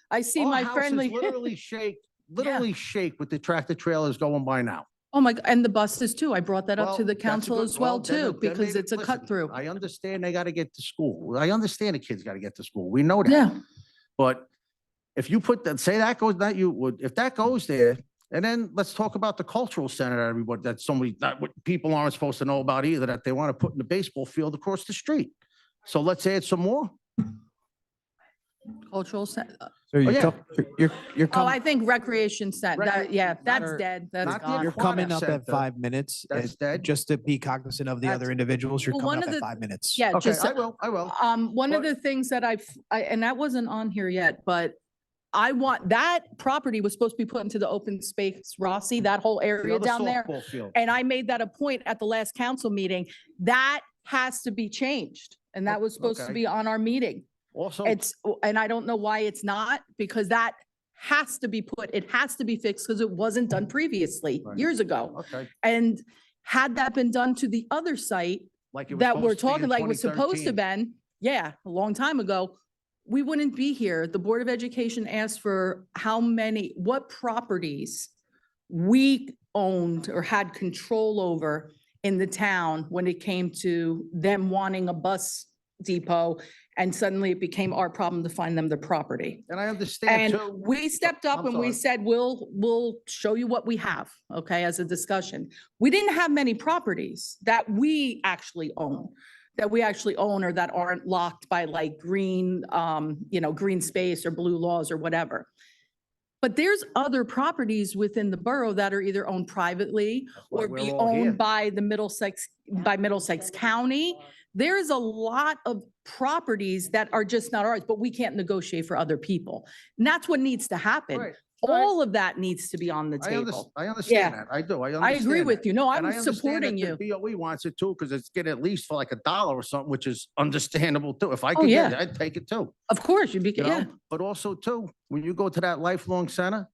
Speaker 1: I see my friendly.
Speaker 20: Literally shake with the tractor trailers going by now.
Speaker 1: Oh my, and the buses too. I brought that up to
Speaker 20: Well,
Speaker 1: the
Speaker 20: that's a
Speaker 1: council
Speaker 20: good-
Speaker 1: as well
Speaker 20: then
Speaker 1: too,
Speaker 20: then
Speaker 1: because
Speaker 20: maybe-
Speaker 1: it's a
Speaker 20: listen,
Speaker 1: cut through.
Speaker 20: I understand they got to get to school. I understand the kids got to get to school. We know that.
Speaker 1: Yeah.
Speaker 20: But if you put that, say that goes, that you would, if that goes there, and then let's talk about the cultural center that everybody, that what people aren't supposed to know about either, that they want to put in the baseball field across the street. So let's add some more.
Speaker 1: Cultural center.
Speaker 12: So you're,
Speaker 20: yeah.
Speaker 12: you're
Speaker 1: Oh, I
Speaker 12: coming,
Speaker 1: think recreation center, yeah, that's
Speaker 12: Not-
Speaker 1: dead, that's
Speaker 20: not the
Speaker 1: gone.
Speaker 12: you're coming up at
Speaker 20: Aquatic
Speaker 12: 5 minutes.
Speaker 20: That's
Speaker 12: and
Speaker 20: dead.
Speaker 12: Just to be cognizant of the
Speaker 1: That's-
Speaker 12: other individuals, you're
Speaker 1: Well,
Speaker 12: coming
Speaker 1: one
Speaker 12: up
Speaker 1: of
Speaker 12: at
Speaker 1: the-
Speaker 12: 5 minutes.
Speaker 1: Yeah,
Speaker 20: Okay,
Speaker 1: just,
Speaker 20: I will.
Speaker 1: one of
Speaker 20: But-
Speaker 1: the things that and that wasn't on here yet, but I want, that property was supposed to be put into the open space, Rossi, that whole
Speaker 20: The
Speaker 1: area
Speaker 20: other
Speaker 1: down there.
Speaker 20: softball field.
Speaker 1: And I made that a point at the last council meeting. That has to be changed. And that was supposed to
Speaker 20: Okay.
Speaker 1: be on our meeting.
Speaker 20: Also,
Speaker 1: And I don't know why it's not, because that has to be it has to be fixed because it wasn't done previously,
Speaker 20: Right.
Speaker 1: years ago.
Speaker 20: okay,
Speaker 1: And had that been done to the other site
Speaker 20: like it was
Speaker 1: that we're
Speaker 20: supposed to be in
Speaker 1: talking like was supposed to
Speaker 20: 2013.
Speaker 1: been, yeah, a long time ago, we wouldn't be here. The Board of Education asked for what properties we owned or had control over in the town when it came to them wanting a bus depot. And suddenly it became our problem to find them the property.
Speaker 20: And I understand
Speaker 1: And
Speaker 20: too.
Speaker 1: we stepped up
Speaker 20: I'm
Speaker 1: and we
Speaker 20: sorry.
Speaker 1: said, we'll show you what we have, okay, as a discussion. We didn't have many properties that we actually own or that aren't locked by like green, green space or blue laws or whatever. But there's other properties within the borough that are either owned privately
Speaker 20: why
Speaker 1: or
Speaker 20: we're
Speaker 1: be
Speaker 20: all here.
Speaker 1: owned by the Middlesex County. There is a lot of properties that are just not ours, but we can't negotiate for other people. And that's what needs to happen.
Speaker 20: Right.
Speaker 1: All of that needs to be on the table.
Speaker 20: I understand
Speaker 1: Yeah.
Speaker 20: that. I do. I
Speaker 1: I
Speaker 20: understand.
Speaker 1: agree with
Speaker 20: that.
Speaker 1: you. No,
Speaker 20: And I
Speaker 1: I'm
Speaker 20: understand
Speaker 1: supporting
Speaker 20: that
Speaker 1: you.
Speaker 20: the BOE wants it too, because it's getting at least for like $1 or something, which is understandable too. If I
Speaker 1: Oh,
Speaker 20: could get
Speaker 1: yeah.
Speaker 20: it, I'd take it too.
Speaker 1: Of course, you'd be,
Speaker 20: You know?
Speaker 1: yeah.
Speaker 20: But also too, when you go to that Lifelong Center,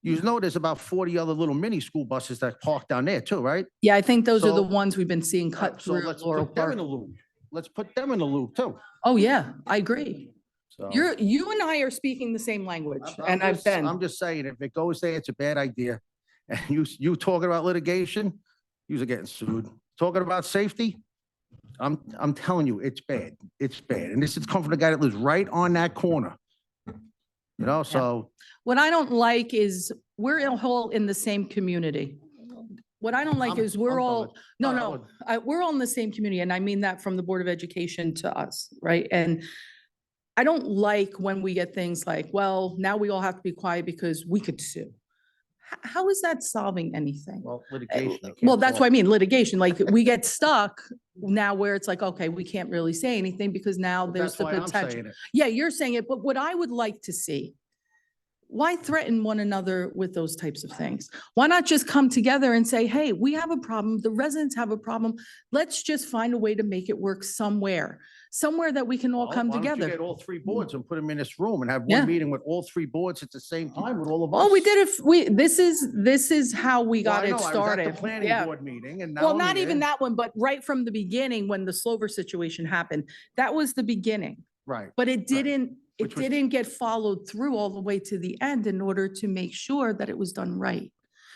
Speaker 20: you know there's about 40 other little mini school buses that park down there too, right?
Speaker 1: Yeah, I think those are the
Speaker 20: So-
Speaker 1: ones we've been seeing cut
Speaker 20: So
Speaker 1: through
Speaker 20: let's
Speaker 1: Laurel
Speaker 20: put them
Speaker 1: Park.
Speaker 20: in the loop. Let's put them in the loop too.
Speaker 1: Oh, yeah, I agree.
Speaker 20: So.
Speaker 1: You and I are speaking the same language, and I've
Speaker 20: I'm
Speaker 1: been.
Speaker 20: just saying, if it goes there, it's a bad idea. And you talking about litigation, you're getting sued. Talking about safety, I'm telling you, it's bad. It's bad. And this is coming from the guy that lives right on that corner. You know, so
Speaker 1: What I don't like is we're all in the same community. What I don't like
Speaker 20: I'm-
Speaker 1: is we're
Speaker 20: I'm
Speaker 1: all,
Speaker 20: going.
Speaker 1: no,
Speaker 20: I
Speaker 1: no,
Speaker 20: would-
Speaker 1: we're all in the same community, and I mean that from the Board of Education to us, right? And I don't like when we get things like, well, now we all have to be quiet because we could sue. How is that solving anything?
Speaker 20: well, litigation. I can't
Speaker 1: Well, that's
Speaker 20: talk.
Speaker 1: what I mean, litigation, like we get stuck now where it's like, okay, we can't really say anything because now
Speaker 20: But
Speaker 1: there's
Speaker 20: That's
Speaker 1: the
Speaker 20: why I'm
Speaker 1: potential.
Speaker 20: saying it.
Speaker 1: Yeah, you're saying it, but what I would like to see, why threaten one another with those types of things? Why not just come together and say, hey, we have a problem, the residents have a problem. Let's just find a way to make it work somewhere that we can all
Speaker 20: Well,
Speaker 1: come
Speaker 20: why don't you
Speaker 1: together.
Speaker 20: Get all three boards and put them in this room and have
Speaker 1: Yeah.
Speaker 20: one meeting with all three boards at the same time with all of us.
Speaker 1: Oh, we did it, this is how we
Speaker 20: Well,
Speaker 1: got
Speaker 20: I
Speaker 1: it
Speaker 20: know, I was at
Speaker 1: started.
Speaker 20: the planning
Speaker 1: Yeah.
Speaker 20: board meeting and now.
Speaker 1: Well,
Speaker 20: I'm
Speaker 1: not even
Speaker 20: here.
Speaker 1: that one, but right from the beginning, when the Slover situation happened, that was the beginning.
Speaker 20: Right.
Speaker 1: But it didn't
Speaker 20: Which was-
Speaker 1: get followed through all the way to the end in order to make sure that it was done right.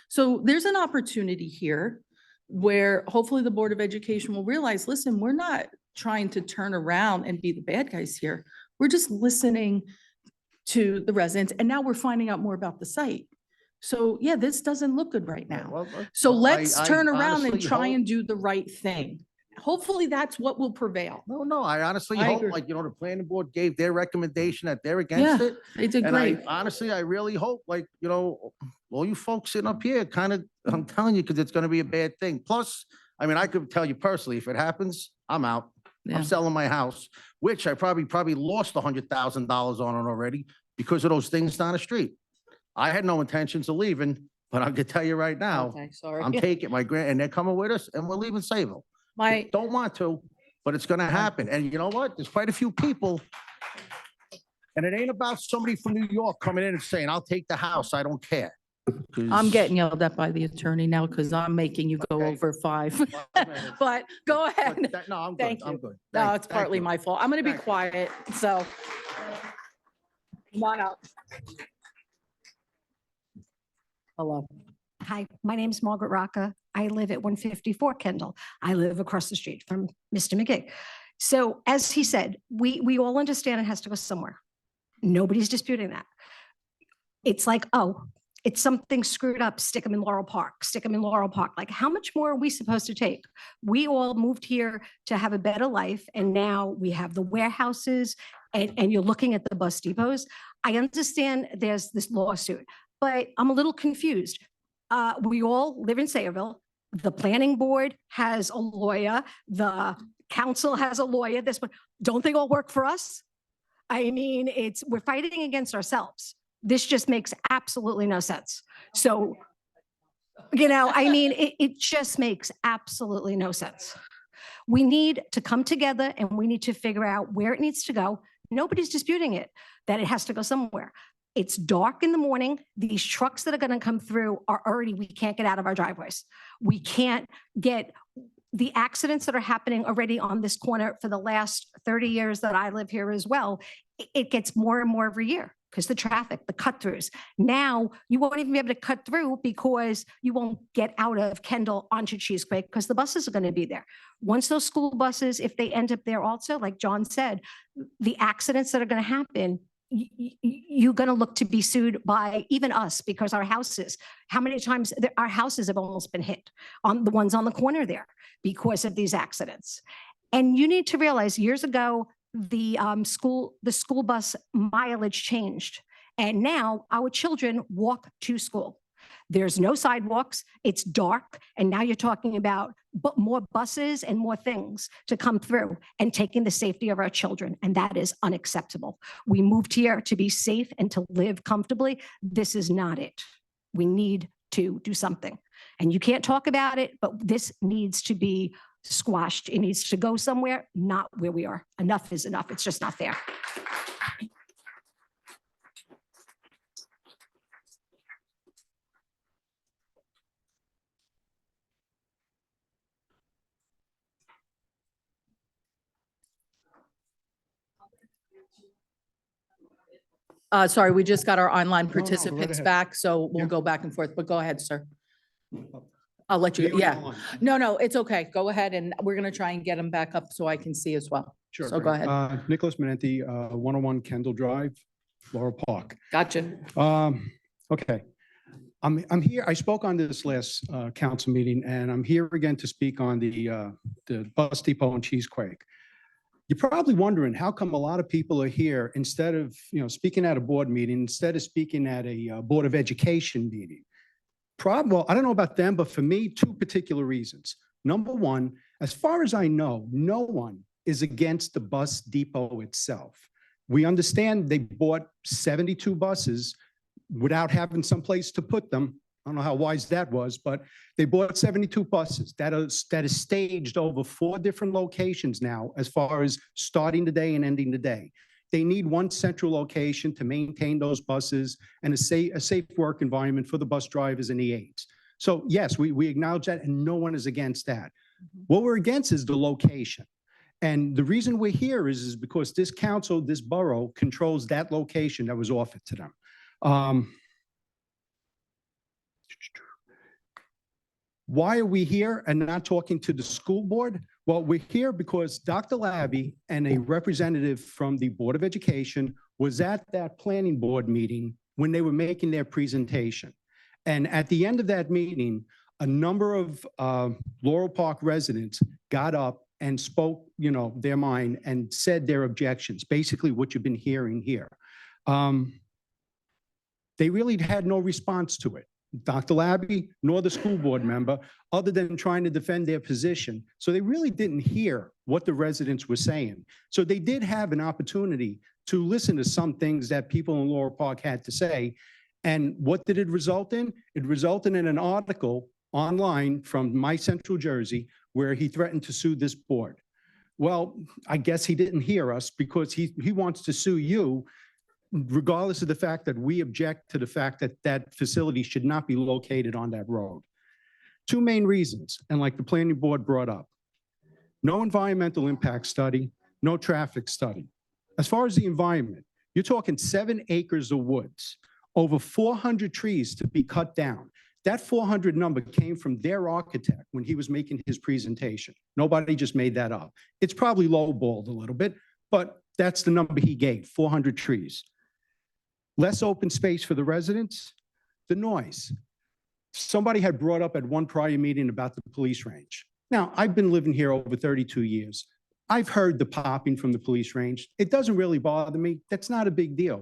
Speaker 1: So there's an opportunity here where hopefully the Board of Education will realize, listen, we're not trying to turn around and be the bad guys here. We're just listening to the residents, and now we're finding out more about the site. So yeah, this doesn't look good right now.
Speaker 20: Well,
Speaker 1: So
Speaker 20: well,
Speaker 1: let's
Speaker 20: I
Speaker 1: turn around and
Speaker 20: honestly
Speaker 1: try
Speaker 20: hope-
Speaker 1: and do the right thing. Hopefully that's what will prevail.
Speaker 20: No, I honestly
Speaker 1: I
Speaker 20: hope,
Speaker 1: agree.
Speaker 20: like, the planning board gave their recommendation that they're against
Speaker 1: Yeah,
Speaker 20: it.
Speaker 1: they did
Speaker 20: And I
Speaker 1: great.
Speaker 20: honestly, I really hope, like, all you folks sitting up here, kind of, I'm telling you, because it's gonna be a bad thing. Plus, I mean, I could tell you personally, if it happens, I'm out.
Speaker 1: Yeah.
Speaker 20: I'm selling my house, which I probably lost $100,000 on it already because of those things down the street. I had no intentions of leaving, but I can tell you right now,
Speaker 1: Okay, sorry.
Speaker 20: I'm taking and they're coming with us and we're leaving Sayville.
Speaker 1: My,
Speaker 20: Don't want to, but it's gonna happen. And you know what? There's quite a few people. And it ain't about somebody from New York coming in and saying, I'll take the house. I don't care.
Speaker 1: I'm
Speaker 20: 'Cause-
Speaker 1: getting yelled at by the attorney now because I'm making you go
Speaker 20: Okay.
Speaker 1: over 5. But go ahead.
Speaker 20: But that- No, I'm good.
Speaker 1: Thank
Speaker 20: I'm
Speaker 1: you.
Speaker 20: good.
Speaker 1: No,
Speaker 20: Thank-
Speaker 1: it's
Speaker 20: thank
Speaker 1: partly
Speaker 20: you.
Speaker 1: my fault. I'm going to be
Speaker 20: Thank you.
Speaker 1: quiet, so. Come on up. Hello.
Speaker 21: Hi, my name's Margaret Rocca. I live at 154 Kendall. I live across the street from Mr. McGee. So as he said, we all understand it has to go somewhere. Nobody's disputing that. It's like, oh, it's something screwed up, stick them in Laurel Park, stick them in Laurel Park. Like, how much more are we supposed to take? We all moved here to have a better life, and now we have the warehouses and you're looking at the bus depots. I understand there's this lawsuit, but I'm a little confused. We all live in Sayreville. The planning board has a lawyer, the council has a lawyer, this one, don't they all work for us? I mean, we're fighting against ourselves. This just makes absolutely no sense. So, I mean, it just makes absolutely no sense. We need to come together and we need to figure out where it needs to go. Nobody's disputing it, that it has to go somewhere. It's dark in the morning. These trucks that are going to come through are already, we can't get out of our driveways. We can't get the accidents that are happening already on this corner for the last 30 years that I live here as well. It gets more and more every year because the traffic, the cut throughs. Now you won't even be able to cut through because you won't get out of Kendall onto Cheesequake because the buses are going to be there. Once those school buses, if they end up there also, like John said, the accidents that are going to happen, you're going to look to be sued by even us because our houses, how many times our houses have almost been hit on the ones on the corner there because of these accidents. And you need to realize years ago, the school bus mileage changed. And now our children walk to school. There's no sidewalks, it's dark, and now you're talking about more buses and more things to come through and taking the safety of our children, and that is unacceptable. We moved here to be safe and to live comfortably. This is not it. We need to do something. And you can't talk about it, but this needs to be squashed. It needs to go somewhere, not where we are. Enough is enough. It's just not fair.
Speaker 1: Sorry, we just got our online
Speaker 20: no, go right
Speaker 1: participants
Speaker 20: ahead.
Speaker 1: back, so we'll
Speaker 20: Yeah.
Speaker 1: go back and forth, but go ahead, sir. I'll let you,
Speaker 20: You're
Speaker 1: yeah.
Speaker 20: online.
Speaker 1: No, it's okay. Go ahead, and we're gonna try and get them back up so I can see as well.
Speaker 5: Sure.
Speaker 1: So go ahead.
Speaker 5: Nicholas Manenti, 101 Kendall Drive, Laurel Park.
Speaker 1: Gotcha.
Speaker 5: Okay. I'm here, I spoke on this last council meeting, and I'm here again to speak on the bus depot in Cheesequake. You're probably wondering, how come a lot of people are here instead of, speaking at a board meeting, instead of speaking at a Board of Education meeting? Well, I don't know about them, but for me, two particular reasons. Number one, as far as I know, no one is against the bus depot itself. We understand they bought 72 buses without having some place to put them. I don't know how wise that was, but they bought 72 buses that is staged over 4 different locations now as far as starting the day and ending the day. They need one central location to maintain those buses and a safe work environment for the bus drivers and the aides. So yes, we acknowledge that, and no one is against that. What we're against is the location. And the reason we're here is because this council, this borough controls that location that was offered to them. Why are we here and not talking to the school board? Well, we're here because Dr. Labby and a representative from the Board of Education was at that planning board meeting when they were making their presentation. And at the end of that meeting, a number of Laurel Park residents got up and spoke, their mind and said their objections, basically what you've been hearing here. They really had no response to it. Dr. Labby, nor the school board member, other than trying to defend their position. So they really didn't hear what the residents were saying. So they did have an opportunity to listen to some things that people in Laurel Park had to say. And what did it result in? It resulted in an article online from My Central Jersey where he threatened to sue this board. Well, I guess he didn't hear us because he wants to sue you, regardless of the fact that we object to the fact that that facility should not be located on that road. 2 main reasons, and like the planning board brought up, no environmental impact study, no traffic study. As far as the environment, you're talking 7 acres of woods, over 400 trees to be cut down. That 400 number came from their architect when he was making his presentation. Nobody just made that up. It's probably lowballed a little bit, but that's the number he gave, 400 trees. Less open space for the residents, the noise. Somebody had brought up at one prior meeting about the police range. Now, I've been living here over 32 years. I've heard the popping from the police range. It doesn't really bother me. That's not a big deal.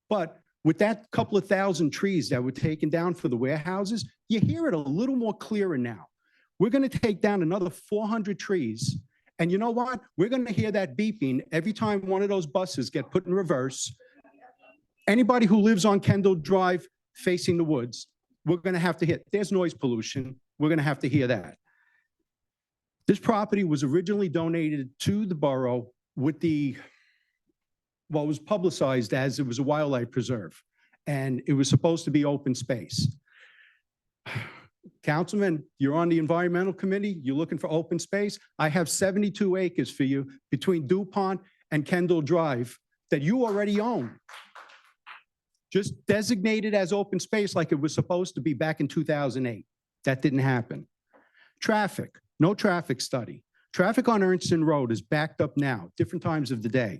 Speaker 5: But with that couple of thousand trees that were taken down for the warehouses, you hear it a little more clearer now. We're going to take down another 400 trees. And you know what? We're going to hear that beeping every time one of those buses get put in reverse. Anybody who lives on Kendall Drive facing the woods, we're going to have to hit. There's noise pollution. We're going to have to hear that. This property was originally donated to the borough with well, it was publicized as it was a wildlife preserve, and it was supposed to be open space. Councilman, you're on the environmental committee. You're looking for open space. I have 72 acres for you between DuPont and Kendall Drive that you already own. Just designated as open space like it was supposed to be back in 2008. That didn't happen. Traffic, no traffic study. Traffic on Ernston Road is backed up now, different times of the day.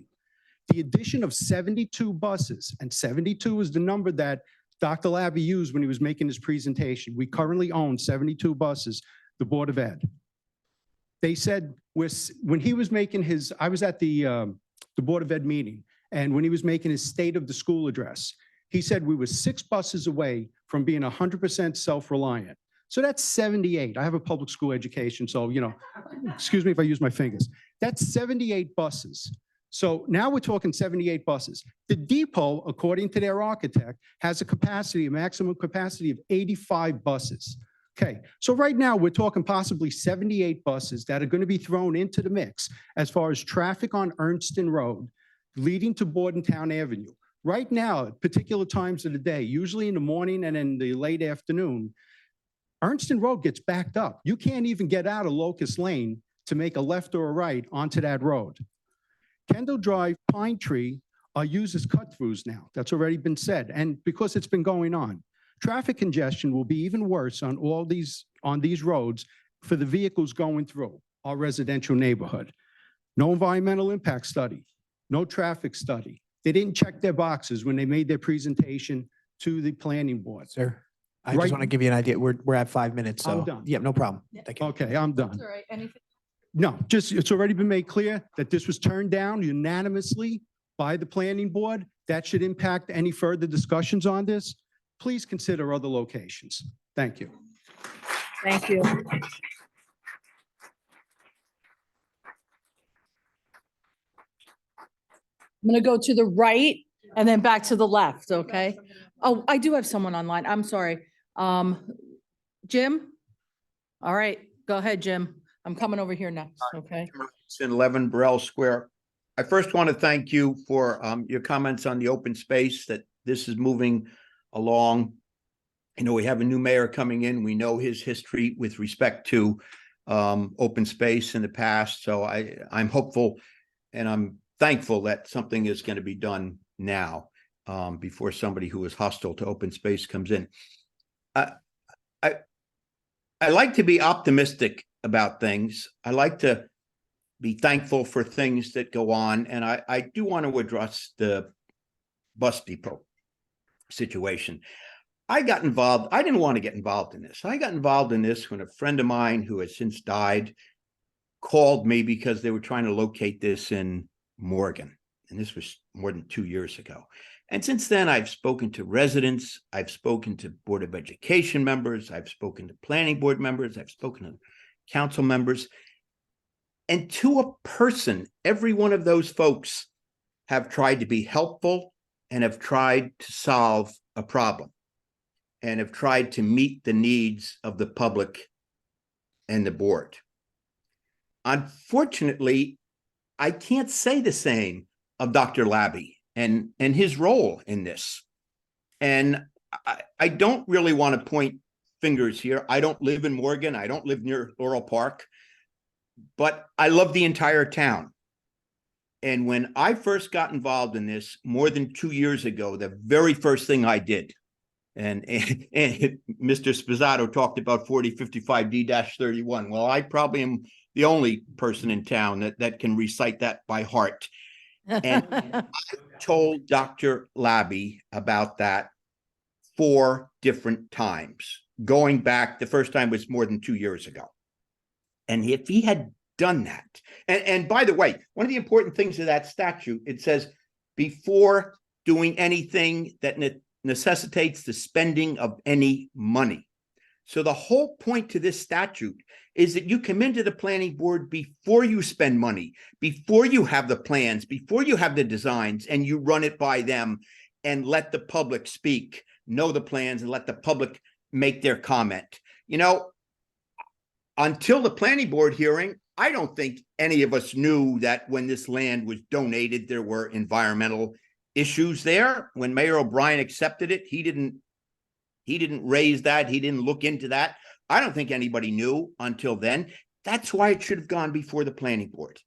Speaker 5: The addition of 72 buses, and 72 is the number that Dr. Labby used when he was making his presentation. We currently own 72 buses, the Board of Ed. They said, when he was making his, I was at the Board of Ed meeting, and when he was making his state of the school address, he said we were 6 buses away from being 100% self-reliant. So that's 78. I have a public school education, so, you know, excuse me if I use my fingers. That's 78 buses. So now we're talking 78 buses. The depot, according to their architect, has a maximum capacity of 85 buses. Okay, so right now we're talking possibly 78 buses that are going to be thrown into the mix as far as traffic on Ernston Road leading to Bordentown Avenue. Right now, at particular times of the day, usually in the morning and in the late afternoon, Ernston Road gets backed up. You can't even get out of Locust Lane to make a left or a right onto that road. Kendall Drive, Pine Tree are used as cut-throughs now. That's already been said. And because it's been going on, traffic congestion will be even worse on these roads for the vehicles going through our residential neighborhood. No environmental impact study, no traffic study. They didn't check their boxes when they made their presentation to the planning board.
Speaker 12: Sir, I
Speaker 5: Right-
Speaker 12: just want to give you an idea. We're at 5 minutes, so.
Speaker 5: I'm done.
Speaker 12: Yeah, no problem. Thank you.
Speaker 5: Okay, I'm done.
Speaker 1: All right, anything?
Speaker 5: No, just, it's already been made clear that this was turned down unanimously by the planning board. That should impact any further discussions on this. Please consider other locations. Thank you.
Speaker 11: Thank you.
Speaker 1: I'm going to go to the right and then back to the left, okay? Oh, I do have someone online. I'm sorry. Jim? All right, go ahead, Jim. I'm coming over here next, okay?
Speaker 15: It's in 11 Burrell Square. I first want to thank you for your comments on the open space, that this is moving along. You know, we have a new mayor coming in. We know his history with respect to open space in the past. So I'm hopeful and I'm thankful that something is going to be done now before somebody who is hostile to open space comes in. I like to be optimistic about things. I like to be thankful for things that go on. And I do want to address the bus depot situation. I got involved. I didn't want to get involved in this. I got involved in this when a friend of mine who has since died called me because they were trying to locate this in Morgan. And this was more than 2 years ago. And since then, I've spoken to residents, I've spoken to Board of Education members, I've spoken to planning board members, I've spoken to council members. And to a person, every one of those folks have tried to be helpful and have tried to solve a problem and have tried to meet the needs of the public and the board. Unfortunately, I can't say the same of Dr. Labby and his role in this. And I don't really want to point fingers here. I don't live in Morgan. I don't live near Laurel Park, but I love the entire town. And when I first got involved in this more than 2 years ago, the very first thing I did, and Mr. Spizzato talked about 4055D-31. Well, I probably am the only person in town that can recite that by heart. And I told Dr. Labby about that 4 different times, going back, the first time was more than 2 years ago. And if he had done that. And by the way, one of the important things of that statute, it says, before doing anything that necessitates the spending of any money. So the whole point to this statute is that you come into the planning board before you spend money, before you have the plans, before you have the designs, and you run it by them and let the public speak, know the plans, and let the public make their comment. You know, until the planning board hearing, I don't think any of us knew that when this land was donated, there were environmental issues there. When Mayor O'Brien accepted it, he didn't raise that. He didn't look into that. I don't think anybody knew until then. That's why it should have gone before the planning board.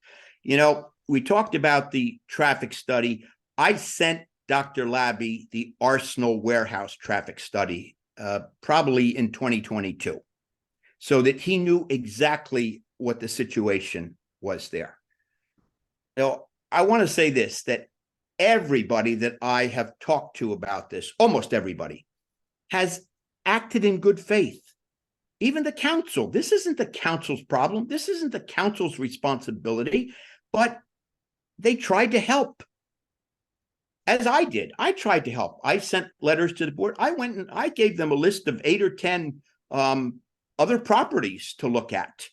Speaker 15: You know, we talked about the traffic study. I sent Dr. Labby the Arsenal Warehouse traffic study, probably in 2022, so that he knew exactly what the situation was there. Now, I want to say this, that everybody that I have talked to about this, almost everybody, has acted in good faith. Even the council. This isn't the council's problem. This isn't the council's responsibility, but they tried to help. As I did. I tried to help. I sent letters to the board. I went and I gave them a list of 8 or 10 other properties to look at.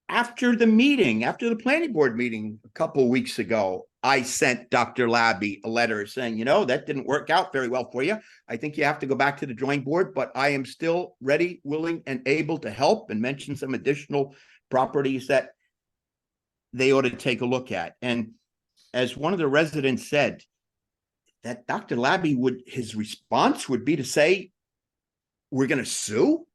Speaker 15: After the meeting, after the planning board meeting a couple of weeks ago, I sent Dr. Labby a letter saying, you know, that didn't work out very well for you. I think you have to go back to the drawing board, but I am still ready, willing, and able to help, and mention some additional properties that they ought to take a look at. And as one of the residents said, that Dr. Labby his response would be to say, we're going to sue?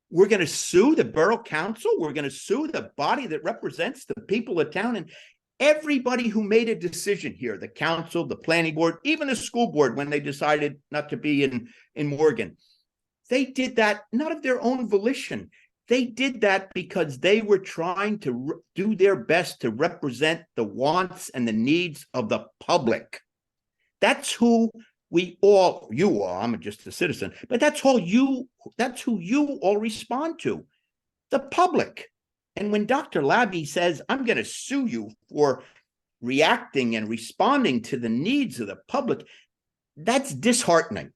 Speaker 15: We're going to sue the borough council? We're going to sue the body that represents the people of town? And everybody who made a decision here, the council, the planning board, even the school board, when they decided not to be in Morgan, they did that not of their own volition. They did that because they were trying to do their best to represent the wants and the needs of the public. That's who you all, I'm just a citizen, but that's who you all respond to, the public. And when Dr. Labby says, I'm going to sue you for reacting and responding to the needs of the public, that's disheartening.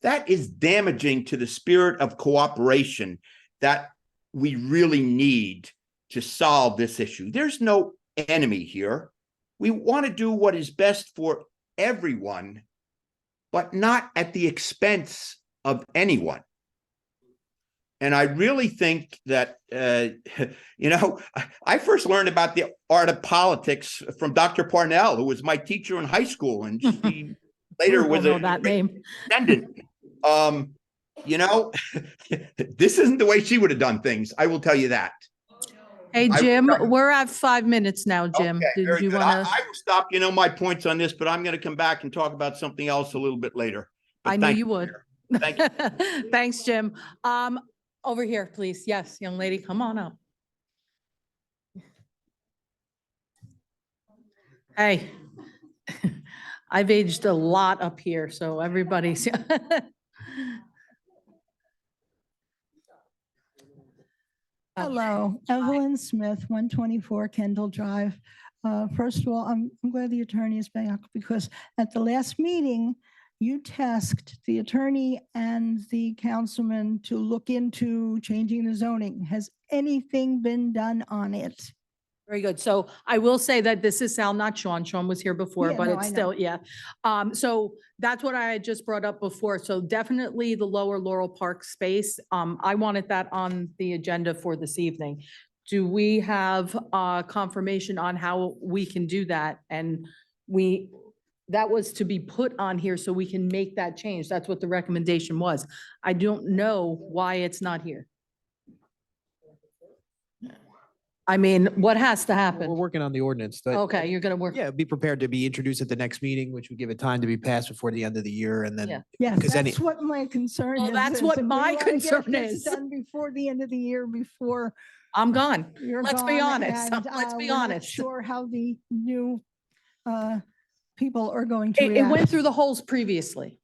Speaker 15: That is damaging to the spirit of cooperation that we really need to solve this issue. There's no enemy here. We want to do what is best for everyone, but not at the expense of anyone. And I really think that, you know, I first learned about the art of politics from Dr. Parnell, who was my teacher in high school, and she later was a
Speaker 1: that name.
Speaker 15: attendant. You know, this isn't the way she would have done things. I will tell you that.
Speaker 1: Hey, Jim, we're at 5 minutes now, Jim.
Speaker 15: Okay,
Speaker 1: Did
Speaker 15: very
Speaker 1: you
Speaker 15: good.
Speaker 1: want to?
Speaker 15: I will stop, you know, my points on this, but I'm going to come back and talk about something else a little bit later. But
Speaker 1: I knew
Speaker 15: thank
Speaker 1: you would.
Speaker 15: Thank you.
Speaker 1: Thanks, Jim. Over here, please. Yes, young lady, come on up. Hey, I've aged a lot up here, so everybody's.
Speaker 7: Hello, Evelyn Smith, 124 Kendall Drive. First of all, I'm glad the attorney is back because at the last meeting, you tasked the attorney and the councilman to look into changing the zoning. Has anything been done on it?
Speaker 1: Very good. So I will say that this is Sal, not Sean. Sean was here before,
Speaker 7: Yeah,
Speaker 1: but
Speaker 7: no,
Speaker 1: it's
Speaker 7: I know.
Speaker 1: still, yeah. So that's what I had just brought up before. So definitely the lower Laurel Park space. I wanted that on the agenda for this evening. Do we have confirmation on how we can do that? And that was to be put on here so we can make that change. That's what the recommendation was. I don't know why it's not here. I mean, what has to
Speaker 12: We're
Speaker 1: happen?
Speaker 12: working on the ordinance.
Speaker 1: Okay, you're gonna work.
Speaker 12: Yeah, be prepared to be introduced at the next meeting, which would give it time to be passed before the end of the year and
Speaker 1: Yeah.
Speaker 12: then.
Speaker 7: Yes,
Speaker 12: Because any-
Speaker 7: that's what my concern
Speaker 1: Well,
Speaker 7: is.
Speaker 1: that's what
Speaker 7: and we
Speaker 1: my
Speaker 7: wanna get
Speaker 1: concern
Speaker 7: this
Speaker 1: is.
Speaker 7: Done before the end of the year, before
Speaker 1: I'm gone.
Speaker 7: you're
Speaker 1: Let's be
Speaker 7: gone,
Speaker 1: honest.
Speaker 7: and,
Speaker 1: Let's be
Speaker 7: we're not
Speaker 1: honest.
Speaker 7: Sure how the new people are going to
Speaker 1: It
Speaker 7: react.
Speaker 1: went through the holes previously.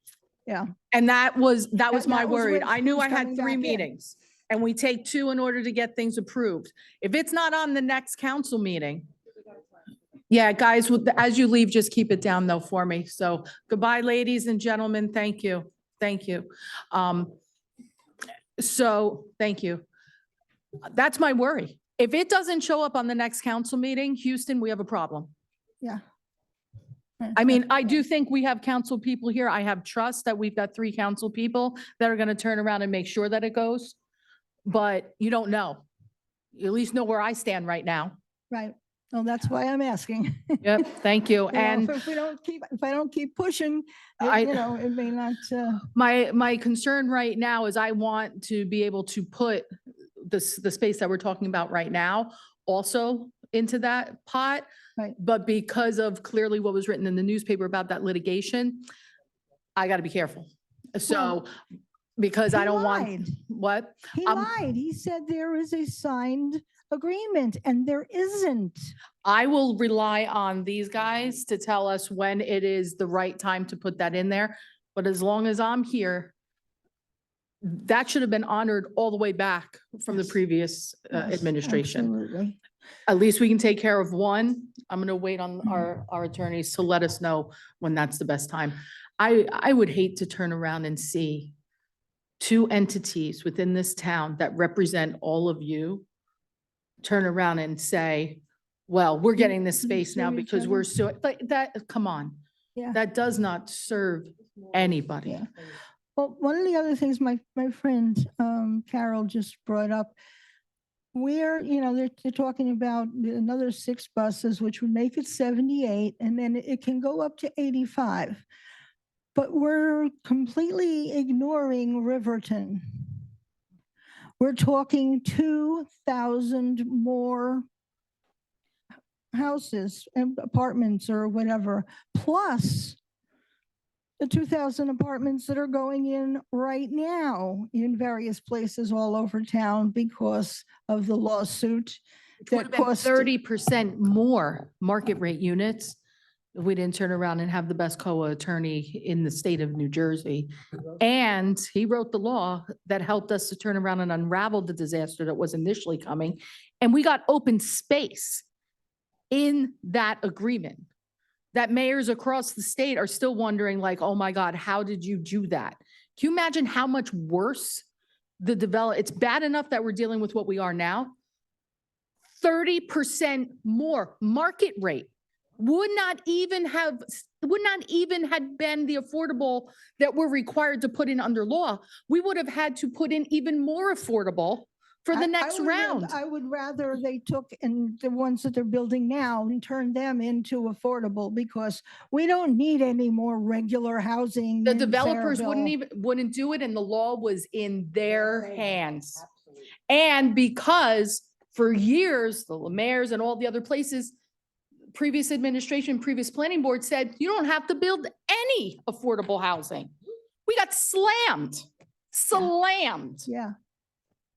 Speaker 7: Yeah.
Speaker 1: And that was
Speaker 7: That-
Speaker 1: my
Speaker 7: that was
Speaker 1: worried.
Speaker 7: when
Speaker 1: I knew
Speaker 7: who's
Speaker 1: I had
Speaker 7: coming
Speaker 1: 3
Speaker 7: back in.
Speaker 1: meetings. and we take 2 in order to get things approved. If it's not on the next council meeting. Yeah, guys, as you leave, just keep it down though for me. So goodbye, ladies and gentlemen. Thank you. Thank you. So thank you. That's my worry. If it doesn't show up on the next council meeting, Houston, we have a problem.
Speaker 7: Yeah.
Speaker 1: I mean, I do think we have council people here. I have trust that we've got 3 council people that are going to turn around and make sure that it goes. But you don't know. You at least know where I stand right now.
Speaker 7: Right. Well, that's why I'm asking.
Speaker 1: Yep, thank you.
Speaker 7: You know,
Speaker 1: And
Speaker 7: if I don't keep pushing,
Speaker 1: I-
Speaker 7: it may not,
Speaker 1: my concern right now is I want to be able to put the space that we're talking about right now also into that pot.
Speaker 7: Right.
Speaker 1: But because of clearly what was written in the newspaper about that litigation, I got to be careful. So, because I
Speaker 7: he
Speaker 1: don't want,
Speaker 7: lied.
Speaker 1: what?
Speaker 7: He lied. He said there is a signed agreement and there isn't.
Speaker 1: I will rely on these guys to tell us when it is the right time to put that in there. But as long as I'm here, that should have been honored all the way back from the previous
Speaker 7: Yes,
Speaker 1: administration.
Speaker 7: Absolutely.
Speaker 1: At least we can take care of one. I'm going to wait on our attorneys to let us know when that's the best time. I would hate to turn around and see 2 entities within this town that represent all of you turn around and say, well, we're getting this space now
Speaker 7: sue each
Speaker 1: because
Speaker 7: other.
Speaker 1: we're so, like that, come on.
Speaker 7: Yeah.
Speaker 1: That does not serve anybody.
Speaker 7: Yeah. Well, one of the other things my friend Carol just brought up, they're talking about another 6 buses, which would make it 78, and then it can go up to 85. But we're completely ignoring Riverton. We're talking 2,000 more houses and apartments or whatever, plus the 2,000 apartments that are going in right now in various places all over town because of the lawsuit that cost
Speaker 1: 30% more market rate units if we didn't turn around and have the best COA attorney in the state of New Jersey. And he wrote the law that helped us to turn around and unravel the disaster that was initially coming. And we got open space in that agreement that mayors across the state are still wondering like, oh my God, how did you do that? Can you imagine how much worse it's bad enough that we're dealing with what we are now. 30% more market rate would not even have been the affordable that we're required to put in under law. We would have had to put in even more affordable for the next round.
Speaker 7: I would rather they took and the ones that they're building now and turned them into affordable because we don't need any more regular housing.
Speaker 1: The
Speaker 7: in
Speaker 1: developers
Speaker 7: Saraville.
Speaker 1: wouldn't do it and the law was in their hands. And because for years, the mayors and all the other places, previous administration, previous planning board said, you don't have to build any affordable housing. We got slammed.
Speaker 7: Yeah.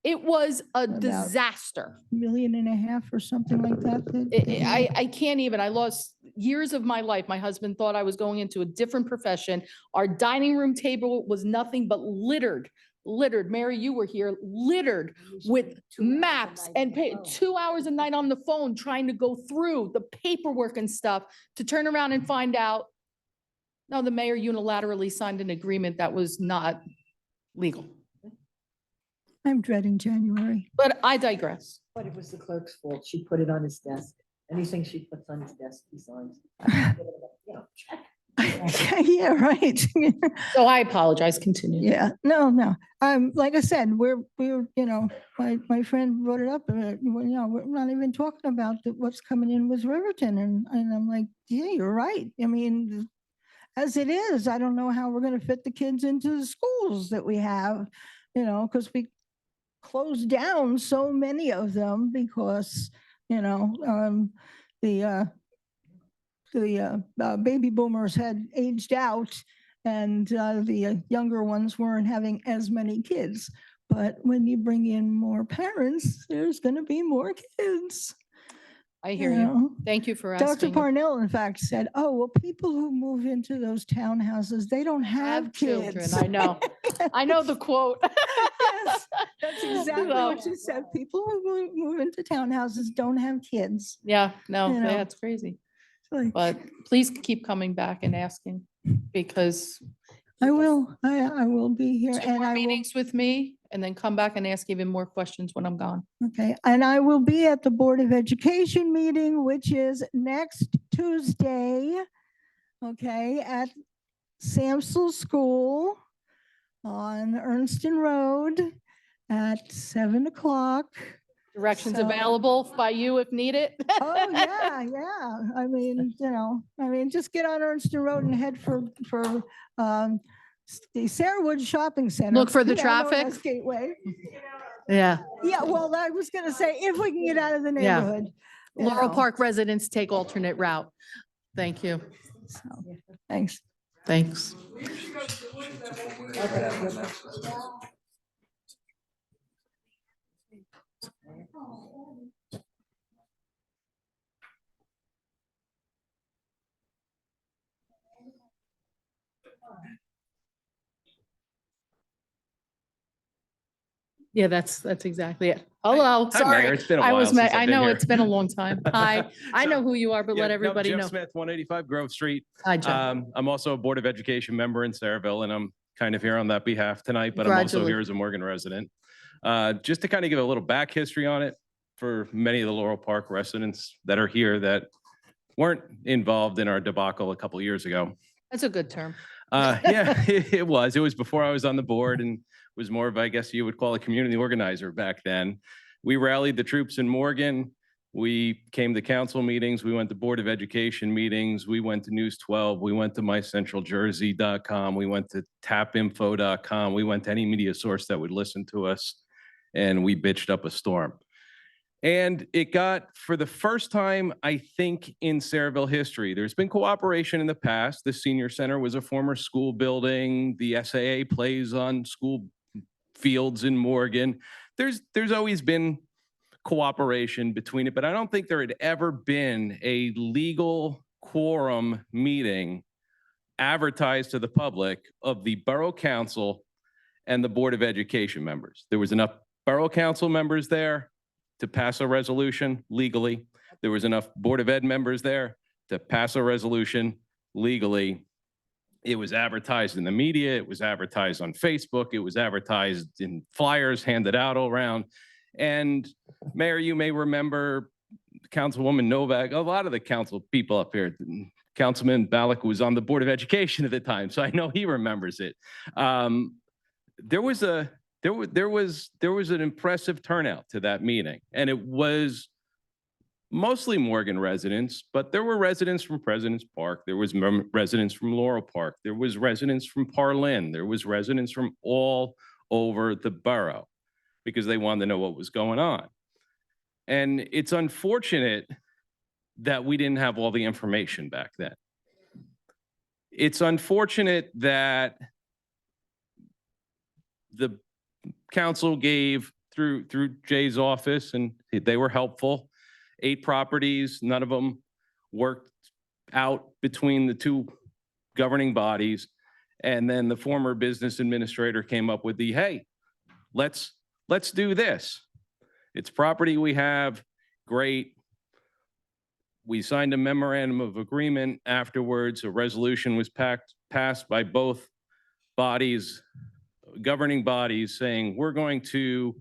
Speaker 1: It was a disaster.
Speaker 7: $1.5 million or something like that.
Speaker 1: I can't even, I lost years of my life. My husband thought I was going into a different profession. Our dining room table was nothing but littered. Mary, you were here, littered with maps and 2 hours a night on the phone trying to go through the paperwork and stuff to turn around and find out, no, the mayor unilaterally signed an agreement that was not legal.
Speaker 7: I'm dreading January.
Speaker 1: But I digress.
Speaker 11: But it was the clerk's fault. She put it on his desk. Anything she puts on his desk, he signs. You know, check.
Speaker 7: Yeah, right.
Speaker 1: So I apologize, continue.
Speaker 7: Yeah, no. Like I said, we're, my friend brought it up, we're not even talking about what's coming in with Riverton. And I'm like, yeah, you're right. I mean, as it is, I don't know how we're going to fit the kids into the schools that we have, because we closed down so many of them because, the baby boomers had aged out and the younger ones weren't having as many kids. But when you bring in more parents, there's going to be more kids.
Speaker 1: I hear you. Thank you for
Speaker 7: Dr.
Speaker 1: asking.
Speaker 7: Parnell, in fact, said, oh, well, people who move into those townhouses, they don't have kids.
Speaker 1: Children, I know. I know the quote.
Speaker 7: Yes. That's exactly what you said. People who move into townhouses don't have kids.
Speaker 1: Yeah, no,
Speaker 7: You know.
Speaker 1: that's crazy.
Speaker 7: Like,
Speaker 1: But please keep coming back and asking because
Speaker 7: I will be here
Speaker 1: 2
Speaker 7: and
Speaker 1: more
Speaker 7: I will,
Speaker 1: meetings with me and then come back and ask even more questions when I'm gone.
Speaker 7: okay, and I will be at the Board of Education meeting, which is next Tuesday, okay, at Samsel School on Ernston Road at 7 o'clock.
Speaker 1: Directions
Speaker 7: So-
Speaker 1: available by you if needed.
Speaker 7: Oh, yeah, yeah. I mean, just get on Ernston Road and head for the Sarahwood Shopping Center.
Speaker 1: Look for the
Speaker 7: known
Speaker 1: traffic.
Speaker 7: as Gateway.
Speaker 1: Yeah.
Speaker 7: Yeah, well, I was gonna say, if we can get out of the
Speaker 1: Yeah.
Speaker 7: neighborhood. you
Speaker 1: Laurel
Speaker 7: know.
Speaker 1: Park residents take alternate route. Thank you.
Speaker 7: So, Thanks.
Speaker 1: Thanks. Yeah, that's exactly it. Hello,
Speaker 10: Hi, Mayor.
Speaker 1: sorry.
Speaker 10: It's been a
Speaker 1: I
Speaker 10: while
Speaker 1: was,
Speaker 10: since I've
Speaker 1: I
Speaker 10: been
Speaker 1: know,
Speaker 10: here.
Speaker 1: it's been a long time. Hi, I know who you are, but
Speaker 10: Yeah,
Speaker 1: let
Speaker 10: no,
Speaker 1: everybody
Speaker 10: Jeff
Speaker 1: know.
Speaker 10: Smith, 185 Grove Street.
Speaker 1: Hi, Jeff.
Speaker 10: I'm also a Board of Education member in Saraville, and I'm kind of here on that behalf tonight, but I'm also here as a Morgan resident. Just to kind of give a little back history on it for many of the Laurel Park residents that are here that weren't involved in our debacle a couple of years ago.
Speaker 1: That's a good term.
Speaker 10: Yeah, it was. It was before I was on the board and was more of, I guess you would call a community organizer back then. We rallied the troops in Morgan. We came to council meetings. We went to Board of Education meetings. We went to News 12. We went to mycentraljersey.com. We went to tapinfo.com. We went to any media source that would listen to us, and we bitched up a storm. And it got, for the first time, I think, in Saraville history, there's been cooperation in the past. The senior center was a former school building. The SAA plays on school fields in Morgan. There's always been cooperation between it, but I don't think there had ever been a legal quorum meeting advertised to the public of the Borough Council and the Board of Education members. There was enough Borough Council members there to pass a resolution legally. There was enough Board of Ed members there to pass a resolution legally. It was advertised in the media. It was advertised on Facebook. It was advertised in flyers handed out all around. And Mayor, you may remember Councilwoman Novak, a lot of the council people up here. Councilman Balak was on the Board of Education at the time, so I know he remembers it. There was an impressive turnout to that meeting, and it was mostly Morgan residents, but there were residents from President's Park. There was residents from Laurel Park. There was residents from Parlin. There was residents from all over the borough because they wanted to know what was going on. And it's unfortunate that we didn't have all the information back then. It's unfortunate that the council gave through Jay's office, and they were helpful, 8 properties, none of them worked out between the 2 governing bodies. And then the former business administrator came up with the, hey, let's do this. It's property we have, great. We signed a memorandum of agreement afterwards. A resolution was passed by both bodies, governing bodies, saying we're going to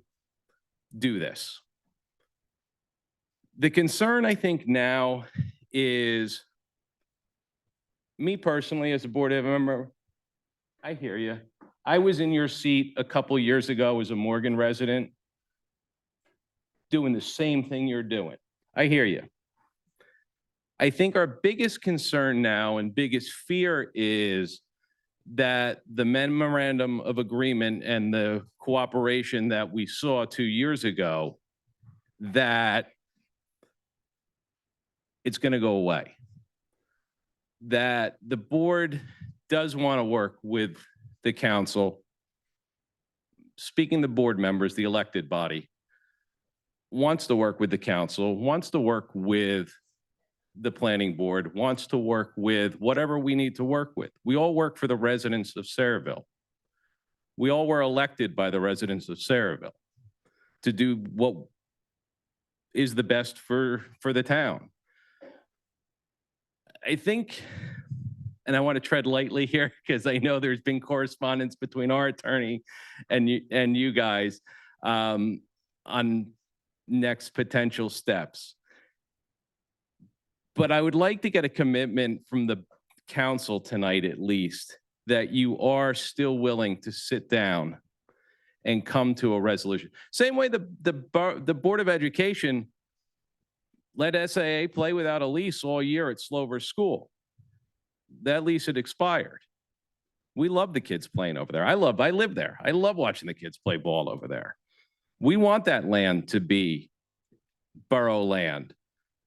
Speaker 10: do this. The concern, I think, now is me personally as a board member. I hear you. I was in your seat a couple years ago as a Morgan resident doing the same thing you're doing. I hear you. I think our biggest concern now and biggest fear is that the memorandum of agreement and the cooperation that we saw 2 years ago, that it's going to go away. That the board does want to work with the council. Speaking the board members, the elected body, wants to work with the council, wants to work with the planning board, wants to work with whatever we need to work with. We all work for the residents of Saraville. We all were elected by the residents of Saraville. to do what is the best for the town. I think, and I want to tread lightly here because I know there's been correspondence between our attorney and you guys on next potential steps. But I would like to get a commitment from the council tonight, at least, that you are still willing to sit down and come to a resolution. Same way the Board of Education let SAA play without a lease all year at Slover School. That lease had expired. We love the kids playing over there. I live there. I love watching the kids play ball over there. We want that land to be borough land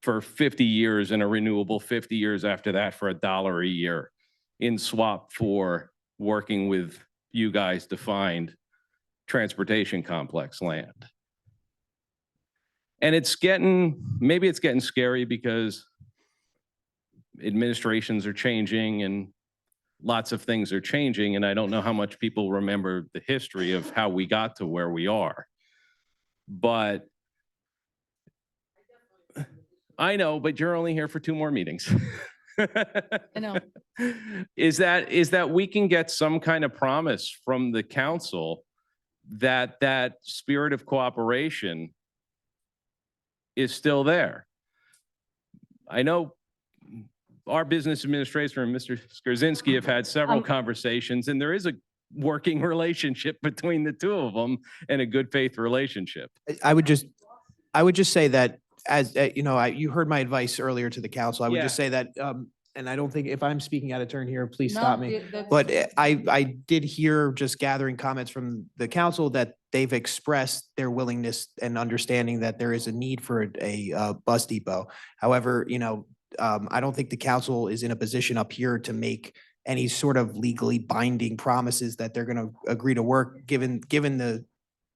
Speaker 10: for 50 years and a renewable 50 years after that for $1 a year in swap for working with you guys to find transportation complex land. And maybe it's getting scary because administrations are changing and lots of things are changing. And I don't know how much people remember the history of how we got to where we are. But I know, but you're only here for 2 more meetings.
Speaker 1: I know.
Speaker 10: Is that we can get some kind of promise from the council that that spirit of cooperation is still there. I know our business administrator and Mr. Skarzinski have had several conversations, and there is a working relationship between the two of them and a good faith relationship.
Speaker 12: I would just say that as, you know, you heard my advice earlier to the council. I would just say that, and I don't think if I'm speaking out of turn here, please stop me. But I did hear, just gathering comments from the council, that they've expressed their willingness and understanding that there is a need for a bus depot. However, you know, I don't think the council is in a position up here to make any sort of legally binding promises that they're going to agree to work, given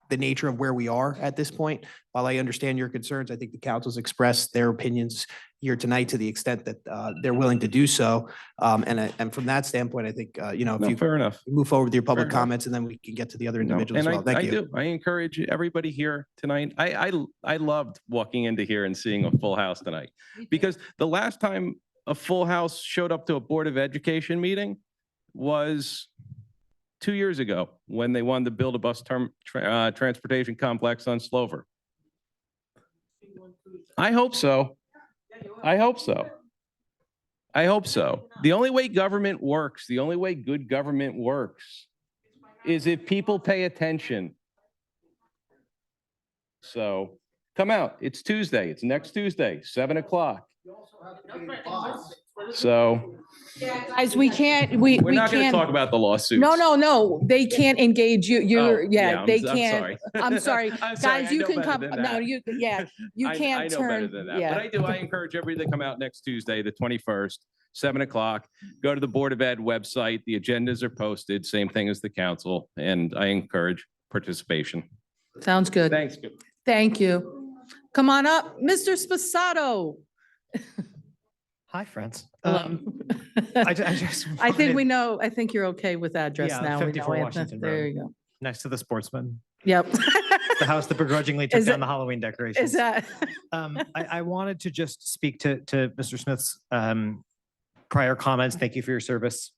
Speaker 12: the nature of where we are at this point. While I understand your concerns, I think the council's expressed their opinions here tonight to the extent that they're willing to do so. And from that standpoint, I think, you know, if you
Speaker 10: fair enough.
Speaker 12: move forward with your public
Speaker 10: Fair enough.
Speaker 12: comments, and then we can get to the other
Speaker 10: No,
Speaker 12: individuals as
Speaker 10: and
Speaker 12: well. Thank you.
Speaker 10: do. I encourage everybody here tonight. I loved walking into here and seeing a full house tonight, because the last time a full house showed up to a Board of Education meeting was 2 years ago when they wanted to build a bus transportation complex on Slover. I hope so. I hope so. I hope so. The only way government works, the only way good government works, is if people pay attention. So come out. It's Tuesday. It's next Tuesday, 7 o'clock. So
Speaker 1: Guys, we can't,
Speaker 10: we're
Speaker 1: we
Speaker 10: not going to
Speaker 1: can't.
Speaker 10: talk about the lawsuits.
Speaker 1: No, they can't engage you. They
Speaker 10: I'm
Speaker 1: can't.
Speaker 10: sorry.
Speaker 1: I'm sorry.
Speaker 10: I'm sorry,
Speaker 1: Guys,
Speaker 10: I
Speaker 1: you
Speaker 10: know
Speaker 1: can
Speaker 10: better
Speaker 1: come,
Speaker 10: than
Speaker 1: no,
Speaker 10: that.
Speaker 1: you
Speaker 10: I
Speaker 1: can't
Speaker 10: know better
Speaker 1: turn,
Speaker 10: than that,
Speaker 1: yeah.
Speaker 10: but I do. I encourage everybody to come out next Tuesday, the 21st, 7 o'clock. Go to the Board of Ed website. The agendas are posted, same thing as the council, and I encourage participation.
Speaker 1: Sounds good.
Speaker 10: Thanks.
Speaker 1: Thank you. Come on up, Mr. Spasato.
Speaker 13: Hi, friends.
Speaker 1: Hello.
Speaker 13: I just
Speaker 1: I think
Speaker 13: wanted-
Speaker 1: we know, I think you're okay with address
Speaker 13: Yeah,
Speaker 1: now. We know
Speaker 13: 54
Speaker 1: it.
Speaker 13: Washington
Speaker 1: There
Speaker 13: Road.
Speaker 1: you go.
Speaker 13: Next to the Sportsman,
Speaker 1: Yep.
Speaker 13: the house that begrudgingly took
Speaker 1: Is
Speaker 13: down
Speaker 1: it-
Speaker 13: the Halloween decorations.
Speaker 1: Is that?
Speaker 13: I wanted to just speak to Mr. Smith's prior comments. Thank you for your service.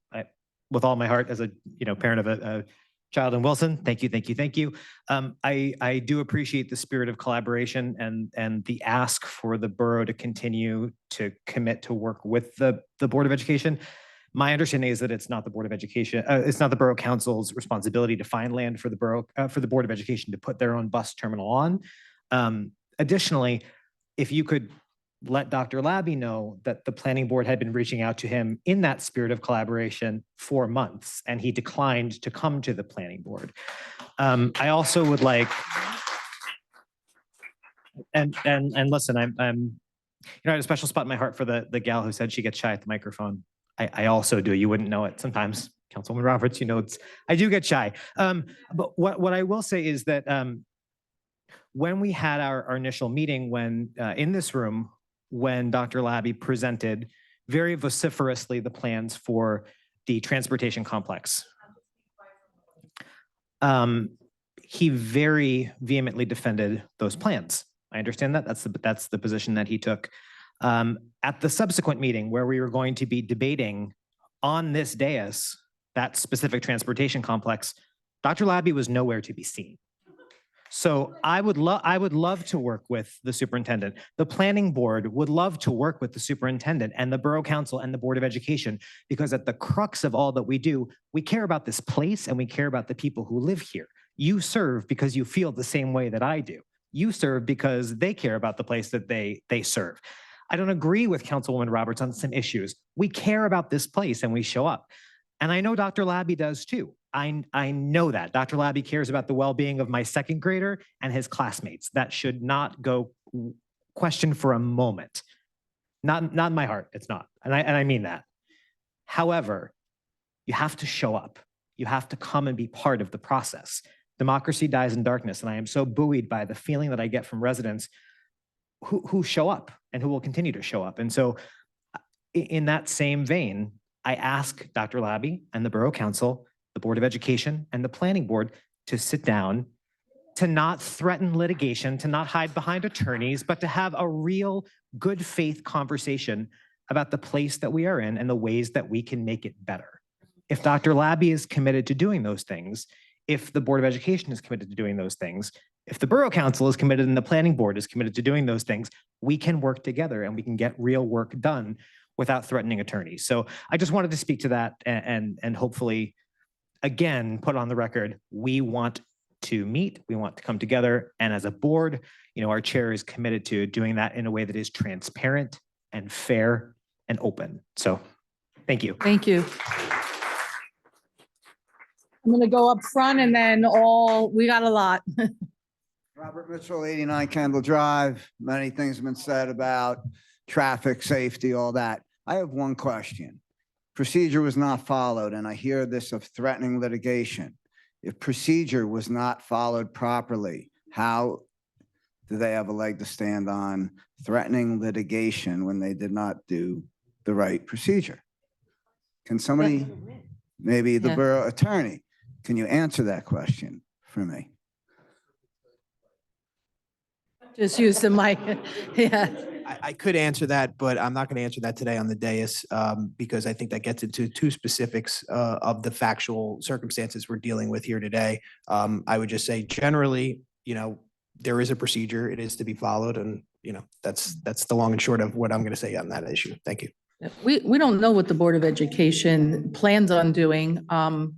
Speaker 13: With all my heart, as a parent of a child in Wilson. Thank you. I do appreciate the spirit of collaboration and the ask for the borough to continue to commit to work with the Board of Education. My understanding is that it's not the Board of Education, it's not the Borough Council's responsibility to find land for the borough, for the Board of Education to put their own bus terminal on. Additionally, if you could let Dr. Labby know that the planning board had been reaching out to him in that spirit of collaboration for months, and he declined to come to the planning board. I also would like, and listen, I'm I had a special spot in my heart for the gal who said she gets shy at the microphone. I also do. You wouldn't know it sometimes, Councilwoman Roberts. I do get shy. But what I will say is that when we had our initial meeting, when in this room, when Dr. Labby presented very vociferously the plans for the transportation complex, he very vehemently defended those plans. I understand that. That's the position that he took. At the subsequent meeting where we were going to be debating on this dais, that specific transportation complex, Dr. Labby was nowhere to be seen. So I would love to work with the superintendent. The planning board would love to work with the superintendent and the Borough Council and the Board of Education, because at the crux of all that we do, we care about this place and we care about the people who live here. You serve because you feel the same way that I do. You serve because they care about the place that they serve. I don't agree with Councilwoman Roberts on some issues. We care about this place and we show up. And I know Dr. Labby does too. I know that. Dr. Labby cares about the well-being of my second grader and his classmates. That should not go question for a moment. Not in my heart, it's not. And I mean that. However, you have to show up. You have to come and be part of the process. Democracy dies in darkness. And I am so buoyed by the feeling that I get from residents who show up and who will continue to show up. And so in that same vein, I ask Dr. Labby and the Borough Council, the Board of Education and the Planning Board to sit down, to not threaten litigation, to not hide behind attorneys, but to have a real good faith conversation about the place that we are in and the ways that we can make it better. If Dr. Labby is committed to doing those things, if the Board of Education is committed to doing those things, if the Borough Council is committed and the Planning Board is committed to doing those things, we can work together and we can get real work done without threatening attorneys. So I just wanted to speak to that and hopefully, again, put on the record, we want to meet, we want to come together. And as a board, our chair is committed to doing that in a way that is transparent and fair and open. So thank you.
Speaker 1: Thank you. I'm going to go up front and then we got a lot.
Speaker 16: Robert Mitchell, 89 Kendall Drive. Many things have been said about traffic safety, all that. I have one question. Procedure was not followed, and I hear this of threatening litigation. If procedure was not followed properly, how do they have a leg to stand on threatening litigation when they did not do the right procedure? Can somebody, maybe the borough attorney, can you answer that question for me?
Speaker 1: Just use the mic. Yeah.
Speaker 12: I could answer that, but I'm not going to answer that today on the dais because I think that gets into too specifics of the factual circumstances we're dealing with here today. I would just say generally, there is a procedure. It is to be followed. And, that's the long and short of what I'm going to say on that issue. Thank you.
Speaker 1: We don't know what the Board of Education plans on doing.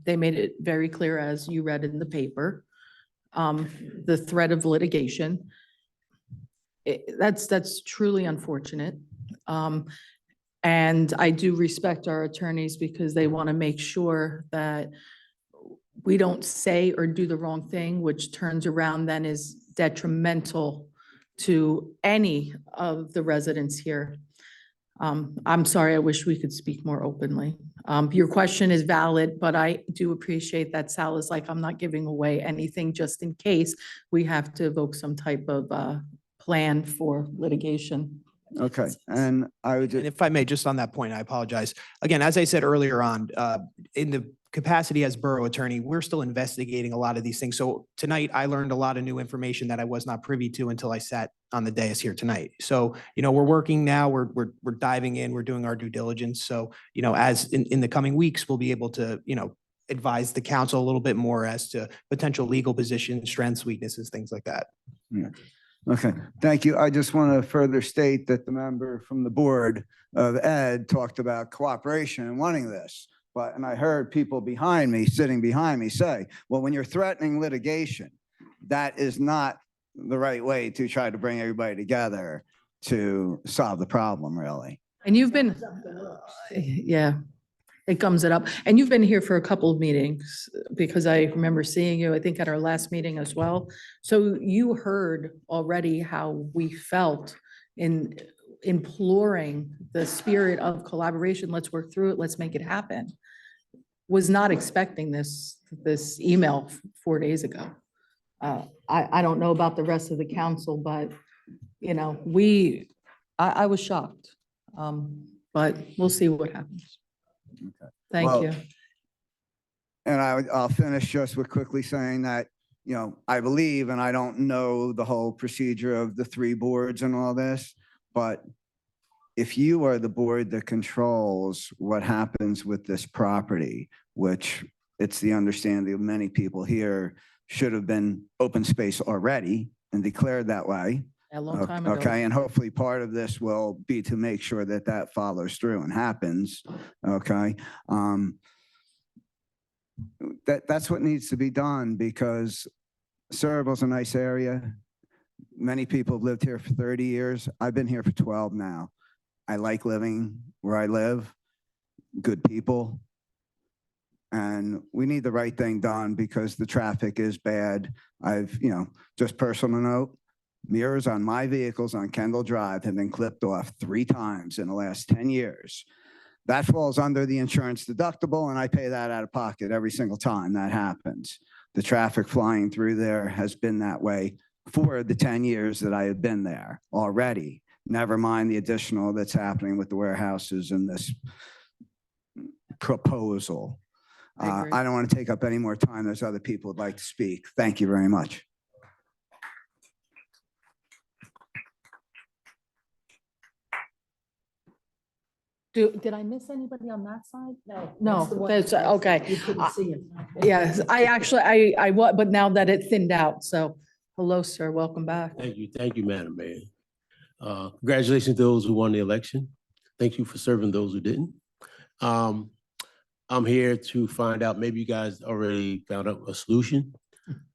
Speaker 1: They made it very clear, as you read in the paper, the threat of litigation. That's truly unfortunate. And I do respect our attorneys because they want to make sure that we don't say or do the wrong thing, which turns around then is detrimental to any of the residents here. I'm sorry, I wish we could speak more openly. Your question is valid, but I do appreciate that Sal is like, I'm not giving away anything just in case we have to evoke some type of plan for litigation.
Speaker 16: Okay, and I would
Speaker 12: And if I may, just on that point, I apologize. Again, as I said earlier on, in the capacity as borough attorney, we're still investigating a lot of these things. So tonight I learned a lot of new information that I was not privy to until I sat on the dais here tonight. So, we're working now, we're diving in, we're doing our due diligence. So, as in the coming weeks, we'll be able to, advise the council a little bit more as to potential legal positions, strengths, weaknesses, things like that.
Speaker 16: Yeah. Okay, thank you. I just want to further state that the member from the Board of Ed talked about cooperation and wanting this. And I heard people sitting behind me say, well, when you're threatening litigation, that is not the right way to try to bring everybody together to solve the problem, really.
Speaker 1: And you've been, yeah, it gums it up. And you've been here for a couple of meetings because I remember seeing you, I think at our last meeting as well. So you heard already how we felt in imploring the spirit of collaboration. Let's work through it. Let's make it happen. Was not expecting this email 4 days ago. I don't know about the rest of the council, but I was shocked. But we'll see what happens.
Speaker 16: Okay.
Speaker 1: Thank you.
Speaker 16: And I'll finish just with quickly saying that you know, I believe, and I don't know the whole procedure of the 3 boards and all this, but if you are the board that controls what happens with this property, which it's the understanding of many people here, should have been open space already and declared that way.
Speaker 1: A long time ago.
Speaker 16: Okay, and hopefully part of this will be to make sure that that follows through and happens, okay? That's what needs to be done because Cerebral's a nice area. Many people have lived here for 30 years. I've been here for 12 now. I like living where I live, good people. And we need the right thing done because the traffic is bad. Just personal note, mirrors on my vehicles on Kendall Drive have been clipped off 3 times in the last 10 years. That falls under the insurance deductible and I pay that out of pocket every single time that happens. The traffic flying through there has been that way for the 10 years that I have been there already. Never mind the additional that's happening with the warehouses and this proposal. I don't want to take up any more time. There's other people who'd like to speak. Thank you very much.
Speaker 1: Did I miss anybody on that side? No,
Speaker 11: That's the one
Speaker 1: that's,
Speaker 11: that
Speaker 1: okay.
Speaker 11: You couldn't see it.
Speaker 1: Yes, I was, but now that it thinned out, so hello, sir, welcome back.
Speaker 6: Thank you, Madam Mayor. Congratulations to those who won the election. Thank you for serving those who didn't. I'm here to find out, maybe you guys already found out a solution.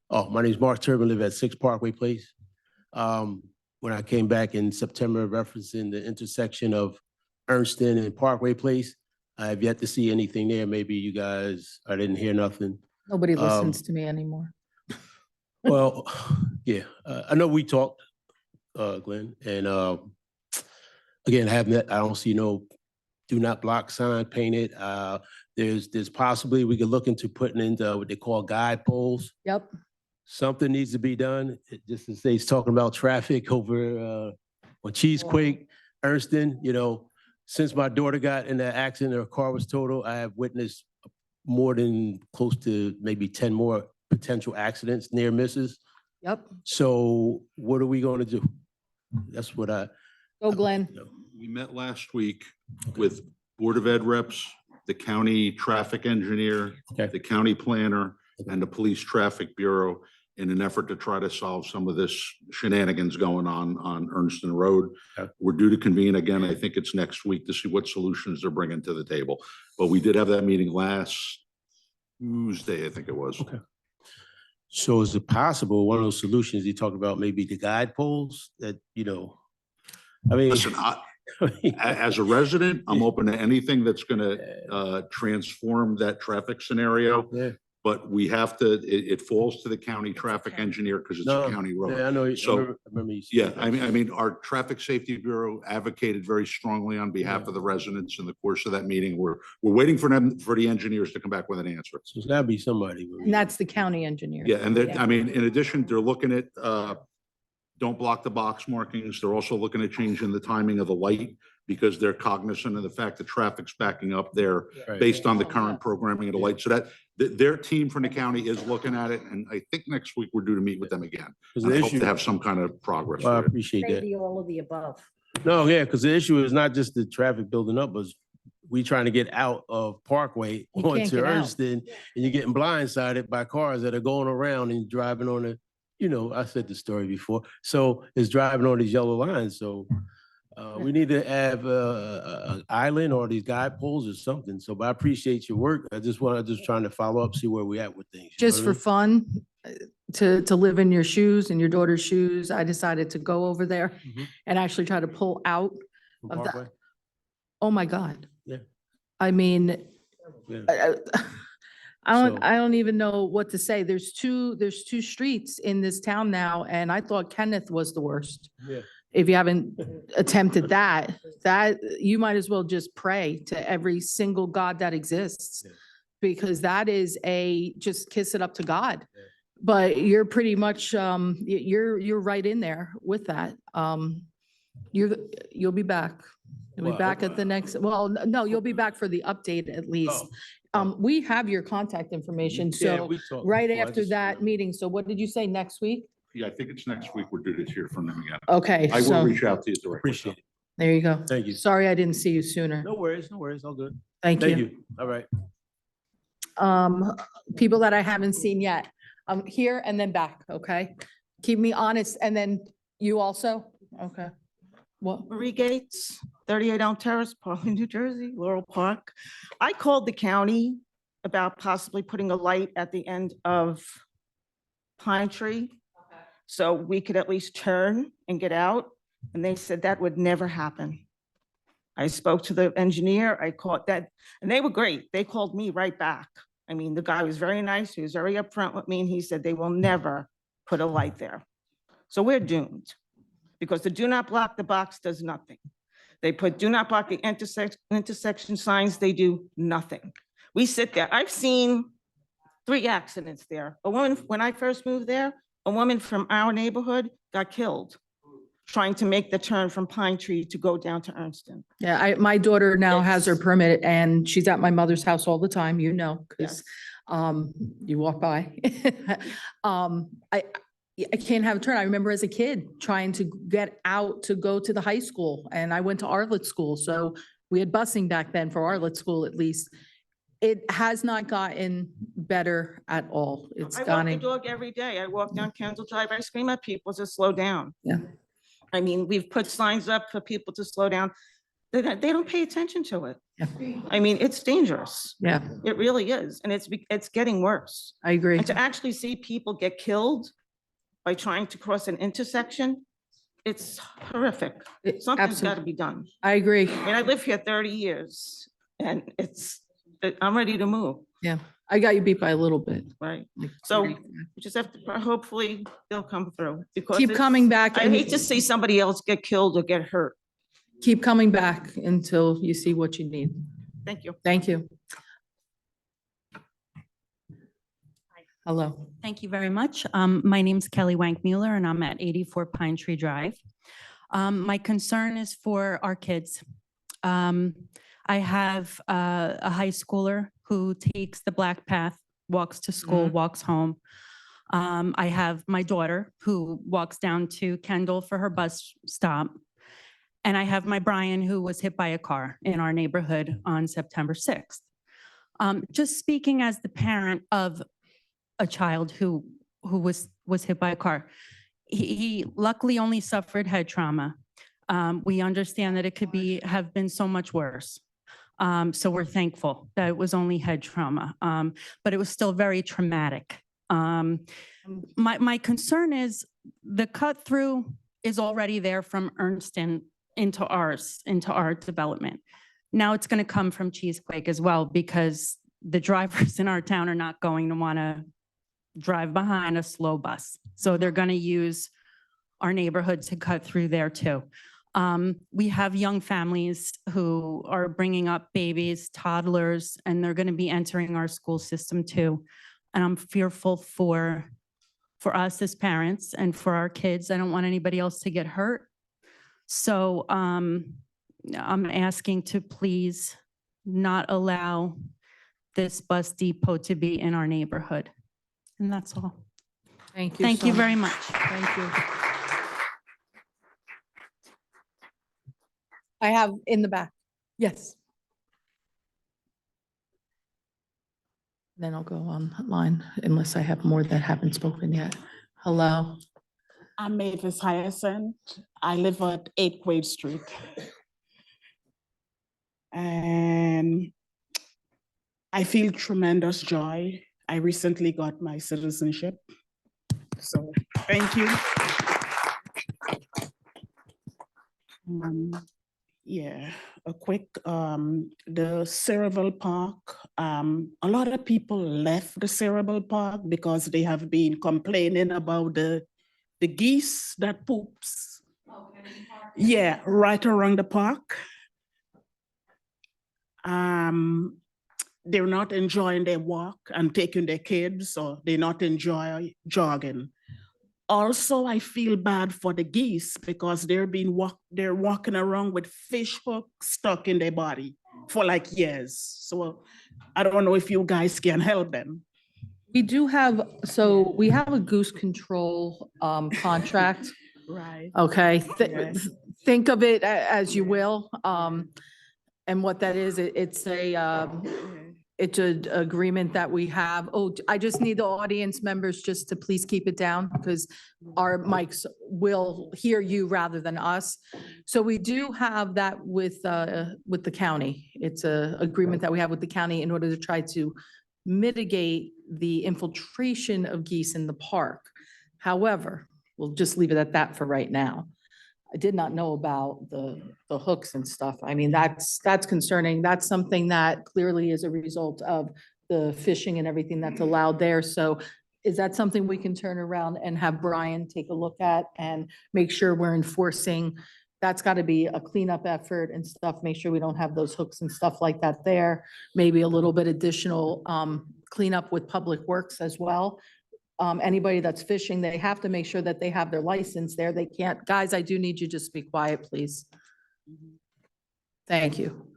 Speaker 6: Oh, my name is Mark Turbin, live at 6 Parkway Place. When I came back in September referencing the intersection of Ernston and Parkway Place, I have yet to see anything there. Maybe you guys, I didn't hear nothing.
Speaker 1: Nobody listens to me anymore.
Speaker 6: Well, yeah, I know we talked, Glenn, and again, having that, I don't see no do not block sign painted. There's possibly, we could look into putting into what they call guide poles.
Speaker 1: Yep.
Speaker 6: Something needs to be done, just to say, he's talking about traffic over on Cheesequake, Ernston, since my daughter got in that accident, her car was totaled, I have witnessed more than close to maybe 10 more potential accidents, near misses.
Speaker 1: Yep.
Speaker 6: So what are we going to do? That's what
Speaker 1: Go, Glenn.
Speaker 22: We met last week with Board of Ed reps, the county traffic engineer, the county planner, and the police traffic bureau in an effort to try to solve some of this shenanigans going on Ernston Road. We're due to convene again, I think it's next week, to see what solutions they're bringing to the table. But we did have that meeting last Tuesday, I think it was.
Speaker 6: Okay. So is it possible, one of those solutions you talked about, maybe the guide poles that, I mean.
Speaker 22: Listen, as a resident, I'm open to anything that's gonna transform that traffic scenario.
Speaker 6: Yeah.
Speaker 22: But we have to, it falls to the county traffic engineer because it's a county road.
Speaker 6: Yeah, I know.
Speaker 22: So,
Speaker 6: I remember you said
Speaker 22: yeah,
Speaker 6: that.
Speaker 22: I mean, our Traffic Safety Bureau advocated very strongly on behalf of the residents in the course of that meeting. We're waiting for them, for the engineers to come back with an answer.
Speaker 6: So it's gotta be somebody.
Speaker 1: And that's the county engineer.
Speaker 22: Yeah, and I mean, in addition, they're looking at, don't block the box markings. They're also looking at changing the timing of the light because they're cognizant of the fact that traffic's backing up there
Speaker 6: Right.
Speaker 22: based on the current programming of the light. So that, their team from the county is looking at it, and I think next week we're due to meet with them again.
Speaker 6: Because
Speaker 22: And
Speaker 6: the
Speaker 22: I hope
Speaker 6: issue-
Speaker 22: to have some kind of progress.
Speaker 6: Well, I
Speaker 22: there.
Speaker 6: appreciate that.
Speaker 11: Maybe all of the above.
Speaker 6: No, yeah, because the issue is not just the traffic building up, but we trying to get out of Parkway
Speaker 1: You can't
Speaker 6: onto
Speaker 1: get out.
Speaker 6: Ernston, and you're getting blindsided by cars that are going around and driving on the, I said the story before. So it's driving on these yellow lines. So we need to have an island or these guide poles or something. So, but I appreciate your work. I'm just trying to follow up, see where we at with things.
Speaker 1: Just for fun, to live in your shoes, in your daughter's shoes, I decided to go over there and actually try to pull out of
Speaker 6: Parkway?
Speaker 1: that. Oh, my God.
Speaker 6: Yeah.
Speaker 1: I mean,
Speaker 6: Yeah.
Speaker 1: I don't even know what to say. There's two streets in this town now, and I thought Kenneth was the worst.
Speaker 6: Yeah.
Speaker 1: If you haven't attempted that you might as well just pray to every single God that exists.
Speaker 6: Yeah.
Speaker 1: Because that is just kiss it up to God. But you're pretty much, you're right in there with that. You'll be back. You'll be
Speaker 6: Well,
Speaker 1: back at the next, well, no, you'll be back for the update at least.
Speaker 6: Oh.
Speaker 1: We have your contact information,
Speaker 22: Yeah,
Speaker 1: so
Speaker 22: we talked
Speaker 1: right
Speaker 22: before. I
Speaker 1: after
Speaker 22: just-
Speaker 1: that meeting. So what did you say, next week?
Speaker 22: Yeah, I think it's next week we're due to hear from them again.
Speaker 1: Okay,
Speaker 22: I
Speaker 1: so
Speaker 22: will reach out to you directly.
Speaker 6: Appreciate it.
Speaker 1: there you go.
Speaker 6: Thank you.
Speaker 1: Sorry I didn't see you sooner.
Speaker 6: No worries, all good.
Speaker 1: Thank you.
Speaker 6: All right.
Speaker 1: People that I haven't seen yet, here and then back, okay? Keep me honest, and then you also, okay? What?
Speaker 8: Marie Gates, 38 Elm Terrace, Parlin, New Jersey, Laurel Park. I called the county about possibly putting a light at the end of Pine Tree, so we could at least turn and get out, and they said that would never happen. I spoke to the engineer, I called that, and they were great. They called me right back. I mean, the guy was very nice, he was very upfront with me, and he said they will never put a light there. So we're doomed, because the do not block the box does nothing. They put do not block the intersection signs, they do nothing. We sit there, I've seen 3 accidents there. A woman, when I first moved there, a woman from our neighborhood got killed trying to make the turn from Pine Tree to go down to Ernston.
Speaker 1: Yeah, my daughter now has her permit and she's at my mother's house all the time, you know, because you walk by. I can't have a turn. I remember as a kid trying to get out to go to the high school, and I went to Arlet School, so we had busing back then for Arlet School at least. It has not gotten better at all. It's
Speaker 8: I walk
Speaker 1: gone.
Speaker 8: the dog every day. I walk down Kendall Drive. I scream at people to slow down.
Speaker 1: Yeah.
Speaker 8: I mean, we've put signs up for people to slow down. They don't pay attention to it.
Speaker 1: Yeah.
Speaker 8: I mean, it's dangerous.
Speaker 1: Yeah,
Speaker 8: It really is. And it's getting worse.
Speaker 1: I agree.
Speaker 8: And to actually see people get killed by trying to cross an intersection, it's horrific. Something's got to be done.
Speaker 1: I agree.
Speaker 8: I mean, I live here 30 years and I'm ready to move.
Speaker 1: Yeah, I got you beat by a little bit.
Speaker 8: Right.
Speaker 1: Like
Speaker 8: So
Speaker 1: 30.
Speaker 8: we just have to, hopefully they'll come through because
Speaker 1: Keep
Speaker 8: it's-
Speaker 1: coming back
Speaker 8: I
Speaker 1: and-
Speaker 8: hate to see somebody else get killed or get hurt.
Speaker 1: Keep coming back until you see what you need.
Speaker 8: Thank you.
Speaker 1: Thank you. Hello.
Speaker 14: Thank you very much. My name's Kelly Wankmueller and I'm at 84 Pine Tree Drive. My concern is for our kids. I have a high schooler who takes the black path, walks to school, walks home. I have my daughter who walks down to Kendall for her bus stop. And I have my Brian who was hit by a car in our neighborhood on September 6th. Just speaking as the parent of a child who was hit by a car. He luckily only suffered head trauma. We understand that it could have been so much worse. So we're thankful that it was only head trauma, but it was still very traumatic. My concern is the cut through is already there from Ernston into our development. Now it's going to come from Cheesequake as well, because the drivers in our town are not going to want to drive behind a slow bus. So they're going to use our neighborhood to cut through there too. We have young families who are bringing up babies, toddlers, and they're going to be entering our school system too. And I'm fearful for us as parents and for our kids. I don't want anybody else to get hurt. So I'm asking to please not allow this bus depot to be in our neighborhood. And that's all.
Speaker 1: Thank you.
Speaker 14: Thank
Speaker 1: so
Speaker 14: you very much.
Speaker 1: Thank you. I have in the back. Yes. Then I'll go online unless I have more that haven't spoken yet. Hello.
Speaker 23: I'm Mavis Hyacinth. I live at 8 Quaid Street. And I feel tremendous joy. I recently got my citizenship. So thank you. Yeah, a quick, the Cerebral Park, a lot of people left the Cerebral Park because they have been complaining about the geese that poops. Yeah, right around the park. They're not enjoying their walk and taking their kids, or they not enjoy jogging. Also, I feel bad for the geese because they're walking around with fish hooks stuck in their body. for like years. So I don't know if you guys can help them.
Speaker 1: We do have, so we have a goose control contract.
Speaker 23: Right.
Speaker 1: Okay,
Speaker 23: Yeah.
Speaker 1: think of it as you will. And what that is, it's an agreement that we have. Oh, I just need the audience members just to please keep it down because our mics will hear you rather than us. So we do have that with the county. It's a agreement that we have with the county in order to try to mitigate the infiltration of geese in the park. However, we'll just leave it at that for right now. I did not know about the hooks and stuff. I mean, that's concerning. That's something that clearly is a result of the fishing and everything that's allowed there. So is that something we can turn around and have Brian take a look at and make sure we're enforcing? That's got to be a cleanup effort and stuff. Make sure we don't have those hooks and stuff like that there. Maybe a little bit additional cleanup with Public Works as well. Anybody that's fishing, they have to make sure that they have their license there. They can't, guys, I do need you just to be quiet, please. Thank you.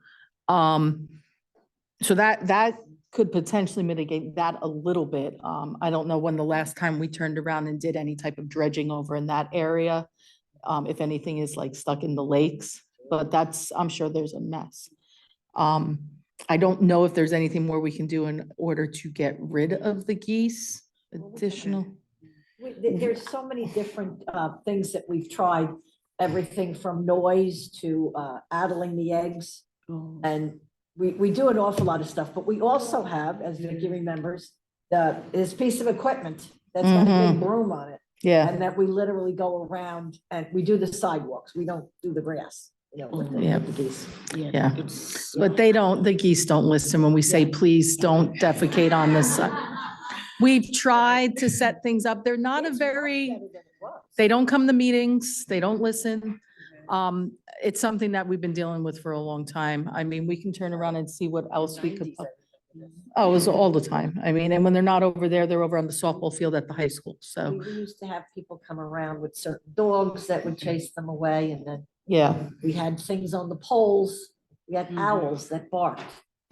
Speaker 1: So that could potentially mitigate that a little bit. I don't know when the last time we turned around and did any type of dredging over in that area. If anything is like stuck in the lakes, but I'm sure there's a mess. I don't know if there's anything more we can do in order to get rid of the geese. Additional.
Speaker 11: There's so many different things that we've tried, everything from noise to addling the eggs. And we do an awful lot of stuff, but we also have, as Vicki remembers, this piece of equipment that's got a big broom on it.
Speaker 1: Yeah.
Speaker 11: And that we literally go around and we do the sidewalks. We don't do the grass, with the geese.
Speaker 1: Yeah, but the geese don't listen when we say, please don't defecate on this side. We've tried to set things up. They're not they don't come to meetings. They don't listen. It's something that we've been dealing with for a long time. I mean, we can turn around and see what else we could. Oh, it was all the time. I mean, and when they're not over there, they're over on the softball field at the high school. So
Speaker 11: We used to have people come around with certain dogs that would chase them away, and then
Speaker 1: yeah,
Speaker 11: we had things on the poles. We had owls that barked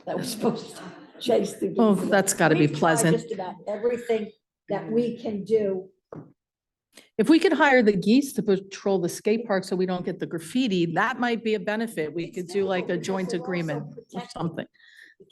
Speaker 11: that were supposed to chase the geese.
Speaker 1: oh, that's got to be
Speaker 11: We've tried
Speaker 1: pleasant.
Speaker 11: Just about everything that we can do.
Speaker 1: If we could hire the geese to patrol the skate park so we don't get the graffiti, that might be a benefit. We could do like a joint agreement or something.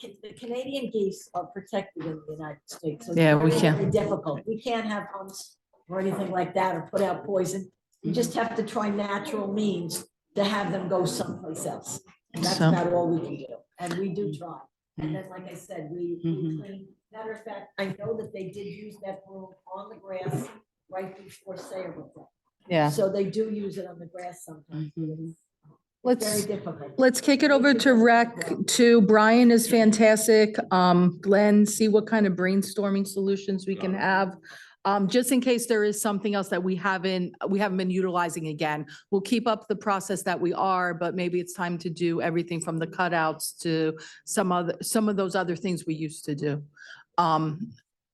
Speaker 11: The Canadian geese are protected in the United States. So it's
Speaker 1: Yeah, we
Speaker 11: very,
Speaker 1: can't.
Speaker 11: very difficult. We can't have hunts or anything like that or put out poison. We just have to try natural means to have them go someplace else. And that's
Speaker 1: So-
Speaker 11: about all we can do. And we do try. And then, like I said, we clean. Matter of fact, I know that they did use that broom on the grass right before Sayreville.
Speaker 1: Yeah.
Speaker 11: So they do use it on the grass sometimes. It's very difficult.
Speaker 1: Let's kick it over to rec, to Brian is fantastic. Glenn, see what kind of brainstorming solutions we can have. Just in case there is something else that we haven't been utilizing again. We'll keep up the process that we are, but maybe it's time to do everything from the cutouts to some of those other things we used to do.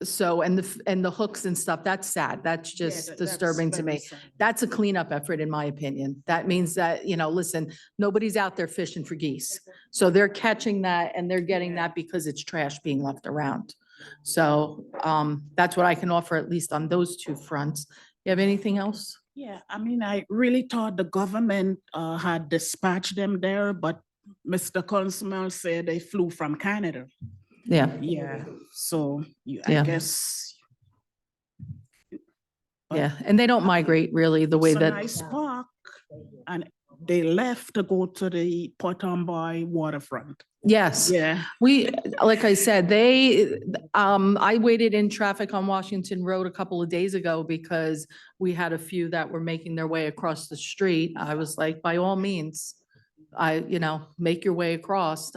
Speaker 1: So, and the hooks and stuff, that's sad. That's just disturbing to me. That's a cleanup effort, in my opinion. That means that, listen, nobody's out there fishing for geese. So they're catching that and they're getting that because it's trash being left around. So that's what I can offer, at least on those two fronts. You have anything else?
Speaker 23: Yeah, I mean, I really thought the government had dispatched them there, but Mr. Councilman said they flew from Canada.
Speaker 1: Yeah.
Speaker 23: Yeah, so
Speaker 1: Yeah.
Speaker 23: I guess.
Speaker 1: Yeah, and they don't migrate really the way
Speaker 23: It's a
Speaker 1: that.
Speaker 23: nice park, and they left to go to the Pottomboy waterfront.
Speaker 1: Yes.
Speaker 23: Yeah.
Speaker 1: Like I said, I waited in traffic on Washington Road a couple of days ago because we had a few that were making their way across the street. I was like, by all means, make your way across.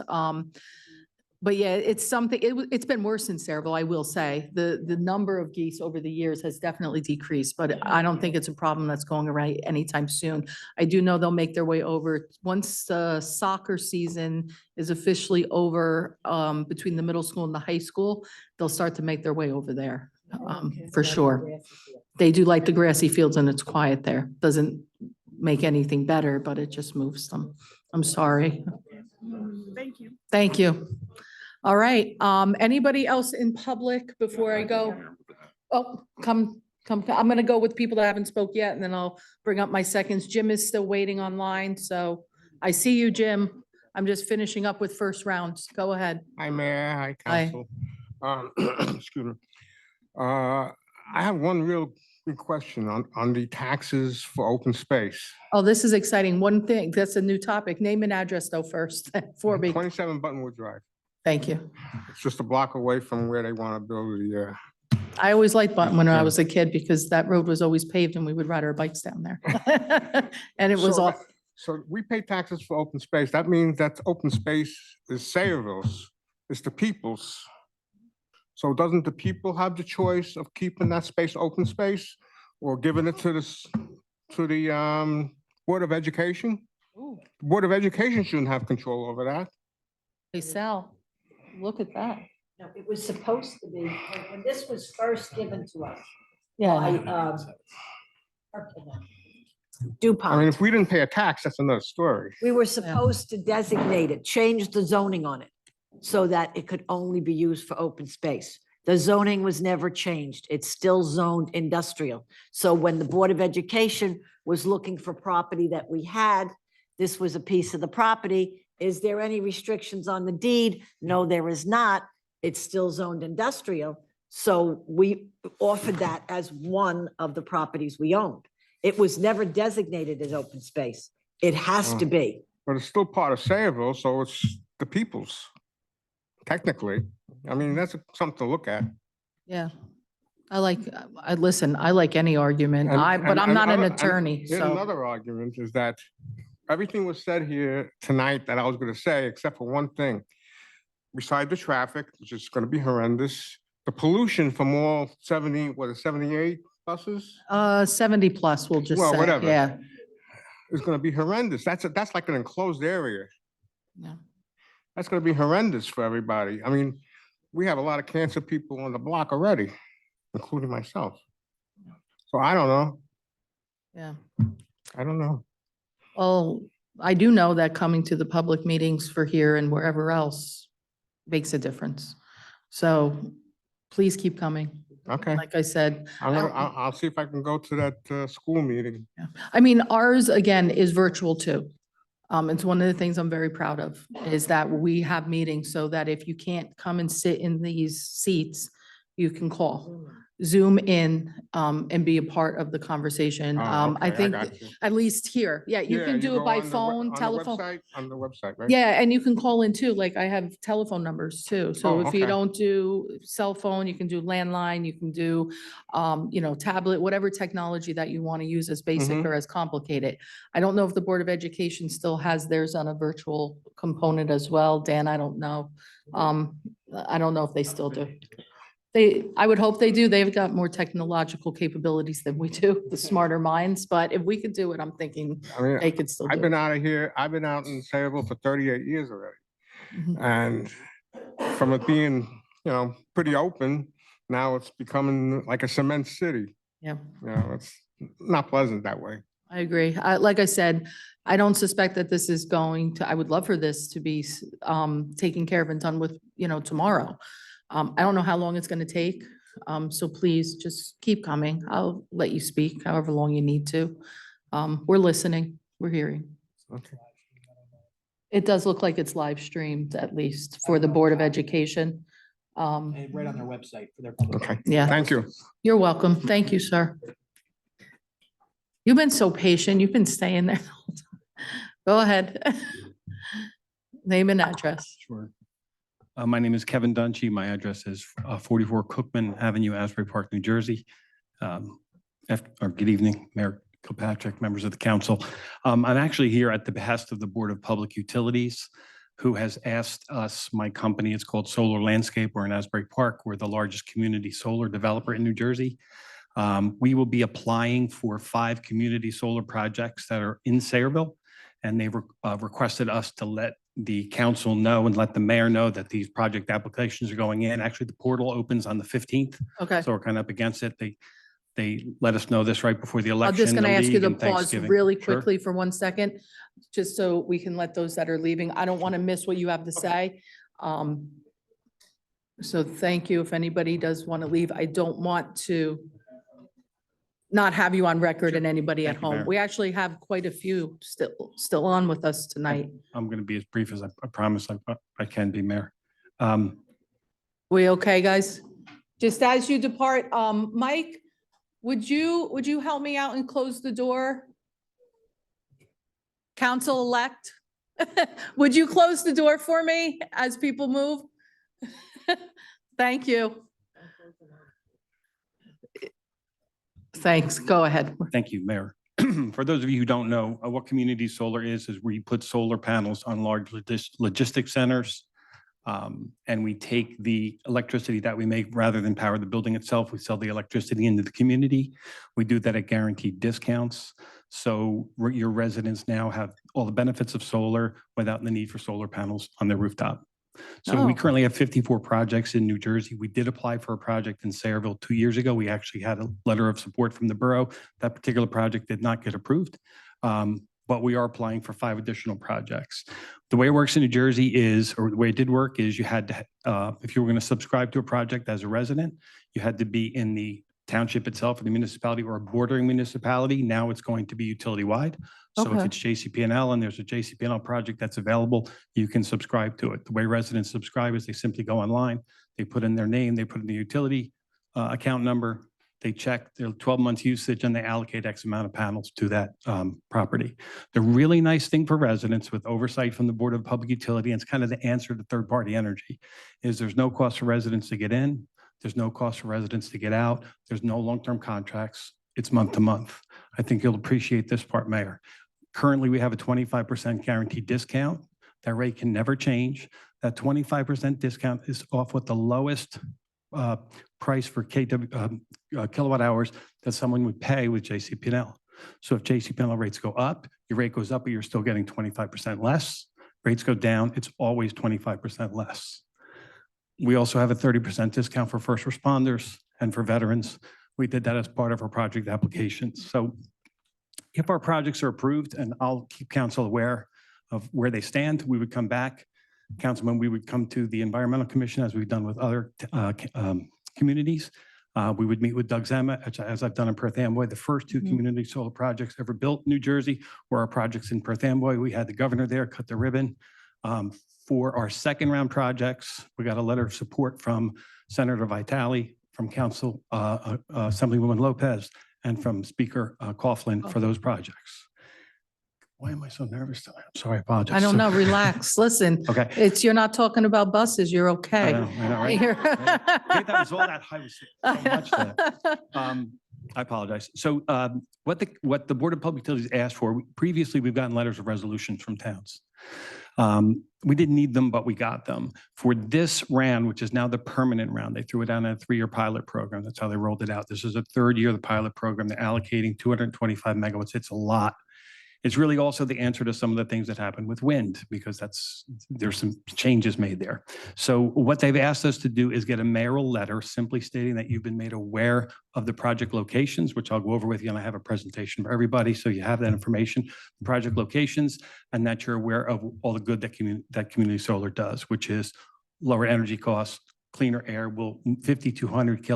Speaker 1: But yeah, it's something, it's been worse in Sayreville, I will say. The number of geese over the years has definitely decreased, but I don't think it's a problem that's going away anytime soon. I do know they'll make their way over. Once the soccer season is officially over, between the middle school and the high school, they'll start to make their way over there, for sure. They do like the grassy fields and it's quiet there. Doesn't make anything better, but it just moves them. I'm sorry.
Speaker 23: Thank you.
Speaker 1: Thank you. All right, anybody else in public before I go? Oh, come, I'm gonna go with people that haven't spoke yet, and then I'll bring up my seconds. Jim is still waiting online, so I see you, Jim. I'm just finishing up with first rounds. Go ahead.
Speaker 3: Hi, Mayor. Hi,
Speaker 1: Hi.
Speaker 3: Council. Excuse me. I have one real big question on the taxes for open space.
Speaker 1: Oh, this is exciting. One thing, that's a new topic. Name and address though first, for me.
Speaker 3: 27 Buttonwood Drive.
Speaker 1: Thank you.
Speaker 3: It's just a block away from where they want to build the,
Speaker 1: I always liked Button when I was a kid because that road was always paved and we would ride our bikes down there. And it was
Speaker 3: So
Speaker 1: off.
Speaker 3: So we pay taxes for open space. That means that open space is Sayreville's, it's the people's. So doesn't the people have the choice of keeping that space open space or giving it to the Board of Education? Board of Education shouldn't have control over that.
Speaker 1: Hey, Sal, look at that.
Speaker 11: No, it was supposed to be, when this was first given to us.
Speaker 1: Yeah.
Speaker 11: by,
Speaker 3: I
Speaker 11: DuPont.
Speaker 3: mean, if we didn't pay a tax, that's another story.
Speaker 11: We were supposed to designate it, change the zoning on it so that it could only be used for open space. The zoning was never changed. It's still zoned industrial. So when the Board of Education was looking for property that we had, this was a piece of the property. Is there any restrictions on the deed? No, there is not. It's still zoned industrial. So we offered that as one of the properties we owned. It was never designated as open space. It has to be.
Speaker 3: But it's still part of Sayreville, so it's the people's, technically. I mean, that's something to look at.
Speaker 1: Yeah. I like any argument,
Speaker 3: And-
Speaker 1: but
Speaker 3: and-
Speaker 1: I'm
Speaker 3: and
Speaker 1: not an
Speaker 3: other- and
Speaker 1: attorney,
Speaker 3: here's
Speaker 1: so.
Speaker 3: Another argument is that everything was said here tonight that I was gonna say, except for one thing. Beside the traffic, which is gonna be horrendous, the pollution from all 78 buses
Speaker 1: 70 plus, we'll just
Speaker 3: Well,
Speaker 1: say,
Speaker 3: whatever.
Speaker 1: yeah.
Speaker 3: is gonna be horrendous. That's like an enclosed area.
Speaker 1: Yeah.
Speaker 3: That's gonna be horrendous for everybody. I mean, we have a lot of cancer people on the block already, including myself. So I don't know.
Speaker 1: Yeah.
Speaker 3: I don't know.
Speaker 1: Well, I do know that coming to the public meetings for here and wherever else makes a difference. So please keep coming.
Speaker 3: Okay.
Speaker 1: Like I said,
Speaker 3: I'll see if I can go to that school meeting.
Speaker 1: I mean, ours again is virtual too. It's one of the things I'm very proud of is that we have meetings so that if you can't come and sit in these seats, you can call, Zoom in, and be a part of the conversation.
Speaker 3: Oh,
Speaker 1: I
Speaker 3: okay, I
Speaker 1: think
Speaker 3: got you.
Speaker 1: at least here, yeah, you can do
Speaker 3: go
Speaker 1: it by
Speaker 3: on the
Speaker 1: phone, telephone.
Speaker 3: On the website, right?
Speaker 1: Yeah, and you can call in too, like I have telephone numbers too. So
Speaker 3: Oh,
Speaker 1: if you
Speaker 3: okay.
Speaker 1: don't do cell phone, you can do landline, you can do, tablet, whatever technology that you want to use as basic
Speaker 3: Mhm.
Speaker 1: or as complicated. I don't know if the Board of Education still has theirs on a virtual component as well. Dan, I don't know. I don't know if they still do. I would hope they do. They've got more technological capabilities than we do, the smarter minds. But if we could do it, I'm thinking
Speaker 3: I mean,
Speaker 1: they could still
Speaker 3: I've
Speaker 1: do
Speaker 3: been
Speaker 1: it.
Speaker 3: out of here, I've been out in Sayreville for 38 years already.
Speaker 1: Mhm.
Speaker 3: And from it being, pretty open, now it's becoming like a cement city.
Speaker 1: Yeah.
Speaker 3: It's not pleasant that way.
Speaker 1: I agree. Like I said, I don't suspect that this is going to, I would love for this to be taken care of and done with, tomorrow. I don't know how long it's going to take. So please just keep coming. I'll let you speak however long you need to. We're listening, we're hearing.
Speaker 3: Okay.
Speaker 1: It does look like it's live streamed at least for the Board of Education.
Speaker 12: And right on their website for their public.
Speaker 3: Okay.
Speaker 1: Yeah.
Speaker 3: Thank you.
Speaker 1: You're welcome. Thank you, sir. You've been so patient. You've been staying there. the whole time. Go ahead. Name and address.
Speaker 4: Sure. My name is Kevin Dungy. My address is 44 Cookman Avenue, Asbury Park, New Jersey. Good evening, Mayor Kilpatrick, members of the council. I'm actually here at the behest of the Board of Public Utilities, who has asked us, my company, it's called Solar Landscape. We're in Asbury Park. We're the largest community solar developer in New Jersey. We will be applying for 5 community solar projects that are in Sayreville. And they've requested us to let the council know and let the mayor know that these project applications are going in. Actually, the portal opens on the 15th.
Speaker 1: Okay.
Speaker 4: So we're kind of up against it. They let us know this right before the
Speaker 1: I'm
Speaker 4: election.
Speaker 1: just going to
Speaker 4: the
Speaker 1: ask you
Speaker 4: league,
Speaker 1: to
Speaker 4: and
Speaker 1: pause
Speaker 4: Thanksgiving.
Speaker 1: really
Speaker 4: Sure.
Speaker 1: quickly for 1 second, just so we can let those that are leaving. I don't want to miss what you have to say. So thank you. If anybody does want to leave, I don't want to not have you on record and anybody at
Speaker 4: Thank you,
Speaker 1: home.
Speaker 4: Mayor.
Speaker 1: We actually have quite a few still on with us tonight.
Speaker 4: I'm going to be as brief as I promise I can be, Mayor.
Speaker 1: We okay, guys? Just as you depart, Mike, would you help me out and close the door? Council-elect, would you close the door for me as people move? Thank you. Thanks. Go ahead.
Speaker 4: Thank you, Mayor. For those of you who don't know, what community solar is where you put solar panels on large logistic centers. And we take the electricity that we make rather than power the building itself. We sell the electricity into the community. We do that at guaranteed discounts. So your residents now have all the benefits of solar without the need for solar panels on their rooftop. So we
Speaker 1: Oh.
Speaker 4: currently have 54 projects in New Jersey. We did apply for a project in Sayreville 2 years ago. We actually had a letter of support from the borough. That particular project did not get approved. But we are applying for 5 additional projects. The way it works in New Jersey is, or the way it did work is you had to, if you were going to subscribe to a project as a resident, you had to be in the township itself or the municipality or a bordering municipality. Now it's going to be utility-wide. So if
Speaker 1: Okay.
Speaker 4: it's JCP&L and there's a JCP&L project that's available, you can subscribe to it. The way residents subscribe is they simply go online, they put in their name, they put in the utility account number, they check their 12 months usage and they allocate X amount of panels to that property. The really nice thing for residents with oversight from the Board of Public Utility, and it's kind of the answer to third-party energy, is there's no cost for residents to get in. There's no cost for residents to get out. There's no long-term contracts. It's month to month. I think you'll appreciate this part, Mayor. Currently, we have a 25% guaranteed discount. That rate can never change. That 25% discount is off what the lowest price for kilowatt hours that someone would pay with JCP&L. So if JCP&L rates go up, your rate goes up, but you're still getting 25% less. Rates go down, it's always 25% less. We also have a 30% discount for first responders and for veterans. We did that as part of our project applications. So if our projects are approved, and I'll keep council aware of where they stand, we would come back. Councilman, we would come to the Environmental Commission as we've done with other communities. We would meet with Doug Zema, as I've done in Perth Amboy. The first 2 community solar projects ever built in New Jersey were our projects in Perth Amboy. We had the governor there cut the ribbon. For our second round projects, we got a letter of support from Senator Vitale, from Council Assemblywoman Lopez, and from Speaker Coughlin for those projects. Why am I so nervous tonight? I'm sorry, I apologize.
Speaker 1: I don't know. Relax. Listen,
Speaker 4: Okay.
Speaker 1: you're not talking about buses. You're okay.
Speaker 4: I know, right?
Speaker 1: You're-
Speaker 4: That was all that high was so much there. I apologize. So what the Board of Public Utilities asked for, previously, we've gotten letters of resolutions from towns. We didn't need them, but we got them. For this round, which is now the permanent round, they threw it down in a 3-year pilot program. That's how they rolled it out. This is a 3rd year of the pilot program. They're allocating 225 megawatts. It's a lot. It's really also the answer to some of the things that happened with wind, because there's some changes made there. So what they've asked us to do is get a mayoral letter simply stating that you've been made aware of the project locations, which I'll go over with you, and I have a presentation for everybody, so you have that information, project locations, and that you're aware of all the good that community solar does, which is lower energy costs, cleaner air, 5,200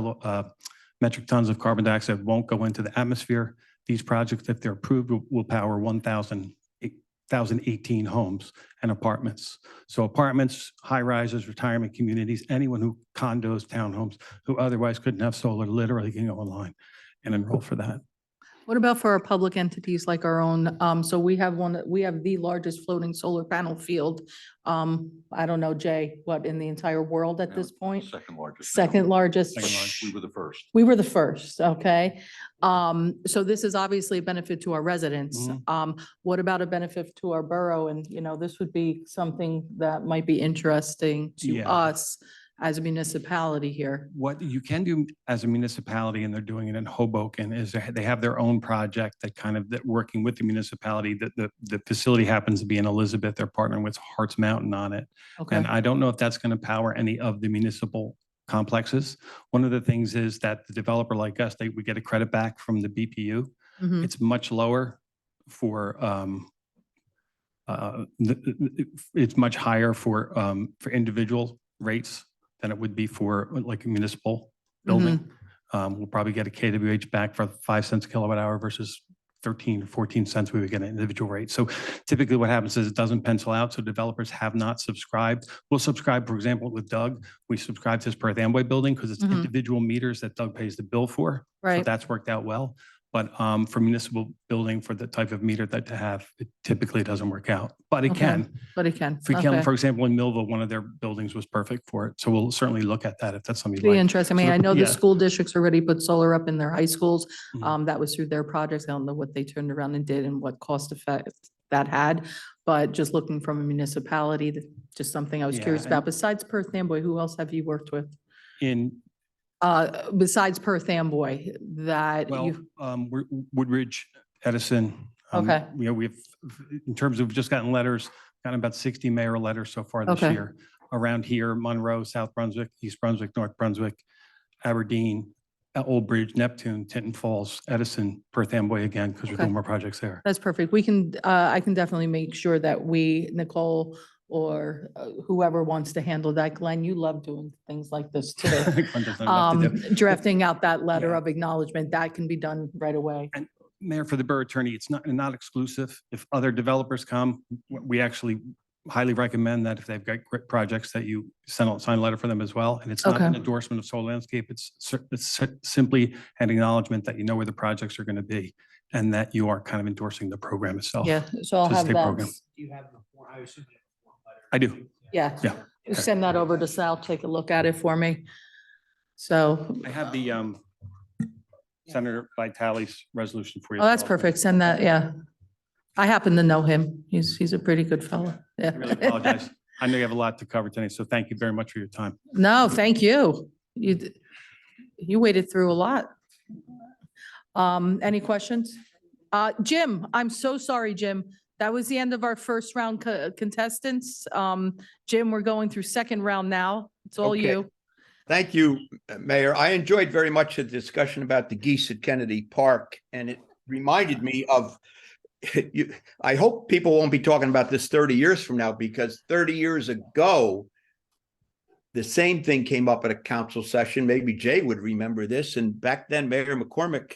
Speaker 4: metric tons of carbon dioxide won't go into the atmosphere. These projects, if they're approved, will power 1,018 homes and apartments. So apartments, high rises, retirement communities, anyone who condos, townhomes, who otherwise couldn't have solar, literally can go online and enroll for that.
Speaker 1: What about for our public entities like our own? So we have the largest floating solar panel field. I don't know, Jay, what, in the entire world at this point?
Speaker 22: Second largest.
Speaker 1: Second largest.
Speaker 22: We were the first.
Speaker 1: We were the first, okay? So this is obviously a benefit to our residents. What about a benefit to our borough? And, this would be something that might be interesting to
Speaker 4: Yeah.
Speaker 1: us as a municipality here.
Speaker 4: What you can do as a municipality, and they're doing it in Hoboken, is they have their own project that working with the municipality. The facility happens to be in Elizabeth. They're partnering with Harts Mountain on it.
Speaker 1: Okay.
Speaker 4: And I don't know if that's going to power any of the municipal complexes. One of the things is that the developer like us, we get a credit back from the BPU.
Speaker 1: Mhm.
Speaker 4: It's much lower for, it's much higher for individual rates than it would be for like a municipal building. We'll probably get a KWH back for 5 cents a kilowatt hour versus 13 or 14 cents we would get an individual rate. So typically what happens is it doesn't pencil out. So developers have not subscribed. We'll subscribe, for example, with Doug, we subscribe to his Perth Amboy building because it's
Speaker 1: Mhm.
Speaker 4: individual meters that Doug pays the bill for. So
Speaker 1: Right.
Speaker 4: that's worked out well. But for municipal building, for the type of meter that to have, it typically doesn't work out, but it
Speaker 1: Okay.
Speaker 4: can.
Speaker 1: But it can.
Speaker 4: If we can,
Speaker 1: Okay.
Speaker 4: for example, in Millville, one of their buildings was perfect for it. So we'll certainly look at that if that's something you'd
Speaker 1: Be
Speaker 4: like.
Speaker 1: interesting. I mean,
Speaker 4: So
Speaker 1: I know the
Speaker 4: yeah.
Speaker 1: school districts already put solar up in their high schools.
Speaker 4: Mhm.
Speaker 1: That was through their projects. I don't know what they turned around and did and what cost effect that had. But just looking from a municipality, just something I was
Speaker 4: Yeah,
Speaker 1: curious
Speaker 4: and-
Speaker 1: about. Besides Perth Amboy, who else have you worked with?
Speaker 4: In,
Speaker 1: Besides Perth Amboy that
Speaker 4: well,
Speaker 1: you,
Speaker 4: Woodridge, Edison.
Speaker 1: Okay.
Speaker 4: You know, we've, in terms of just gotten letters, gotten about 60 mayoral letters so far this
Speaker 1: Okay.
Speaker 4: year. Around here, Monroe, South Brunswick, East Brunswick, North Brunswick, Aberdeen, Old Bridge, Neptune, Tinton Falls, Edison, Perth Amboy again, because we're
Speaker 1: Okay.
Speaker 4: doing more projects there.
Speaker 1: that's perfect. We can, I can definitely make sure that we, Nicole, or whoever wants to handle that. Glenn, you love doing things like this too.
Speaker 4: Glenn doesn't have enough to do.
Speaker 1: Drafting out that letter
Speaker 4: Yeah.
Speaker 1: of acknowledgement, that can be done right away.
Speaker 4: And Mayor, for the borough attorney, it's not exclusive. If other developers come, we actually highly recommend that if they've got great projects that you sign a letter for them as well. And it's not an
Speaker 1: Okay.
Speaker 4: endorsement of Solar Landscape. It's simply an acknowledgement that you know where the projects are going to be and that you are kind of endorsing the program itself.
Speaker 1: Yeah, so I'll
Speaker 4: It's a
Speaker 1: have
Speaker 4: state
Speaker 1: that.
Speaker 4: program.
Speaker 12: Do you have the form? I assume you have the form letter.
Speaker 4: I do.
Speaker 1: Yeah.
Speaker 4: Yeah. Okay.
Speaker 1: Send that over to Sal, take a look at it for me. So,
Speaker 4: I have the Senator Vitale's resolution for you.
Speaker 1: oh,
Speaker 4: as
Speaker 1: that's
Speaker 4: well.
Speaker 1: perfect. Send that, yeah. I happen to know him. He's a pretty good fellow.
Speaker 4: I really
Speaker 1: Yeah.
Speaker 4: apologize. I know you have a lot to cover tonight, so thank you very much for your time.
Speaker 1: No, thank you. You waited through a lot. Any questions? Jim, I'm so sorry, Jim. That was the end of our first round contestants. Jim, we're going through second round now. It's all
Speaker 15: Okay.
Speaker 1: you.
Speaker 15: Thank you, Mayor. I enjoyed very much the discussion about the geese at Kennedy Park, and it reminded me of, I hope people won't be talking about this 30 years from now, because 30 years ago, the same thing came up at a council session. Maybe Jay would remember this. And back then, Mayor McCormick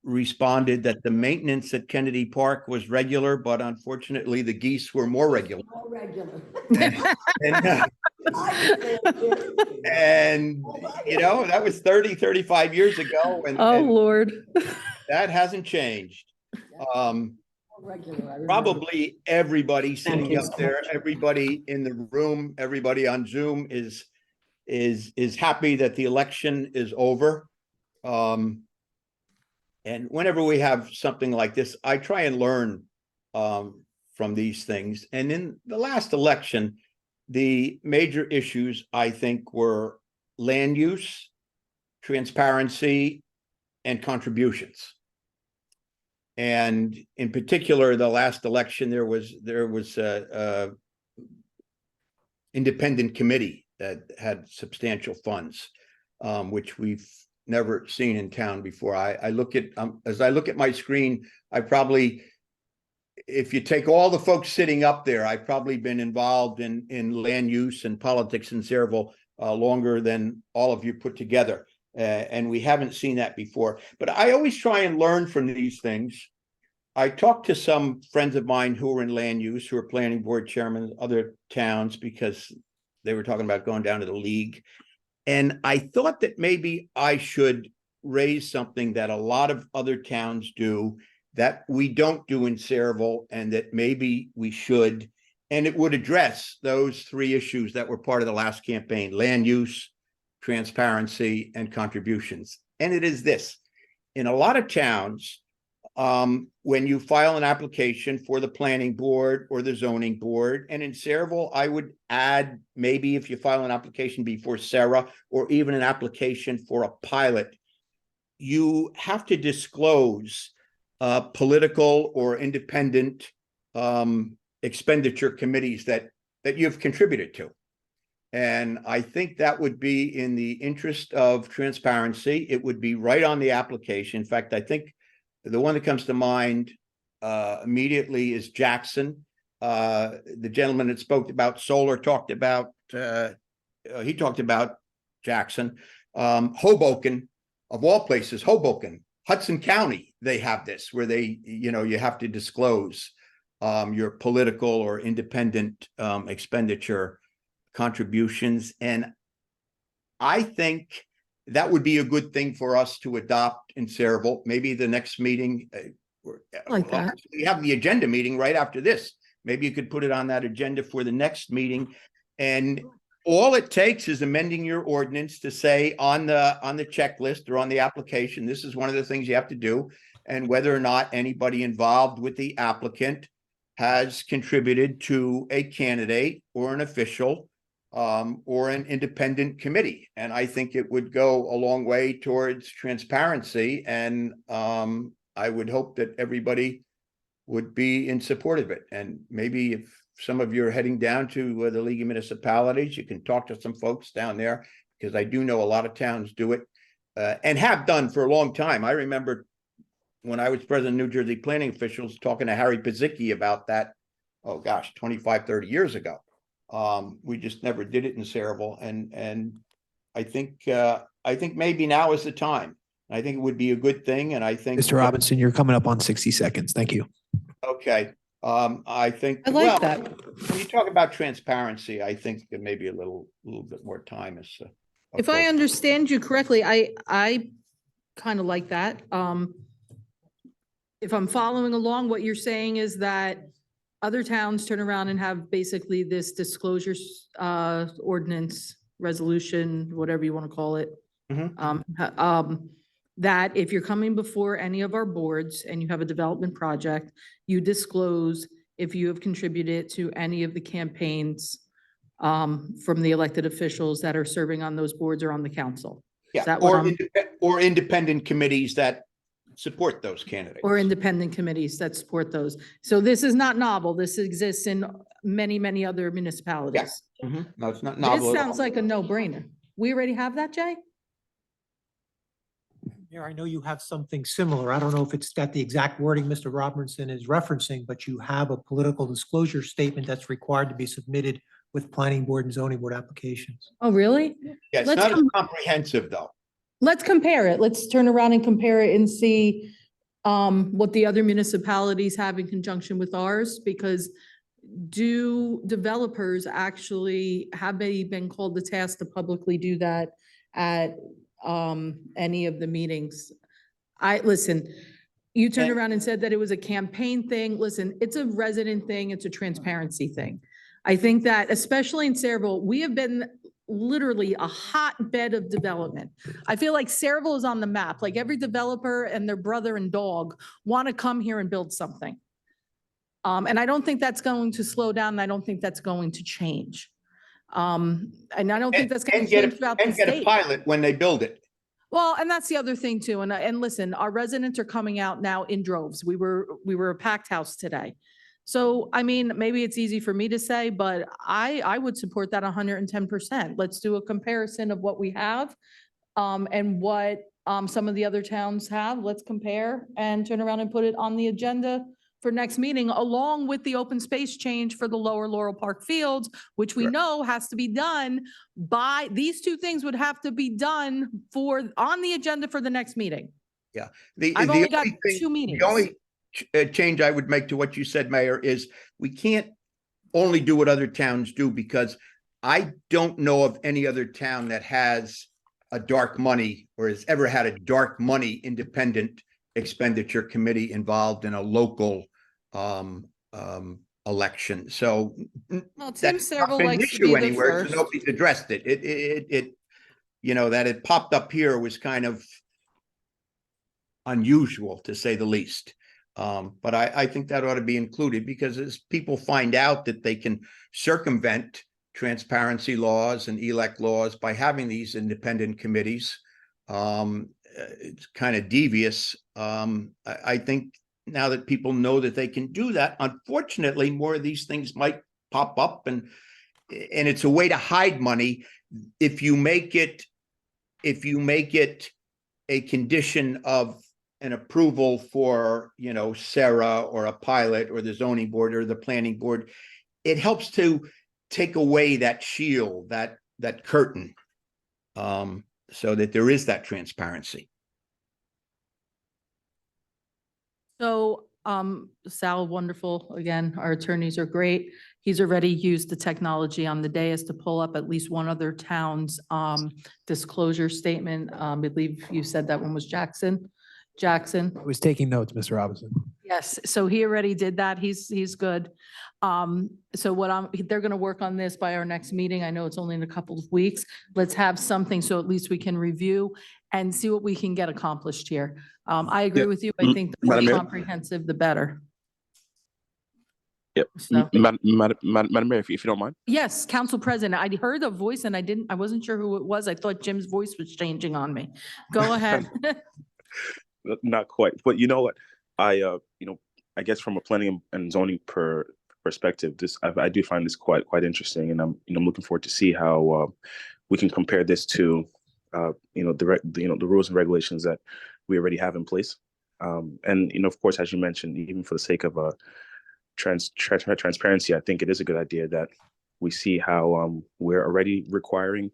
Speaker 15: responded that the maintenance at Kennedy Park was regular, but unfortunately, the geese were more regular.
Speaker 11: More regular.
Speaker 15: And, you know, that was 30, 35 years ago. And,
Speaker 1: Oh,
Speaker 15: and
Speaker 1: Lord.
Speaker 15: that hasn't changed.
Speaker 11: More regular, I remember.
Speaker 15: Probably everybody
Speaker 11: Thank
Speaker 15: sitting
Speaker 11: you
Speaker 15: up
Speaker 11: so
Speaker 15: there,
Speaker 11: much.
Speaker 15: everybody in the room, everybody on Zoom is happy that the election is over. And whenever we have something like this, I try and learn from these things. And in the last election, the major issues, I think, were land use, transparency, and contributions. And in particular, the last election, there was a independent committee that had substantial funds, which we've never seen in town before. I look at, as I look at my screen, I probably, if you take all the folks sitting up there, I've probably been involved in land use and politics in Sayreville longer than all of you put together. And we haven't seen that before. But I always try and learn from these things. I talked to some friends of mine who were in land use, who are planning board chairmen in other towns, because they were talking about going down to the league. And I thought that maybe I should raise something that a lot of other towns do that we don't do in Sayreville, and that maybe we should. And it would address those three issues that were part of the last campaign: land use, transparency, and contributions. And it is this: in a lot of towns, when you file an application for the planning board or the zoning board, and in Sayreville, I would add, maybe if you file an application before Sarah, or even an application for a pilot, you have to disclose political or independent expenditure committees that you've contributed to. And I think that would be in the interest of transparency. It would be right on the application. In fact, I think the one that comes to mind immediately is Jackson. The gentleman that spoke about solar talked about, he talked about Jackson. Hoboken, of all places, Hoboken, Hudson County, they have this where they, you have to disclose your political or independent expenditure contributions. And I think that would be a good thing for us to adopt in Saraville. Maybe the next meeting,
Speaker 1: Like that.
Speaker 15: we have the agenda meeting right after this. Maybe you could put it on that agenda for the next meeting. And all it takes is amending your ordinance to say on the checklist or on the application, this is one of the things you have to do. And whether or not anybody involved with the applicant has contributed to a candidate or an official or an independent committee. And I think it would go a long way towards transparency. And I would hope that everybody would be in support of it. And maybe if some of you are heading down to the League of Municipalities, you can talk to some folks down there, because I do know a lot of towns do it and have done for a long time. I remember when I was president of New Jersey planning officials talking to Harry Pizicki about that, oh gosh, 25, 30 years ago. We just never did it in Saraville. And I think maybe now is the time. I think it would be a good thing. And I think
Speaker 12: Mr. Robinson, you're coming up on 60 seconds. Thank you.
Speaker 15: okay. I think
Speaker 1: I like
Speaker 15: well,
Speaker 1: that.
Speaker 15: when you talk about transparency, I think that maybe a little bit more time is.
Speaker 1: If I understand you correctly, I kind of like that. If I'm following along, what you're saying is that other towns turn around and have basically this disclosure ordinance, resolution, whatever you want to call it. That if you're coming before any of our boards and you have a development project, you disclose if you have contributed to any of the campaigns from the elected officials that are serving on those boards or on the council. Is
Speaker 15: Yeah,
Speaker 1: that what I'm?
Speaker 15: or independent committees that support those candidates.
Speaker 1: Or independent committees that support those. So this is not novel. This exists in many, many other municipalities.
Speaker 15: No, it's not
Speaker 1: This
Speaker 15: novel. at
Speaker 1: sounds
Speaker 15: all.
Speaker 1: like a no-brainer. We already have that, Jay?
Speaker 9: Mayor, I know you have something similar. I don't know if it's got the exact wording Mr. Robinson is referencing, but you have a political disclosure statement that's required to be submitted with planning board and zoning board applications.
Speaker 1: Oh, really?
Speaker 15: Yeah, it's
Speaker 1: Let's
Speaker 15: not as
Speaker 1: com-
Speaker 15: comprehensive though.
Speaker 1: Let's compare it. Let's turn around and compare it and see what the other municipalities have in conjunction with ours, because do developers actually, have they been called to task to publicly do that at any of the meetings? Listen, you turned around and said that it was a campaign thing. Listen, it's a resident thing. It's a transparency thing. I think that especially in Saraville, we have been literally a hotbed of development. I feel like Saraville is on the map. Like every developer and their brother and dog want to come here and build something. And I don't think that's going to slow down. And I don't think that's going to change. And I don't think that's going to change throughout the
Speaker 15: And get a
Speaker 1: state.
Speaker 15: pilot when they build it.
Speaker 1: Well, and that's the other thing too. And listen, our residents are coming out now in droves. We were a packed house today. So, I mean, maybe it's easy for me to say, but I would support that 110%. Let's do a comparison of what we have and what some of the other towns have. Let's compare and turn around and put it on the agenda for next meeting, along with the open space change for the lower Laurel Park Fields, which we know has to be done by, these two things would have to be done on the agenda for the next meeting.
Speaker 15: Yeah.
Speaker 1: I've only got 2 meetings.
Speaker 15: The only change I would make to what you said, Mayor, is we can't only do what other towns do, because I don't know of any other town that has a dark money or has ever had a dark money independent expenditure committee involved in a local election. So
Speaker 1: Well, Tim
Speaker 15: that's not
Speaker 1: Saraville
Speaker 15: been an
Speaker 1: likes to
Speaker 15: issue
Speaker 1: be the
Speaker 15: anywhere, so
Speaker 1: first.
Speaker 15: nobody's addressed it. It that it popped up here was kind of unusual, to say the least. But I think that ought to be included, because as people find out that they can circumvent transparency laws and elect laws by having these independent committees, it's kind of devious. I think now that people know that they can do that, unfortunately, more of these things might pop up, and and it's a way to hide money. If you make it a condition of an approval for, Sarah or a pilot or the zoning board or the planning board, it helps to take away that shield, that curtain, so that there is that transparency.
Speaker 1: So, Sal, wonderful. Again, our attorneys are great. He's already used the technology on the dais to pull up at least one other town's, disclosure statement. I believe you said that one was Jackson.
Speaker 12: I was taking notes, Mr. Robinson.
Speaker 1: Yes, so he already did that. He's good. So they're gonna work on this by our next meeting. I know it's only in a couple of weeks. Let's have something so at least we can review and see what we can get accomplished here. I agree with you. I think the more
Speaker 2: Madam Mayor?
Speaker 1: comprehensive, the better.
Speaker 2: Yep.
Speaker 1: So-
Speaker 2: Madam Mayor, if you don't mind.
Speaker 1: Yes, Council President, I heard a voice and I wasn't sure who it was. I thought Jim's voice was changing on me. Go ahead.
Speaker 2: Not quite, but you know what? I guess from a planning and zoning perspective, I do find this quite interesting, and I'm looking forward to see how we can compare this to the rules and regulations that we already have in place. And of course, as you mentioned, even for the sake of transparency, I think it is a good idea that we see how we're already requiring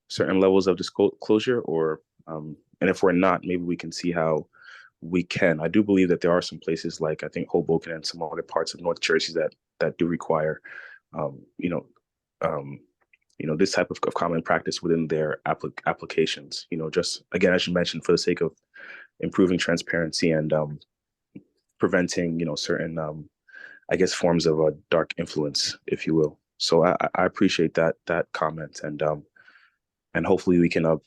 Speaker 2: certain levels of disclosure, or and if we're not, maybe we can see how we can. I do believe that there are some places like I think Hoboken and some other parts of North Jersey that do require, this type of common practice within their applications. Just again, as you mentioned, for the sake of improving transparency and preventing, certain, I guess, forms of dark influence, if you will. So I appreciate that comment, and hopefully we can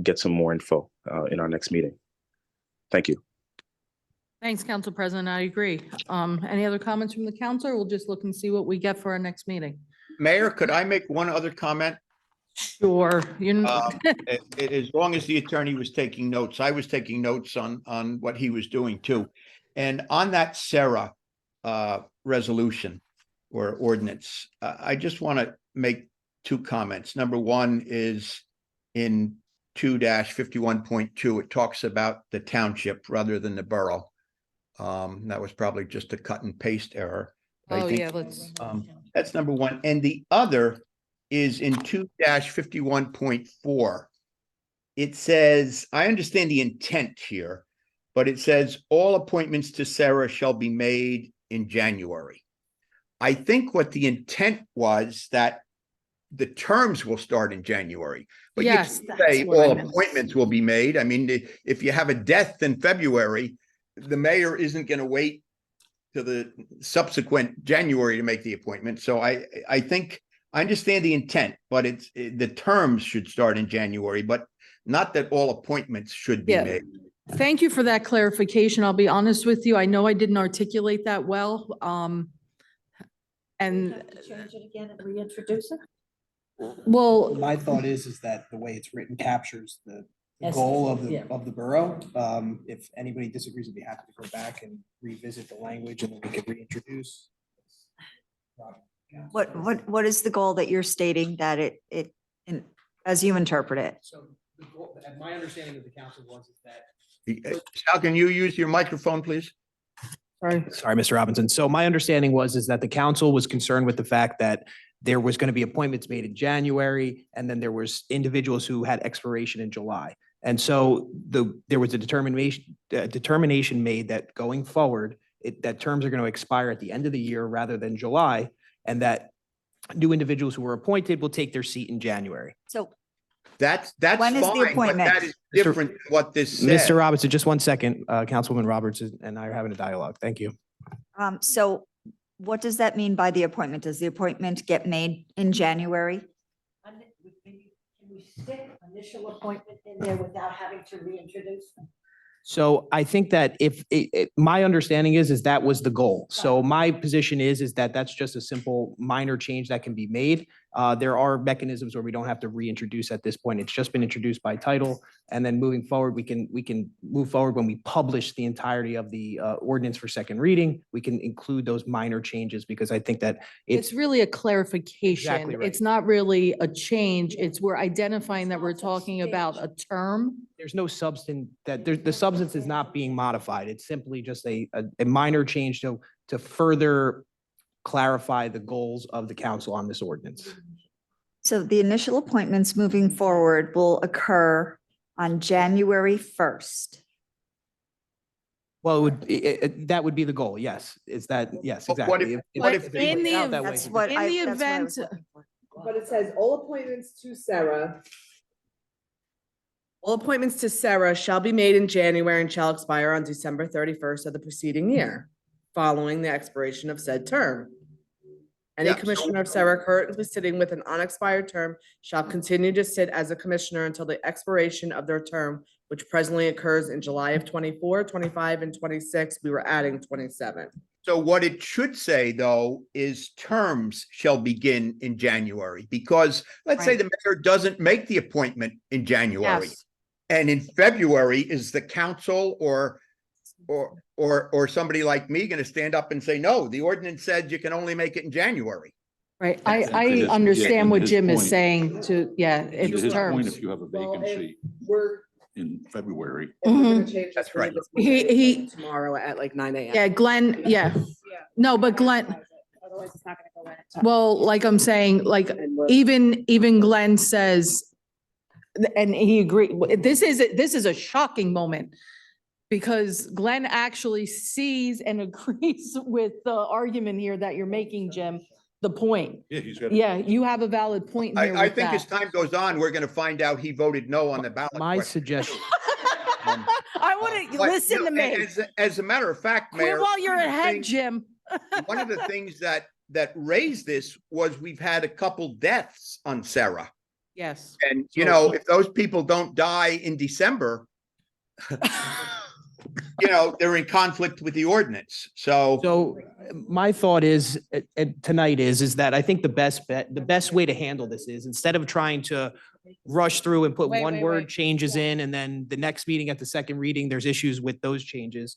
Speaker 2: get some more info in our next meeting. Thank you.
Speaker 1: Thanks, Council President. I agree. Any other comments from the council? Or we'll just look and see what we get for our next meeting.
Speaker 15: Mayor, could I make one other comment?
Speaker 1: Sure.
Speaker 15: As long as the attorney was taking notes, I was taking notes on what he was doing too. And on that Sarah resolution or ordinance, I just want to make two comments. Number one is in 2-51.2, it talks about the township rather than the borough. That was probably just a cut and paste error. I
Speaker 1: Oh,
Speaker 15: think,
Speaker 1: yeah, let's.
Speaker 15: that's number one. And the other is in 2-51.4. It says, I understand the intent here, but it says all appointments to Sarah shall be made in January. I think what the intent was that the terms will start in January. But
Speaker 1: Yes,
Speaker 15: you can
Speaker 1: that's
Speaker 15: say
Speaker 1: what I
Speaker 15: all
Speaker 1: meant.
Speaker 15: appointments will be made. I mean, if you have a death in February, the mayor isn't going to wait to the subsequent January to make the appointment. So I think I understand the intent, but the terms should start in January, but not that all appointments should be
Speaker 1: Yeah.
Speaker 15: made.
Speaker 1: Thank you for that clarification. I'll be honest with you. I know I didn't articulate that well. And
Speaker 11: Change it again and reintroduce it?
Speaker 1: well,
Speaker 12: My thought is that the way it's written captures the
Speaker 11: Yes,
Speaker 12: goal of
Speaker 11: yeah.
Speaker 12: the borough. If anybody disagrees, I'd be happy to go back and revisit the language and then we could reintroduce.
Speaker 17: What is the goal that you're stating that as you interpret it?
Speaker 12: So the goal, and my understanding of the council was is that.
Speaker 15: Sal, can you use your microphone, please?
Speaker 12: Sorry, Mr. Robinson. So my understanding is that the council was concerned with the fact that there was going to be appointments made in January, and then there was individuals who had expiration in July. And so there was a determination made that going forward, that terms are going to expire at the end of the year rather than July, and that new individuals who were appointed will take their seat in January.
Speaker 17: So
Speaker 15: That's
Speaker 17: When is the
Speaker 15: fine, but
Speaker 17: appointment?
Speaker 15: that is different than what this says.
Speaker 12: Mr. Robinson, just one second. Councilwoman Roberts and I are having a dialogue. Thank you.
Speaker 17: so what does that mean by the appointment? Does the appointment get made in January?
Speaker 11: Can we stick initial appointment in there without having to reintroduce them?
Speaker 12: So I think that my understanding is that was the goal. So my position is that that's just a simple minor change that can be made. There are mechanisms where we don't have to reintroduce at this point. It's just been introduced by title. And then moving forward, we can move forward when we publish the entirety of the ordinance for second reading. We can include those minor changes because I think that
Speaker 1: It's really a clarification.
Speaker 12: Exactly right.
Speaker 1: It's not really a change. It's we're identifying that we're talking about a term.
Speaker 12: there's no substance the substance is not being modified. It's simply just a minor change to further clarify the goals of the council on this ordinance.
Speaker 17: So the initial appointments moving forward will occur on January 1st.
Speaker 12: Well, that would be the goal. Yes. Is that, yes,
Speaker 15: But what
Speaker 12: exactly.
Speaker 15: if- what if
Speaker 12: it
Speaker 1: in
Speaker 12: works
Speaker 1: the
Speaker 12: out
Speaker 1: ev-
Speaker 12: that way,
Speaker 17: That's
Speaker 12: it's
Speaker 17: what
Speaker 1: In
Speaker 17: I,
Speaker 1: the
Speaker 17: that's what I was
Speaker 1: event-
Speaker 17: looking for.
Speaker 18: But it says all appointments to Sarah. All appointments to Sarah shall be made in January and shall expire on December 31st of the preceding year, following the expiration of said term. Any
Speaker 15: Yeah, so-
Speaker 18: commissioner of Sarah currently sitting with an unexpired term shall continue to sit as a commissioner until the expiration of their term, which presently occurs in July of 24, 25, and 26. We were adding 27.
Speaker 15: So what it should say, though, is terms shall begin in January, because let's say the mayor doesn't make the appointment in January.
Speaker 1: Yes.
Speaker 15: And in February, is the council or somebody like me going to stand up and say, no, the ordinance said you can only make it in January?
Speaker 1: Right.
Speaker 22: To
Speaker 1: I
Speaker 22: his-
Speaker 1: understand
Speaker 22: to
Speaker 1: what
Speaker 22: his
Speaker 1: Jim is
Speaker 22: point.
Speaker 1: saying to, yeah,
Speaker 22: To
Speaker 1: it's
Speaker 22: his point,
Speaker 1: terms.
Speaker 22: if you have a vacancy in February,
Speaker 15: That's right.
Speaker 1: He-
Speaker 18: Tomorrow at like 9 a.m.
Speaker 1: Yeah, Glenn, yeah. No, but Glenn,
Speaker 18: Otherwise, it's not gonna go in.
Speaker 1: well, like I'm saying, like even Glenn says, and he agreed, this is a shocking moment. Because Glenn actually sees and agrees with the argument here that you're making, Jim, the point.
Speaker 22: yeah, he's got.
Speaker 1: Yeah, you have a valid point here
Speaker 15: I
Speaker 1: with
Speaker 15: think as
Speaker 1: that.
Speaker 15: time goes on, we're going to find out he voted no on the ballot.
Speaker 12: My
Speaker 15: question.
Speaker 12: suggestion,
Speaker 1: I want to
Speaker 15: But,
Speaker 1: listen
Speaker 15: you
Speaker 1: to
Speaker 15: know,
Speaker 1: me.
Speaker 15: As a matter of fact,
Speaker 1: Quit
Speaker 15: Mayor.
Speaker 1: while you're
Speaker 15: one of the
Speaker 1: ahead,
Speaker 15: things-
Speaker 1: Jim.
Speaker 15: One of the things that raised this was we've had a couple deaths on Sarah.
Speaker 1: Yes.
Speaker 15: And, you know, if those people don't die in December, you know, they're in conflict with the ordinance. So
Speaker 12: my thought is, tonight is that I think the best way to handle this is instead of trying to rush through and put
Speaker 1: Wait,
Speaker 12: one
Speaker 1: wait,
Speaker 12: word
Speaker 1: wait.
Speaker 12: changes in, and then the next meeting at the second reading, there's issues with those changes.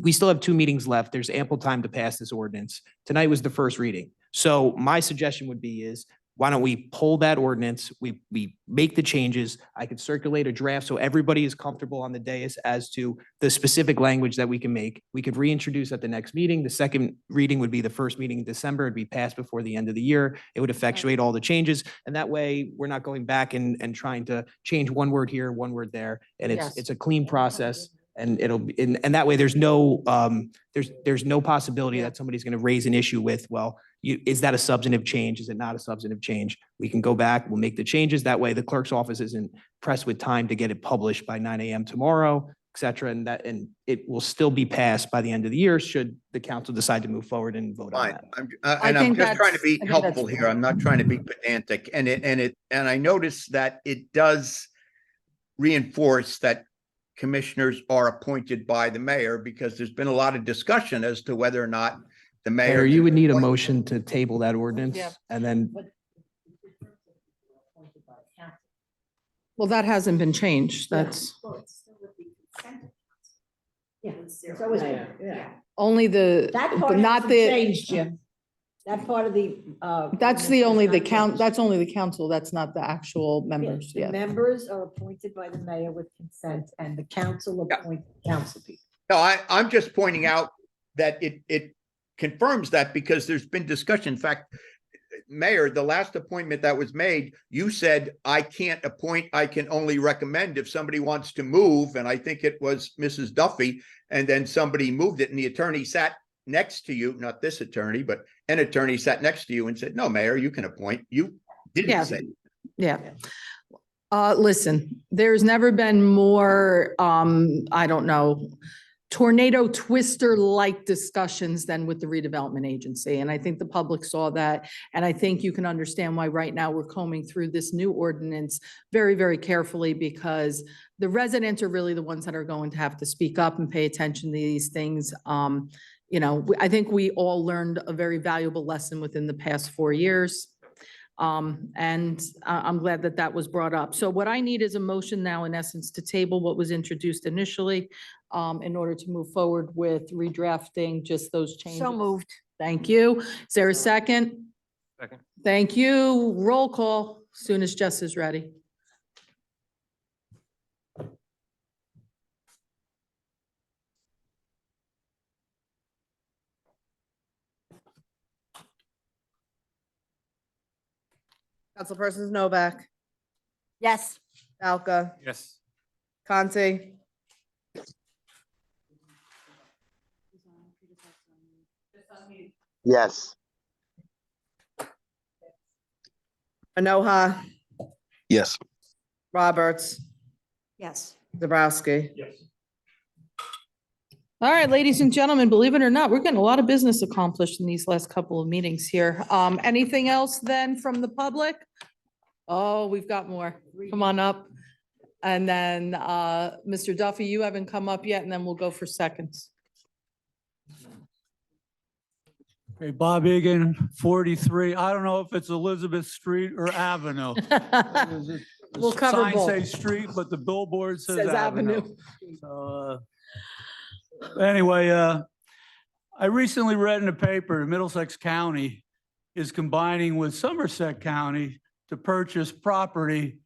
Speaker 12: We still have 2 meetings left. There's ample time to pass this ordinance. Tonight was the first reading. So my suggestion would be is, why don't we pull that ordinance? We make the changes. I could circulate a draft so everybody is comfortable on the dais as to the specific language that we can make. We could reintroduce at the next meeting. The second reading would be the first meeting in December. It'd be passed before the end of the year. It would effectuate all the changes. And that way, we're not going back and trying to change one word here, one word there. And
Speaker 1: Yes.
Speaker 12: it's a clean process. And it'll be, and that way there's no possibility that somebody's going to raise an issue with, well, is that a substantive change? Is it not a substantive change? We can go back, we'll make the changes. That way the clerk's office isn't pressed with time to get it published by 9 a.m. tomorrow, et cetera. And it will still be passed by the end of the year, should the council decide to move forward and vote on
Speaker 15: fine.
Speaker 12: that.
Speaker 15: And I'm
Speaker 1: think
Speaker 15: just trying to
Speaker 1: that's-
Speaker 15: be
Speaker 1: I think that's
Speaker 15: helpful here.
Speaker 1: fair.
Speaker 15: I'm not trying to be pedantic. And I noticed that it does reinforce that commissioners are appointed by the mayor, because there's been a lot of discussion as to whether or not the mayor.
Speaker 12: Mayor, you would need a
Speaker 15: appoint-
Speaker 12: motion to table that ordinance
Speaker 1: Yeah.
Speaker 12: and then
Speaker 1: Well, that hasn't been changed. That's only the,
Speaker 11: That
Speaker 1: but
Speaker 11: part
Speaker 1: not
Speaker 11: hasn't
Speaker 1: the.
Speaker 11: changed, Jim. That part of the,
Speaker 1: That's the only the count, that's only the council. That's not the actual members.
Speaker 11: The
Speaker 1: Yeah.
Speaker 11: members are appointed by the mayor with consent, and the council appoint council people.
Speaker 15: No, I'm just pointing out that it confirms that, because there's been discussion. In fact, Mayor, the last appointment that was made, you said, I can't appoint, I can only recommend if somebody wants to move. And I think it was Mrs. Duffy. And then somebody moved it, and the attorney sat next to you, not this attorney, but an attorney sat next to you and said, no, Mayor, you can appoint. You
Speaker 1: Yeah.
Speaker 15: didn't say.
Speaker 1: Yeah. Listen, there's never been more, I don't know, tornado twister-like discussions than with the redevelopment agency. And I think the public saw that. And I think you can understand why right now we're combing through this new ordinance very, very carefully, because the residents are really the ones that are going to have to speak up and pay attention to these things. I think we all learned a very valuable lesson within the past 4 years. And I'm glad that that was brought up. So what I need is a motion now, in essence, to table what was introduced initially in order to move forward with redrafting just those changes.
Speaker 11: So moved.
Speaker 1: Thank you. Is there a second?
Speaker 10: Second.
Speaker 1: Thank you. Roll call soon as Jess is ready.
Speaker 18: Councilpersons Novak,
Speaker 11: Yes.
Speaker 18: Falca,
Speaker 10: Yes.
Speaker 18: Conti.
Speaker 19: Yes.
Speaker 18: Manoha,
Speaker 2: Yes.
Speaker 18: Roberts,
Speaker 11: Yes.
Speaker 18: Dabrowski.
Speaker 1: All right, ladies and gentlemen, believe it or not, we're getting a lot of business accomplished in these last couple of meetings here. Anything else then from the public? Oh, we've got more. Come on up. And then, Mr. Duffy, you haven't come up yet, and then we'll go for seconds.
Speaker 20: Okay, Bob Egan, 43. I don't know if it's Elizabeth Street or Avenue.
Speaker 1: We'll cover
Speaker 20: Sign
Speaker 1: both.
Speaker 20: say street, but the billboard says
Speaker 1: Says
Speaker 20: Avenue.
Speaker 1: Avenue.
Speaker 20: So, anyway, I recently read in the paper, Middlesex County is combining with Somerset County to purchase property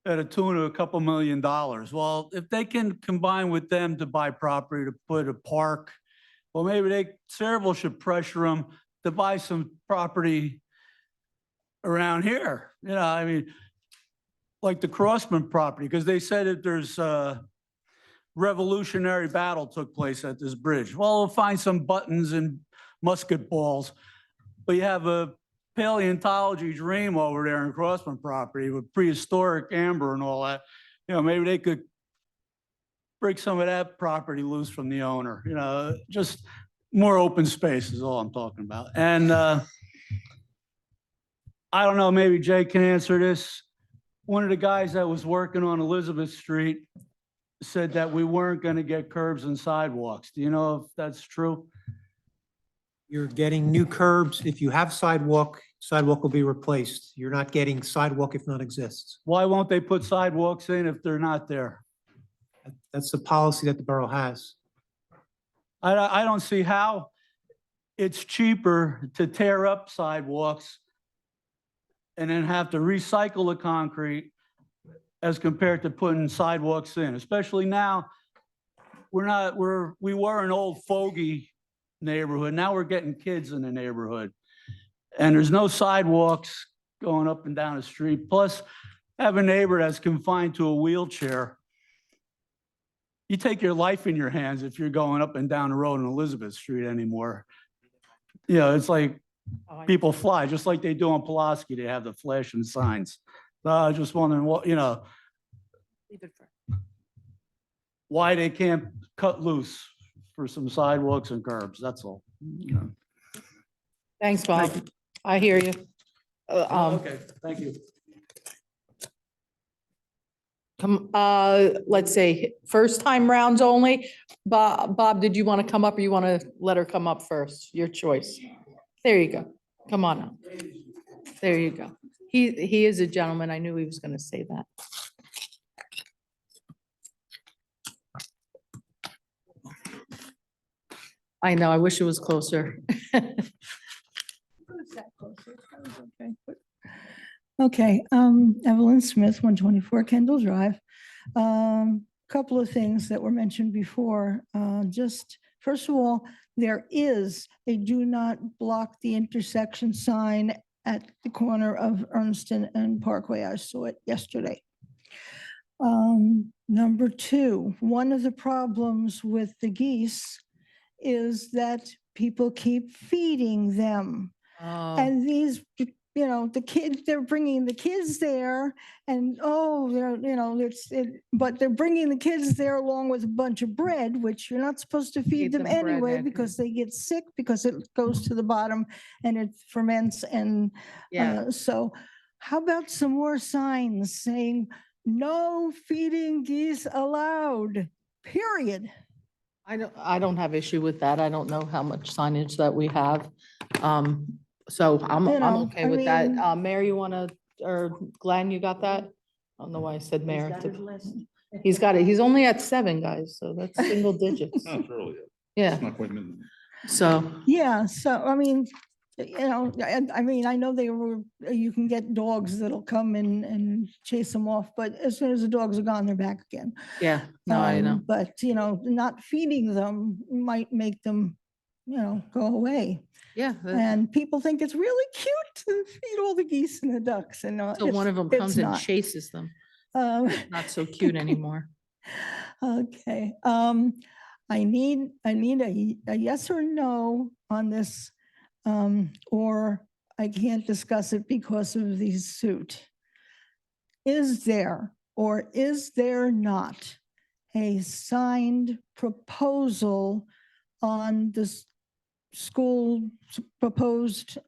Speaker 20: at a tune of a couple $1 million. Well, if they can combine with them to buy property to put a park, well, maybe Saraville should pressure them to buy some property around here. You know, I mean, like the Crossman property, because they said that there's a revolutionary battle took place at this bridge. Well, we'll find some buttons and musket balls, but you have a paleontology dream over there in Crossman property with prehistoric amber and all that. You know, maybe they could break some of that property loose from the owner, you know, just more open space is all I'm talking about. And I don't know, maybe Jay can answer this. One of the guys that was working on Elizabeth Street said that we weren't going to get curbs and sidewalks. Do you know if that's true?
Speaker 9: You're getting new curbs. If you have sidewalk, sidewalk will be replaced. You're not getting sidewalk if none exists.
Speaker 20: Why won't they put sidewalks in if they're not there?
Speaker 9: That's the policy that the borough has.
Speaker 20: I don't see how it's cheaper to tear up sidewalks and then have to recycle the concrete as compared to putting sidewalks in, especially now. We were an old fogey neighborhood. Now we're getting kids in the neighborhood. And there's no sidewalks going up and down the street. Plus, have a neighbor that's confined to a wheelchair. You take your life in your hands if you're going up and down the road on Elizabeth Street anymore. You know, it's like people fly, just like they do on Pulaski. They have the flashing signs. I was just wondering what, you know, why they can't cut loose for some sidewalks and curbs. That's all. You know.
Speaker 1: Thanks, Bob. I hear you.
Speaker 20: Okay, thank you.
Speaker 1: Let's say first time rounds only. Bob, did you want to come up or you want to let her come up first? Your choice. There you go. Come on up. There you go. He is a gentleman. I knew he was going to say that. I know. I wish it was closer.
Speaker 7: Okay, Evelyn Smith, 124 Kendall Drive. Couple of things that were mentioned before. Just, first of all, there is a do not block the intersection sign at the corner of Ernston and Parkway. I saw it yesterday. Number two, one of the problems with the geese is that people keep feeding them. And these, you know, the kids, they're bringing the kids there and, oh, they're, you know, but they're bringing the kids there along with a bunch of bread, which you're not supposed to feed them
Speaker 1: them bread,
Speaker 7: anyway
Speaker 1: yeah.
Speaker 7: because they get sick because it goes to the bottom and it ferments. And
Speaker 1: Yeah.
Speaker 7: so how about some more signs saying no feeding geese allowed, period?
Speaker 1: I don't have issue with that. I don't know how much signage that we have. So I'm
Speaker 7: You know,
Speaker 1: okay
Speaker 7: I
Speaker 1: with that.
Speaker 7: mean-
Speaker 1: Mayor, you want to, or Glenn, you got that? I don't know why I said mayor. He's got it. He's only at 7, guys, so that's single digits.
Speaker 22: No, it's early.
Speaker 1: Yeah,
Speaker 22: It's not quite midnight.
Speaker 1: so,
Speaker 7: Yeah, so I mean, I mean, I know you can get dogs that'll come and chase them off, but as soon as the dogs are gone, they're back again.
Speaker 1: yeah, no, I know.
Speaker 7: But, not feeding them might make them, go away.
Speaker 1: Yeah.
Speaker 7: And people think it's really cute to feed all the geese and the ducks and.
Speaker 1: So one of them
Speaker 7: it's
Speaker 1: comes and
Speaker 7: not.
Speaker 1: chases them.
Speaker 7: Um,
Speaker 1: Not so cute anymore.
Speaker 7: Okay, I need a yes or no on this, or I can't discuss it because of the suit. Is there or is there not a signed proposal on this school proposed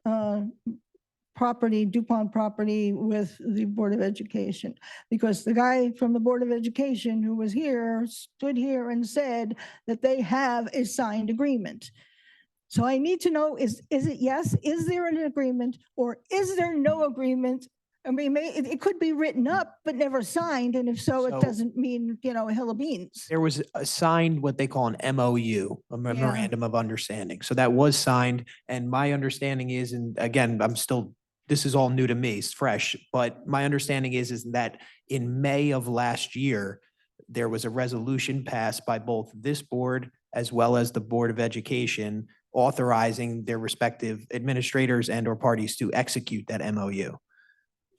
Speaker 7: property, DuPont property with the Board of Education? Because the guy from the Board of Education who was here, stood here and said that they have a signed agreement. So I need to know, is it yes? Is there an agreement or is there no agreement? I mean, it could be written up, but never signed. And if so, it
Speaker 12: So-
Speaker 7: doesn't mean, a hill of beans.
Speaker 12: There was a signed what they call an MOU, a memorandum of understanding. So that was signed. And my understanding is, and again, this is all new to me, it's fresh, but my understanding is that in May of last year, there was a resolution passed by both this board as well as the Board of Education authorizing their respective administrators and or parties to execute that MOU.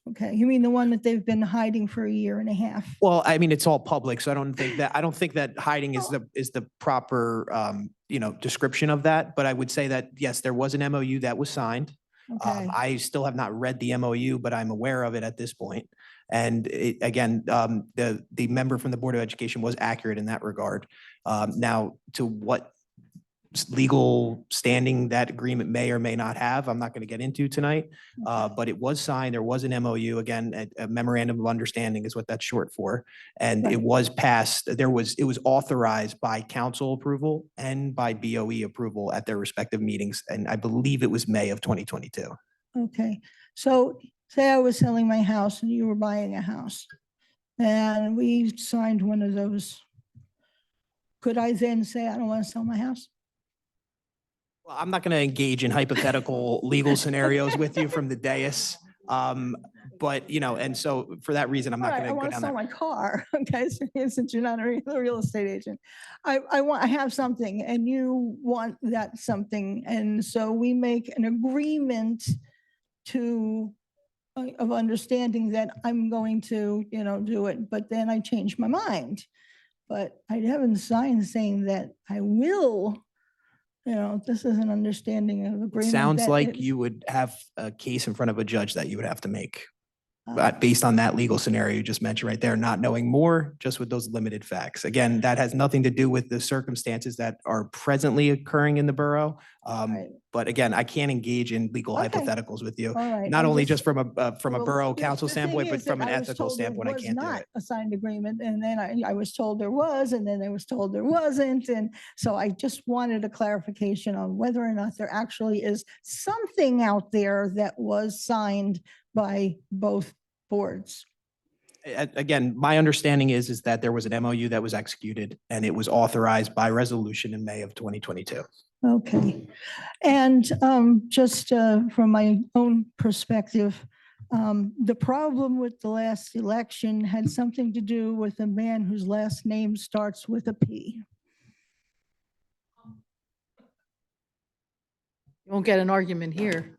Speaker 7: Okay, you mean the one that they've been hiding for a year and a half?
Speaker 12: Well, I mean, it's all public, so I don't think that hiding is the proper, description of that. But I would say that, yes, there was an MOU that was signed.
Speaker 7: Okay.
Speaker 12: I still have not read the MOU, but I'm aware of it at this point. And again, the member from the Board of Education was accurate in that regard. Now, to what legal standing that agreement may or may not have, I'm not going to get into tonight. But it was signed. There was an MOU. Again, a memorandum of understanding is what that's short for. And it was passed. It was authorized by council approval and by BOE approval at their respective meetings. And I believe it was May of 2022.
Speaker 7: Okay, so say I was selling my house and you were buying a house and we signed one of those. Could I then say, I don't want to sell my house?
Speaker 12: Well, I'm not going to engage in hypothetical legal scenarios with you from the dais. But, and so for that reason, I'm
Speaker 7: All
Speaker 12: not
Speaker 7: right, I
Speaker 12: going to go
Speaker 7: want to
Speaker 12: down
Speaker 7: sell
Speaker 12: that.
Speaker 7: my car, okay, since you're not a real estate agent. I have something and you want that something. And so we make an agreement of understanding that I'm going to, do it, but then I change my mind. But I haven't signed saying that I will, this is an understanding of agreement.
Speaker 12: Sounds
Speaker 7: that
Speaker 12: like
Speaker 7: it-
Speaker 12: you would have a case in front of a judge that you would have to make.
Speaker 7: Uh,
Speaker 12: But based on that legal scenario you just mentioned right there, not knowing more, just with those limited facts. Again, that has nothing to do with the circumstances that are presently occurring in the borough. But again, I can't engage in legal
Speaker 7: Okay.
Speaker 12: hypotheticals with you.
Speaker 7: All right,
Speaker 12: Not
Speaker 7: I'm
Speaker 12: only
Speaker 7: just-
Speaker 12: just from a
Speaker 7: Well,
Speaker 12: borough
Speaker 7: the-
Speaker 12: council
Speaker 7: the thing
Speaker 12: standpoint, but
Speaker 7: is that
Speaker 12: from an
Speaker 7: I was
Speaker 12: ethical
Speaker 7: told there
Speaker 12: standpoint, I
Speaker 7: was
Speaker 12: can't do
Speaker 7: not
Speaker 12: it.
Speaker 7: a signed agreement, and then I was told there was, and then I was told there wasn't, and so I just wanted a clarification on whether or not there actually is something out there that was signed by both boards.
Speaker 12: Again, my understanding is that there was an MOU that was executed and it was authorized by resolution in May of 2022.
Speaker 7: Okay, and just from my own perspective, the problem with the last election had something to do with a man whose last name starts with a P.
Speaker 1: You won't get an argument here.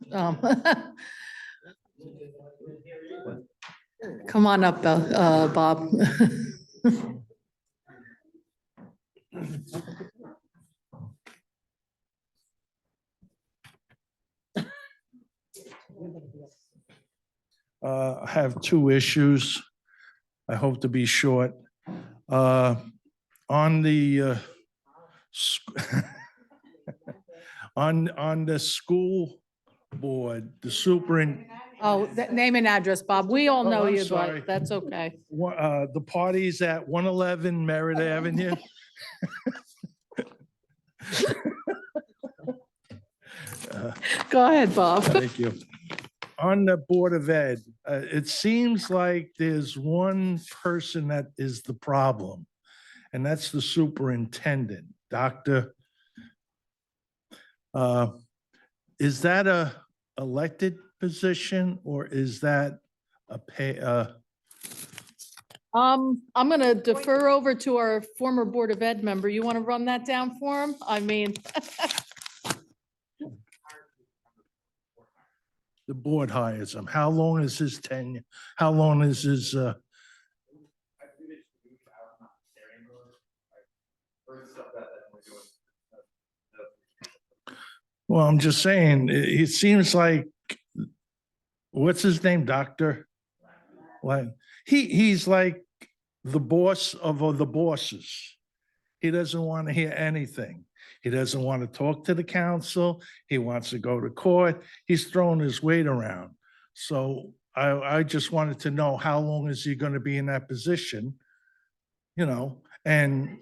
Speaker 1: Come on up, Bob.
Speaker 20: I have two issues. I hope to be short. On the on the school board, the
Speaker 1: Oh, name and address, Bob. We all
Speaker 20: Oh,
Speaker 1: know
Speaker 20: I'm
Speaker 1: you,
Speaker 20: sorry.
Speaker 1: but that's okay.
Speaker 20: the parties at 111 Merritt Avenue.
Speaker 1: Go ahead, Bob.
Speaker 5: Thank you. On the Board of Ed, it seems like there's one person that is the problem, and that's the superintendent, Dr. Is that a elected position or is that a pay,
Speaker 1: I'm going to defer over to our former Board of Ed member. You want to run that down for him? I mean,
Speaker 5: the board hires him? How long is his tenure? How long is his, well, I'm just saying, it seems like, what's his name, Doctor? Like, he's like the boss of all the bosses. He doesn't want to hear anything. He doesn't want to talk to the council. He wants to go to court. He's throwing his weight around. So I just wanted to know, how long is he going to be in that position? You know, and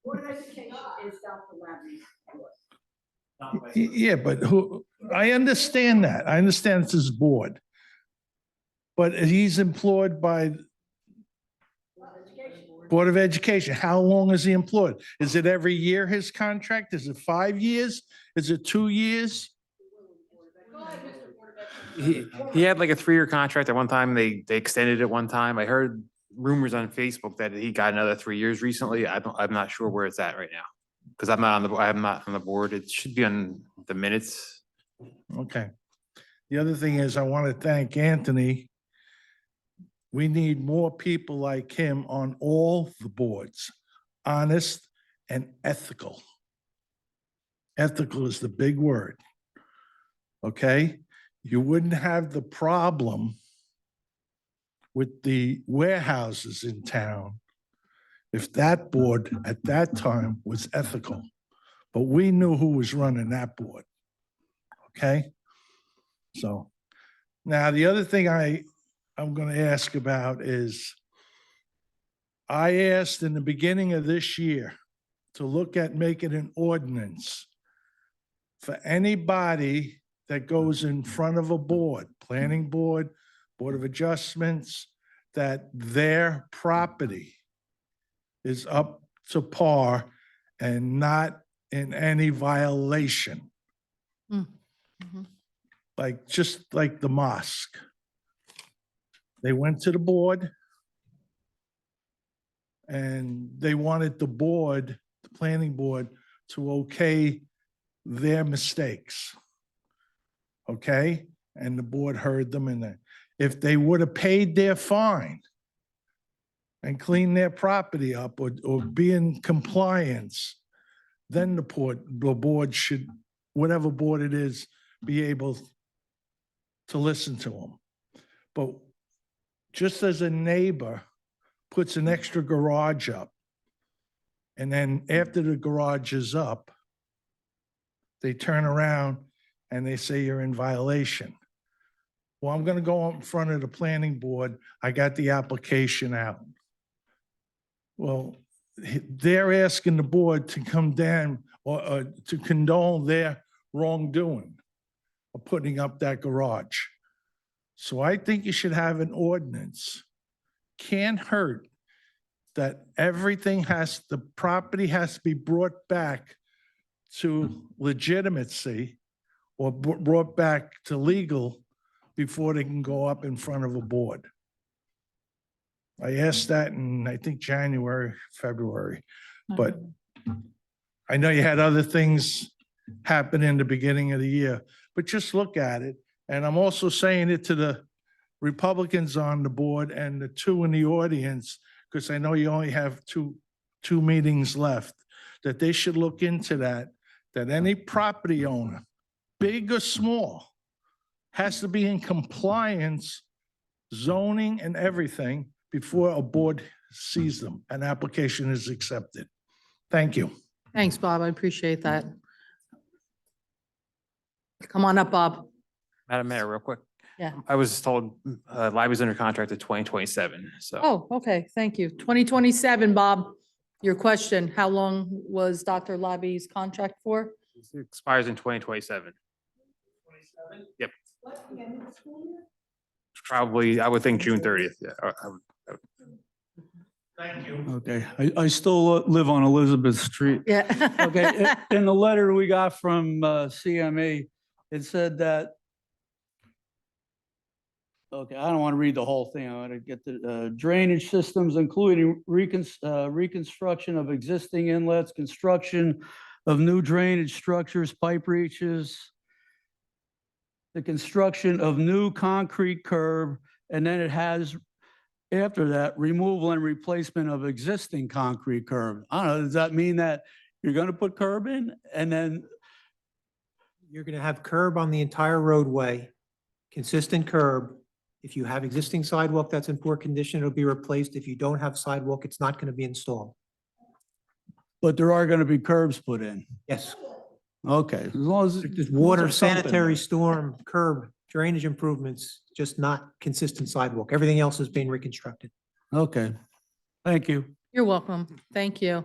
Speaker 11: Board of Education is Dr. Labby's board.
Speaker 5: yeah, but I understand that. I understand it's his board. But he's employed by Board of Education. How long is he employed? Is it every year, his contract? Is it 5 years? Is it 2 years?
Speaker 19: He had like a 3-year contract at one time. They extended it one time. I heard rumors on Facebook that he got another 3 years recently. I'm not sure where it's at right now. Because I'm not on the board. It should be on the minutes.
Speaker 5: Okay. The other thing is, I want to thank Anthony. We need more people like him on all the boards, honest and ethical. Ethical is the big word. Okay? You wouldn't have the problem with the warehouses in town if that board at that time was ethical. But we knew who was running that board. Okay? So now the other thing I'm going to ask about is, I asked in the beginning of this year to look at making an ordinance for anybody that goes in front of a board, planning board, Board of Adjustments, that their property is up to par and not in any violation. Like, just like the mosque. They went to the board and they wanted the board, the planning board, to okay their mistakes. Okay? And the board heard them, and if they would have paid their fine and cleaned their property up or be in compliance, then the board should, whatever board it is, be able to listen to them. But just as a neighbor puts an extra garage up, and then after the garage is up, they turn around and they say you're in violation. Well, I'm going to go in front of the planning board. I got the application out. Well, they're asking the board to come down or to condone their wrongdoing of putting up that garage. So I think you should have an ordinance. Can't hurt that everything the property has to be brought back to legitimacy or brought back to legal before they can go up in front of a board. I asked that in, I think, January, February, but I know you had other things happen in the beginning of the year, but just look at it. And I'm also saying it to the Republicans on the board and the two in the audience, because I know you only have two meetings left, that they should look into that any property owner, big or small, has to be in compliance, zoning and everything, before a board sees them, an application is accepted. Thank you.
Speaker 1: thanks, Bob. I appreciate that. Come on up, Bob.
Speaker 19: Madam Mayor, real quick.
Speaker 1: Yeah.
Speaker 19: I was told library's under contract to 2027, so.
Speaker 1: Oh, okay, thank you. 2027, Bob. Your question, how long was Dr. Labby's contract for?
Speaker 19: It expires in 2027. Yep. Probably, I would think June 30th. Yeah.
Speaker 20: Thank you. Okay, I still live on Elizabeth Street.
Speaker 1: Yeah.
Speaker 20: Okay, in the letter we got from CME, it said that, okay, I don't want to read the whole thing. I want to get the drainage systems, including reconstruction of existing inlets, construction of new drainage structures, pipe reaches, the construction of new concrete curb, and then it has, after that, removal and replacement of existing concrete curb. I don't know, does that mean that you're going to put curb in and then?
Speaker 9: You're going to have curb on the entire roadway, consistent curb. If you have existing sidewalk that's in poor condition, it'll be replaced. If you don't have sidewalk, it's not going to be installed.
Speaker 20: But there are going to be curbs put in?
Speaker 9: Yes.
Speaker 20: Okay, as long as.
Speaker 9: There's water,
Speaker 20: there's something
Speaker 9: sanitary,
Speaker 20: there.
Speaker 9: storm, curb, drainage improvements, just not consistent sidewalk. Everything else is being reconstructed.
Speaker 20: Okay, thank you.
Speaker 1: You're welcome. Thank you.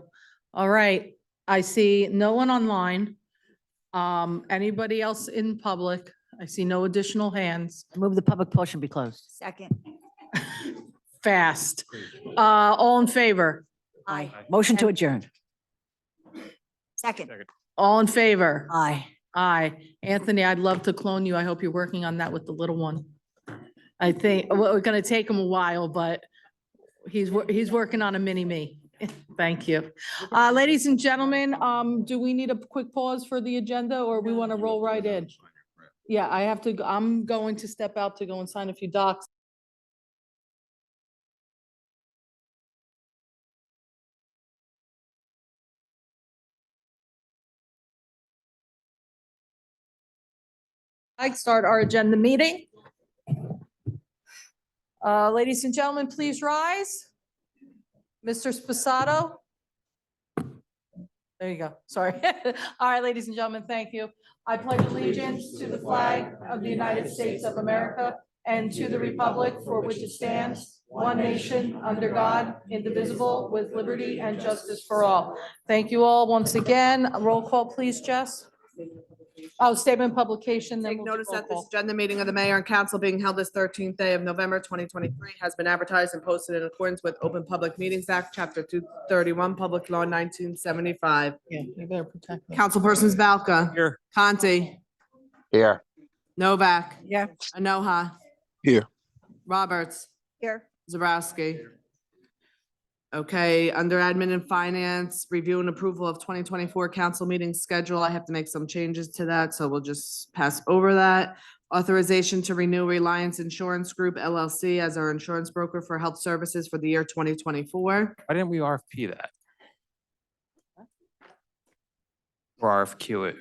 Speaker 1: All right, I see no one online. Anybody else in public? I see no additional hands.
Speaker 11: Move the public portion be closed.
Speaker 17: Second.
Speaker 1: Fast. All in favor?
Speaker 11: Aye. Motion to adjourn.
Speaker 17: Second.
Speaker 1: All in favor?
Speaker 11: Aye.
Speaker 1: Aye. Anthony, I'd love to clone you. I hope you're working on that with the little one. I think, well, we're gonna take him a while, but he's working on a mini me. Thank you. Ladies and gentlemen, do we need a quick pause for the agenda or we want to roll right in? Yeah, I'm going to step out to go and sign a few docs. I start our agenda meeting. Ladies and gentlemen, please rise. Mr. Sposato. There you go. Sorry. All right, ladies and gentlemen, thank you. I pledge allegiance to the flag of the United States of America and to the republic for which it stands, one nation, under God, indivisible, with liberty and justice for all. Thank you all once again. Roll call, please, Jess. Oh, statement publication. then
Speaker 18: Take
Speaker 1: we'll do
Speaker 18: notice
Speaker 1: roll
Speaker 18: that this
Speaker 1: call.
Speaker 18: agenda meeting of the mayor and council being held this 13th day of November 2023 has been advertised and posted in accordance with Open Public Meetings Act, Chapter 231, Public Law 1975.
Speaker 1: Yeah, you better protect me.
Speaker 18: Councilpersons Balca.
Speaker 19: Here.
Speaker 18: Conti.
Speaker 15: Here.
Speaker 18: Novak.
Speaker 17: Yeah.
Speaker 18: Anoha.
Speaker 15: Here.
Speaker 18: Roberts.
Speaker 17: Here.
Speaker 18: Zabrowski. Okay, under admin and finance, review and approval of 2024 council meeting schedule. I have to make some changes to that, so we'll just pass over that. Authorization to renew Reliance Insurance Group LLC as our insurance broker for health services for the year 2024.
Speaker 19: Why didn't we RFP that? Or RFQ it?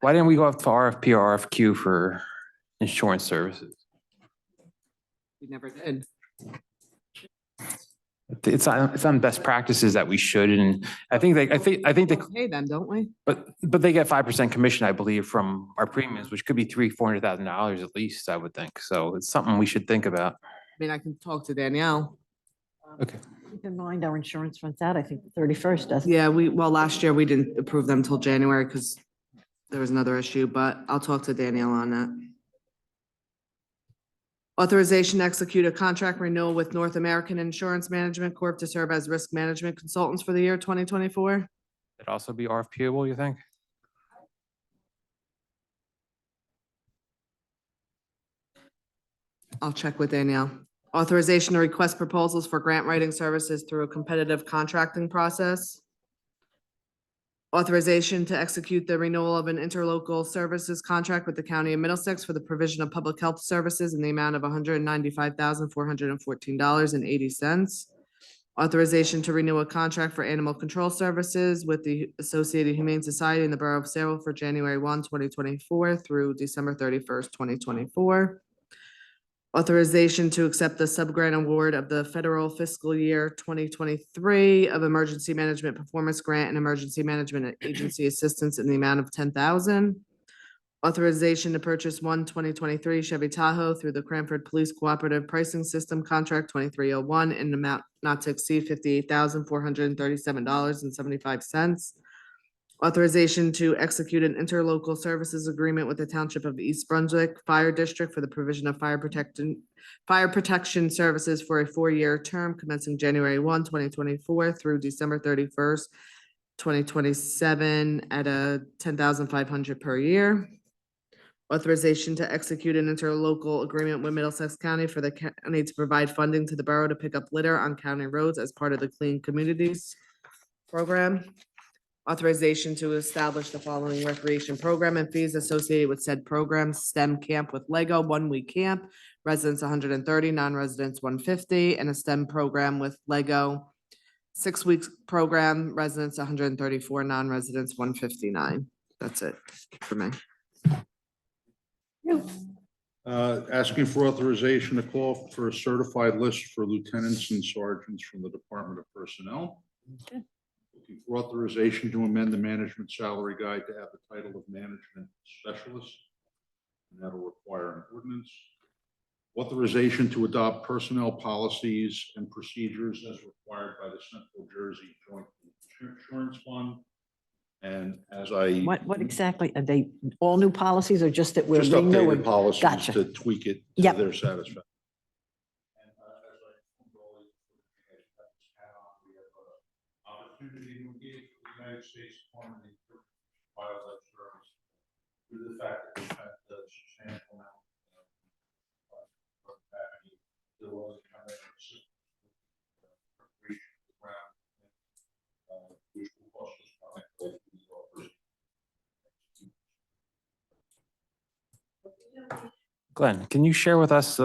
Speaker 19: Why didn't we go up to RFP or RFQ for insurance services?
Speaker 18: We never did.
Speaker 19: It's on best practices that we should, and I think they,
Speaker 18: Hey, then, don't we?
Speaker 19: but they get 5% commission, I believe, from our premiums, which could be $400,000 at least, I would think. So it's something we should think about.
Speaker 18: I mean, I can talk to Danielle.
Speaker 19: Okay.
Speaker 11: Keep in mind, our insurance runs out, I think, the 31st, doesn't it?
Speaker 18: Yeah, well, last year we didn't approve them till January because there was another issue, but I'll talk to Danielle on that. Authorization to execute a contract renewal with North American Insurance Management Corp. to serve as risk management consultants for the year 2024.
Speaker 19: It'd also be RFPable, you think?
Speaker 18: I'll check with Danielle. Authorization to request proposals for grant writing services through a competitive contracting process. Authorization to execute the renewal of an interlocal services contract with the County of Middlesex for the provision of public health services in the amount of $195,414.80. Authorization to renew a contract for animal control services with the Associated Humane Society in the Borough of Sayreville for January 1, 2024 through December 31st, 2024. Authorization to accept the subgrant award of the federal fiscal year 2023 of Emergency Management Performance Grant and Emergency Management Agency Assistance in the amount of $10,000. Authorization to purchase one 2023 Chevy Tahoe through the Cranford Police Cooperative Pricing System Contract 2301 in an amount not to exceed $58,437.75. Authorization to execute an interlocal services agreement with the Township of East Brunswick Fire District for the provision of fire protection services for a 4-year term commencing January 1, 2024 through December 31st, 2027 at a $10,500 per year. Authorization to execute an interlocal agreement with Middlesex County for the county to provide funding to the borough to pick up litter on county roads as part of the Clean Communities program. Authorization to establish the following recreation program and fees associated with said program: STEM camp with Lego, 1-week camp, residents 130, non-residents 150, and a STEM program with Lego, 6 weeks program, residents 134, non-residents 159. That's it for me.
Speaker 22: Asking for authorization to call for a certified list for lieutenants and sergeants from the Department of Personnel. Looking for authorization to amend the management salary guide to have the title of management specialist. And that'll require an ordinance. Authorization to adopt personnel policies and procedures as required by the Central Jersey Joint Insurance Fund. And as I.
Speaker 11: What exactly, are they all new policies or just that we're
Speaker 22: Just
Speaker 11: renewing?
Speaker 22: updated policies
Speaker 11: Gotcha.
Speaker 22: to tweak it to
Speaker 11: Yep.
Speaker 22: their satisfaction. Opportunity to engage with the United States Department of Wildlife Service through the fact that we have the substantial amount of which will cost us money.
Speaker 19: Glenn, can you share with us,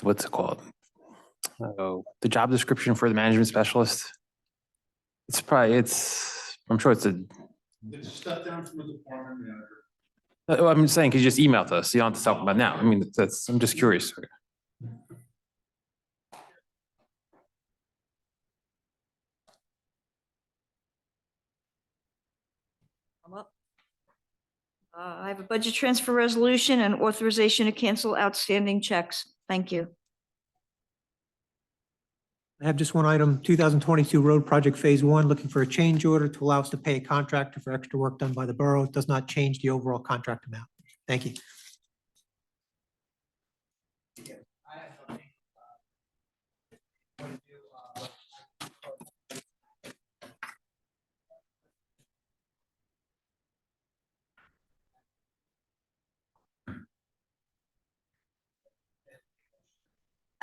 Speaker 19: what's it called? The job description for the management specialist? I'm sure it's a,
Speaker 22: It's a step down from the department manager.
Speaker 19: I'm just saying, could you just email to us? You don't have to talk about it now. I mean, I'm just curious.
Speaker 17: I have a budget transfer resolution and authorization to cancel outstanding checks. Thank you.
Speaker 9: I have just one item, 2022 road project phase 1, looking for a change order to allow us to pay a contractor for extra work done by the borough. It does not change the overall contract amount. Thank you.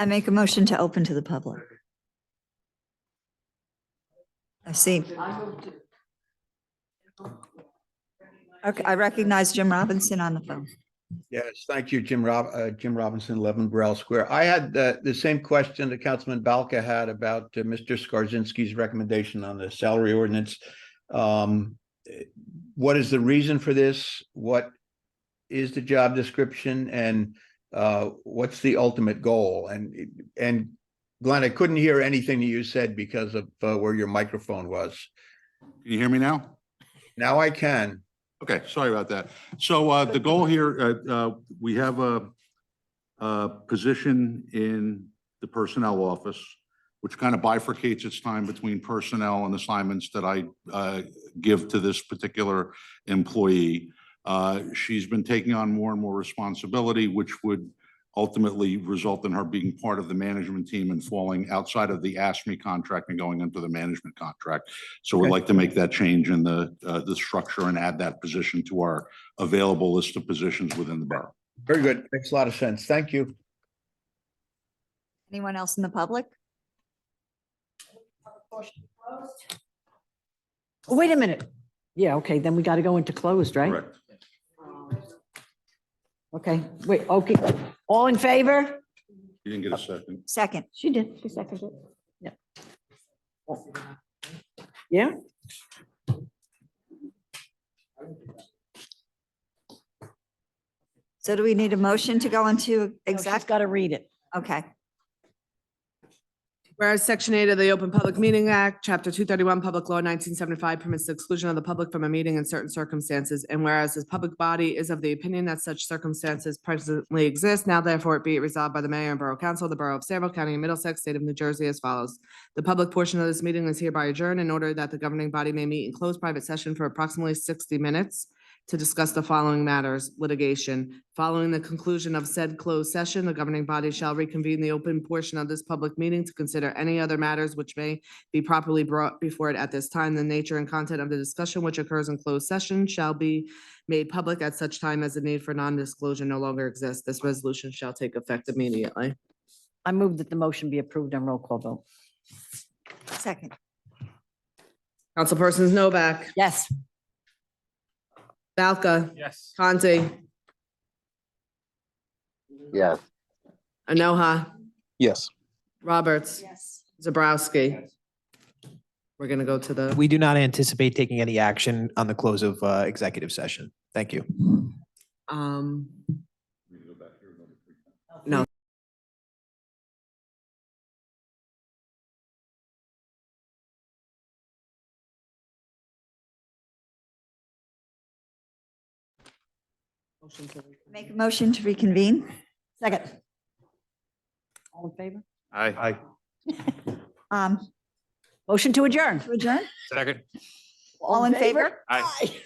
Speaker 17: I make a motion to open to the public. I see. Okay, I recognize Jim Robinson on the phone.
Speaker 15: Yes, thank you, Jim Robinson, 11 Burrell Square. I had the same question that Councilman Balka had about Mr. Skarzinski's recommendation on the salary ordinance. What is the reason for this? What is the job description, and what's the ultimate goal? And Glenn, I couldn't hear anything that you said because of where your microphone was.
Speaker 22: Can you hear me now?
Speaker 15: Now I can.
Speaker 22: Okay, sorry about that. So the goal here, we have a position in the personnel office, which kind of bifurcates its time between personnel and assignments that I give to this particular employee. She's been taking on more and more responsibility, which would ultimately result in her being part of the management team and falling outside of the ASME contract and going into the management contract. So we'd
Speaker 15: Okay.
Speaker 22: like to make that change in the structure and add that position to our available list of positions within the borough.
Speaker 15: Very good. Makes a lot of sense. Thank you.
Speaker 17: Anyone else in the public?
Speaker 11: Oh, wait a minute. Yeah, okay, then we got to go into closed, right?
Speaker 22: Correct.
Speaker 11: Okay, wait, okay. All in favor?
Speaker 22: You didn't get a second.
Speaker 17: Second.
Speaker 11: She did, she seconded it. Yeah. Yeah?
Speaker 17: So do we need a motion to go into
Speaker 11: She's
Speaker 17: exec?
Speaker 11: got to read it.
Speaker 17: Okay.
Speaker 18: Whereas Section 8 of the Open Public Meeting Act, Chapter 231, Public Law 1975 permits the exclusion of the public from a meeting in certain circumstances. And whereas this public body is of the opinion that such circumstances presently exist, now therefore be it resolved by the Mayor and Borough Council of the Borough of Saraville, County of Middlesex, State of New Jersey as follows. The public portion of this meeting is hereby adjourned in order that the governing body may meet in closed private session for approximately 60 minutes to discuss the following matters: litigation. Following the conclusion of said closed session, the governing body shall reconvene the open portion of this public meeting to consider any other matters which may be properly brought before it at this time. The nature and content of the discussion which occurs in closed session shall be made public at such time as the need for non-disclosure no longer exists. This resolution shall take effect immediately.
Speaker 11: I move that the motion be approved on roll call vote.
Speaker 17: Second.
Speaker 18: Councilpersons Novak,
Speaker 11: Yes.
Speaker 18: Balca,
Speaker 19: Yes.
Speaker 18: Conti,
Speaker 6: Yes.
Speaker 18: Anoha,
Speaker 2: Yes.
Speaker 18: Roberts.
Speaker 17: Yes.
Speaker 18: Zabrowski. We're gonna go to the.
Speaker 12: We do not anticipate taking any action on the close of executive session. Thank you.
Speaker 18: No.
Speaker 17: Make a motion to reconvene.
Speaker 11: Second. All in favor?
Speaker 19: Aye.
Speaker 17: Um,
Speaker 11: Motion to adjourn.
Speaker 17: to adjourn.
Speaker 19: Second.
Speaker 17: All in favor?
Speaker 19: Aye.